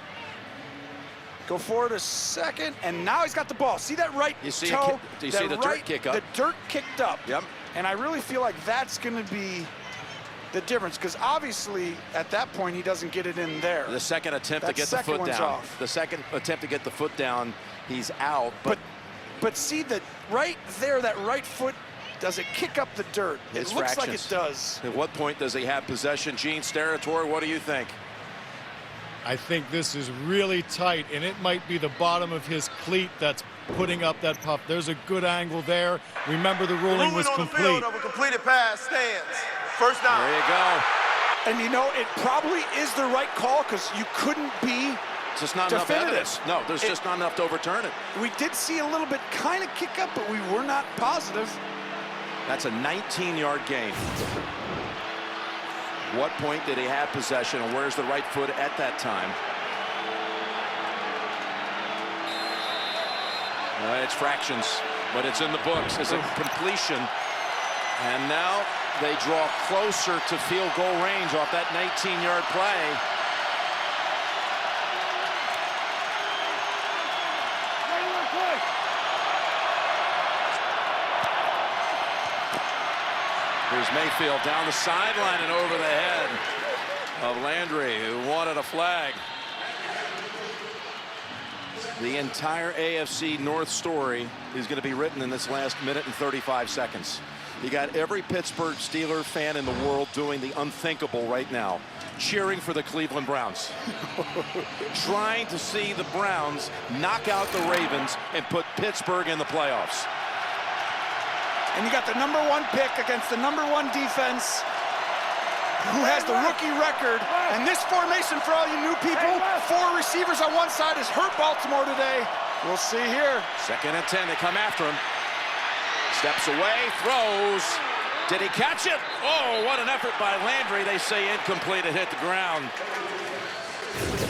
go forward a second, and now he's got the ball. See that right You see toe? do you see the dirt kick up? The dirt kicked up. Yep. And I really feel like that's going to be the difference, because obviously at that point he doesn't get it in there. The second attempt That to get the second foot one's down. off. The second attempt to get the foot down, he's out. But see that right there, that right foot, does it kick up the dirt? It's It looks like fractions. it does. At what point does he have possession? Gene Steratore, what do you think? I think this is really tight, and it might be the bottom of his cleat that's putting up that puff. There's a good angle there. Remember, the ruling was Moving on the complete. field of a completed pass stands. First down. There you go. And you know, it probably is the right call, because you couldn't be It's just not enough definitive. evidence. No, there's just not enough to overturn it. We did see a little bit kind of kick up, but we were not positive. That's a 19-yard gain. What point did he have possession, and where's the right foot at that time? It's fractions, but it's in the books as a completion. And now they draw closer to field goal range off that 19-yard play. Here's Mayfield down the sideline and over the head of Landry, who wanted a flag. The entire AFC North story is going to be written in this last minute and 35 seconds. You got every Pittsburgh Steelers fan in the world doing the unthinkable right now, cheering for the Cleveland Browns. Trying to see the Browns knock out the Ravens and put Pittsburgh in the playoffs. And you got the #1 pick against the #1 defense, who has the rookie record. And this formation, for all you new people, 4 receivers on one side, has hurt Baltimore today. We'll see here. 2nd and 10, they come after him. Steps away, throws. Did he catch it? Oh, what an effort by Landry. They say incomplete, it hit the ground.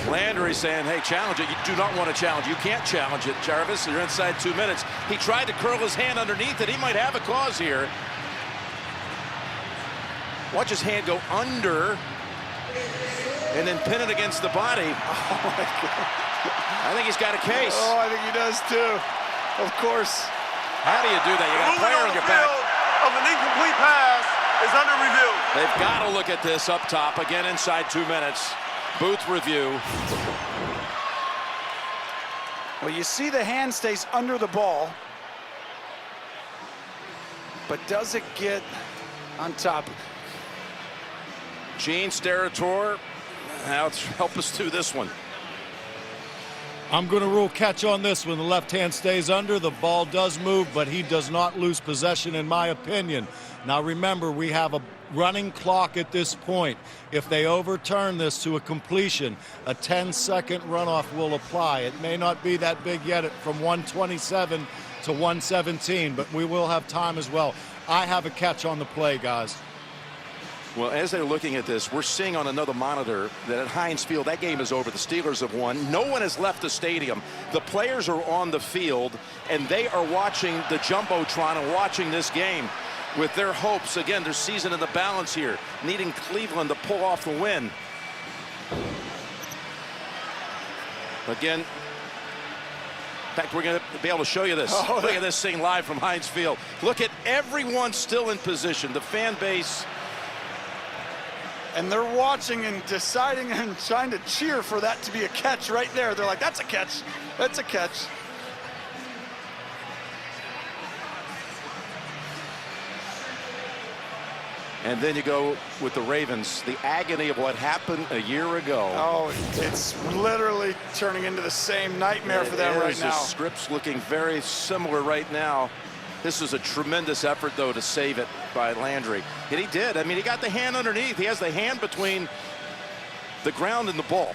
Landry saying, hey, challenge it. You do not want to challenge. You can't challenge it, Jarvis. You're inside 2 minutes. He tried to curl his hand underneath it. He might have a cause here. Watch his hand go under and then pin it against the body. Oh, my God. I think he's got a case. Oh, I think he does, too. Of course. How do you do that? You got a Moving player on on the your back. field of an incomplete pass is under review. They've got to look at this up top. Again, inside 2 minutes. Booth review. Well, you see the hand stays under the ball. But does it get on top? Gene Steratore, now help us through this one. I'm going to rule catch on this one. The left hand stays under. The ball does move, but he does not lose possession, in my opinion. Now, remember, we have a running clock at this point. If they overturn this to a completion, a 10-second runoff will apply. It may not be that big yet from 127 to 117, but we will have time as well. I have a catch on the play, guys. Well, as they're looking at this, we're seeing on another monitor that at Heinz Field, that game is over. The Steelers have won. No one has left the stadium. The players are on the field, and they are watching the Jumbotron and watching this game with their hopes. Again, their season in the balance here, needing Cleveland to pull off the win. Again, in fact, we're going to be able to show you this. Oh, look at this thing live from Heinz Field. Look at everyone still in position. The fan base. And they're watching and deciding and trying to cheer for that to be a catch right there. They're like, that's a catch. That's a catch. And then you go with the Ravens, the agony of what happened a year ago. Oh, it's literally turning into the same nightmare for them right now. The script's looking very similar right now. This is a tremendous effort, though, to save it by Landry. And he did. I mean, he got the hand underneath. He has the hand between the ground and the ball.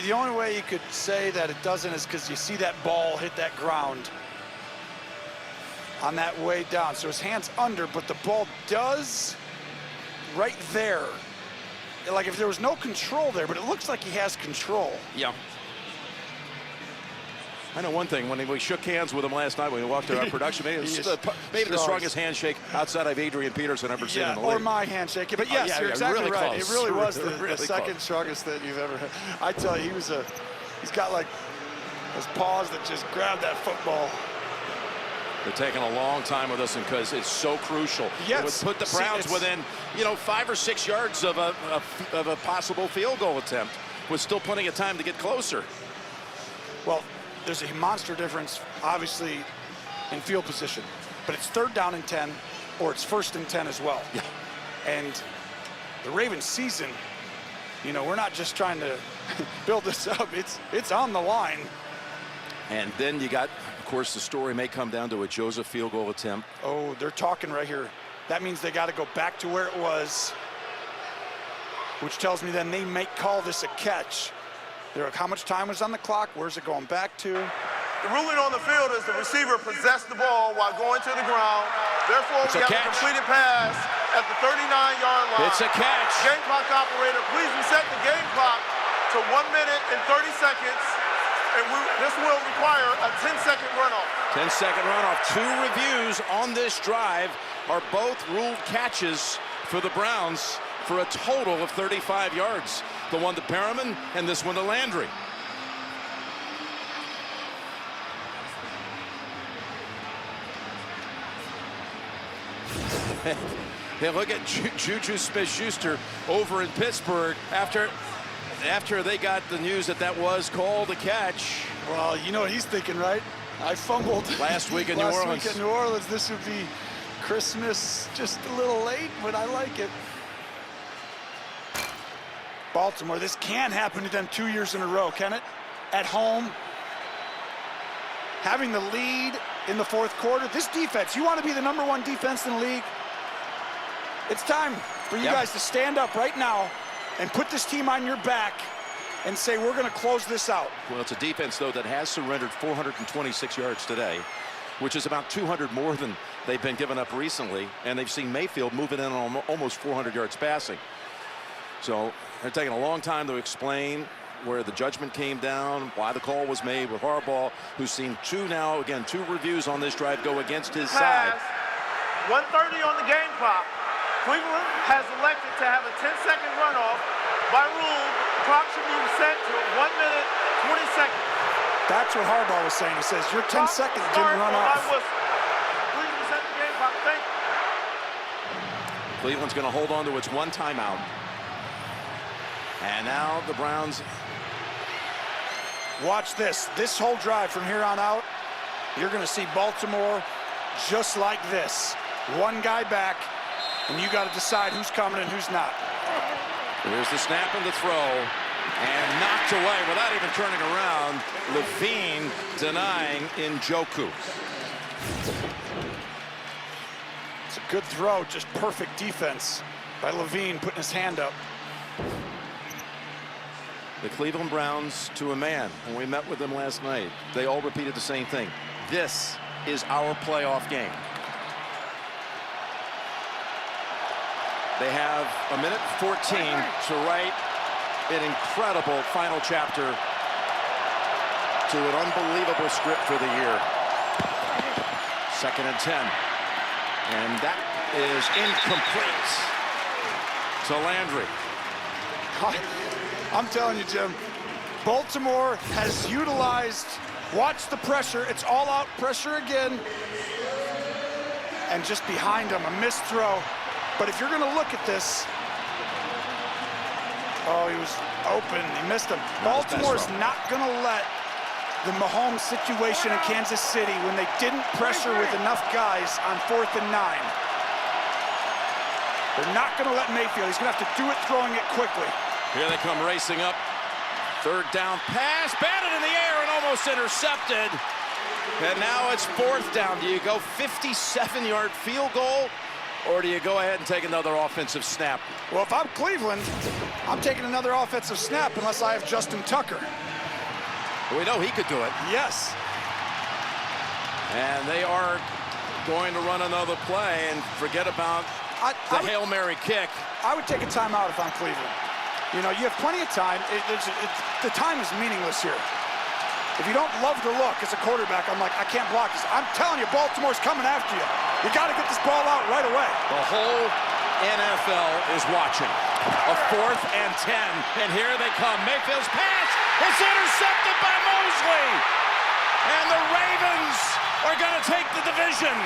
The only way you could say that it doesn't is because you see that ball hit that ground. on that way down. So his hand's under, but the ball does right there. Like if there was no control there, but it looks like he has control. Yeah. I know one thing, when we shook hands with him last night when we walked to our production, maybe the strongest handshake outside of Adrian Peterson I've ever seen in the league. Or my handshake. But yes, yeah, you're exactly really right. close. It really was Really the second strongest that you've ever had. I tell you, he's got like those paws that just grab that football. They're taking a long time with us because it's so crucial. Yes. It would put the Browns within, 5 or 6 yards of a possible field goal attempt with still plenty of time to get closer. Well, there's a monster difference, obviously, in field position. But it's 3rd down and 10, or it's 1st and 10 as well. Yeah. And the Ravens season, we're not just trying to build this up. It's on the line. And then you got, of course, the story may come down to a Joseph field goal attempt. Oh, they're talking right here. That means they got to go back to where it was, which tells me then they may call this a catch. They're like, how much time was on the clock? Where's it going back to? The ruling on the field is the receiver possessed the ball while going to the ground. Therefore, we have a completed pass at the 39-yard line. It's a catch. Game clock operator, please reset the game clock to 1 minute and 30 seconds. And this will require a 10-second runoff. 10-second runoff. 2 reviews on this drive are both ruled catches for the Browns for a total of 35 yards. The one to Perriman and this one to Landry. Hey, look at Juju Smith-Schuster over in Pittsburgh after they got the news that was called a catch. Well, you know what he's thinking, right? I fumbled last week in New Orleans. Last week in New Orleans. This would be Christmas just a little late, but I like it. Baltimore, this can happen to them 2 years in a row, can it? At home, having the lead in the 4th quarter. This defense, you want to be the #1 defense in the league? It's time for you guys to stand up right now and put this team on your back and say, we're going to close this out. Well, it's a defense, though, that has surrendered 426 yards today, which is about 200 more than they've been given up recently, and they've seen Mayfield moving in on almost 400 yards passing. So they're taking a long time to explain where the judgment came down, why the call was made with Harbaugh, who's seen 2 reviews on this drive go against his side. 1:30 on the game clock. Cleveland has elected to have a 10-second runoff. By rule, the clock should be reset to 1 minute, 20 seconds. That's what Harbaugh was saying. He says, your 10 seconds didn't run off. Please reset the game clock. Thank you. Cleveland's going to hold on to its 1 timeout. And now the Browns. Watch this. This whole drive from here on out, you're going to see Baltimore just like this. 1 guy back, and you got to decide who's coming and who's not. Here's the snap and the throw, and knocked away without even turning around. Levine denying Njoku. It's a good throw, just perfect defense by Levine putting his hand up. The Cleveland Browns to a man. When we met with them last night, they all repeated the same thing. This is our playoff game. They have 1 minute 14 to write an incredible final chapter to an unbelievable script for the year. 2nd and 10. And that is incomplete to Landry. I'm telling you, Jim, Baltimore has utilized, watch the pressure, it's all out pressure again. And just behind him, a missed throw. But if you're going to look at this, oh, he was open, he missed him. Baltimore's not going to let the Mahomes situation in Kansas City when they didn't pressure with enough guys on 4th and 9. They're not going to let Mayfield, he's going to have to do it throwing it quickly. Here they come racing up. 3rd down pass, batted in the air and almost intercepted. And now it's 4th down. Do you go 57-yard field goal, or do you go ahead and take another offensive snap? Well, if I'm Cleveland, I'm taking another offensive snap unless I have Justin Tucker. We know he could do it. Yes. And they are going to run another play and forget about the Hail Mary kick. I would take a timeout if I'm Cleveland. You know, you have plenty of time. The time is meaningless here. If you don't love the look as a quarterback, I'm like, I can't block this. I'm telling you, Baltimore's coming after you. You got to get this ball out right away. The whole NFL is watching. A 4th and 10, and here they come. Mayfield's pass is intercepted by Mosley. And the Ravens are going to take the division.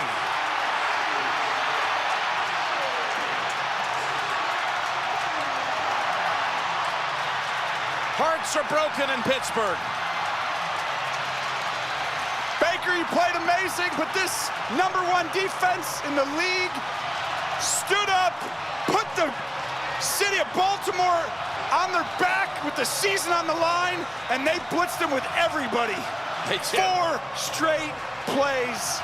Hearts are broken in Pittsburgh. Baker, you played amazing, but this #1 defense in the league stood up, put the city of Baltimore on their back with the season on the line, and they blitzed them with everybody. 4 straight plays,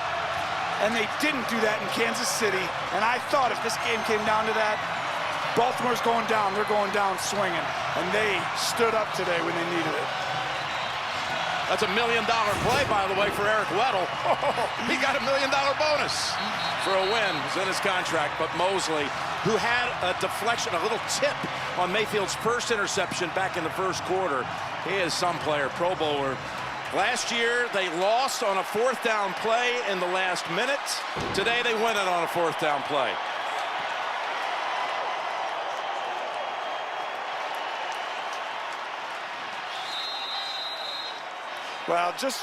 and they didn't do that in Kansas City. And I thought if this game came down to that, Baltimore's going down, they're going down swinging. And they stood up today when they needed it. That's $1 million play, by the way, for Eric Weddle. He got $1 million bonus for a win. It's in his contract. But Mosley, who had a deflection, a little tip on Mayfield's first interception back in the first quarter. He is some player, Pro Bowler. Last year, they lost on a 4th down play in the last minute. Today, they win it on a 4th down play. Well, just,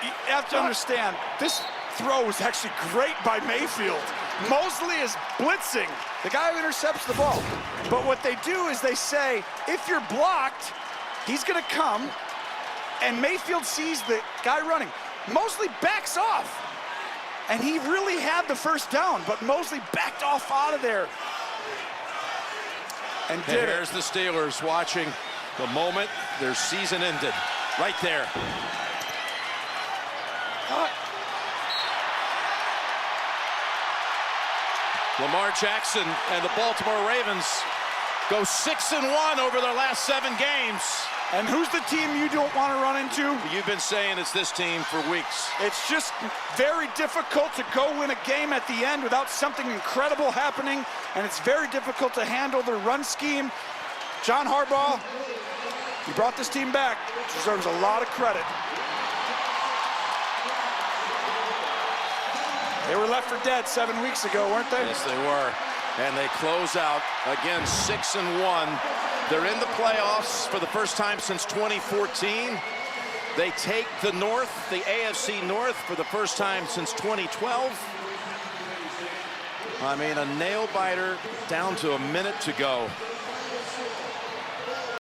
you have to understand, this throw was actually great by Mayfield. Mosley is blitzing, the guy who intercepts the ball. But what they do is they say, if you're blocked, he's going to come, and Mayfield sees the guy running. Mosley backs off, and he really had the first down, but Mosley backed off out of there. And here's the Steelers watching the moment their season ended. Right there. Lamar Jackson and the Baltimore Ravens go 6-1 over their last 7 games. And who's the team you don't want to run into? You've been saying it's this team for weeks. It's just very difficult to go win a game at the end without something incredible happening, and it's very difficult to handle their run scheme. John Harbaugh, he brought this team back, deserves a lot of credit. They were left for dead 7 weeks ago, weren't they? Yes, they were. And they close out, again, 6-1. They're in the playoffs for the first time since 2014. They take the North, the AFC North, for the first time since 2012. I mean, a nail-biter down to a minute to go.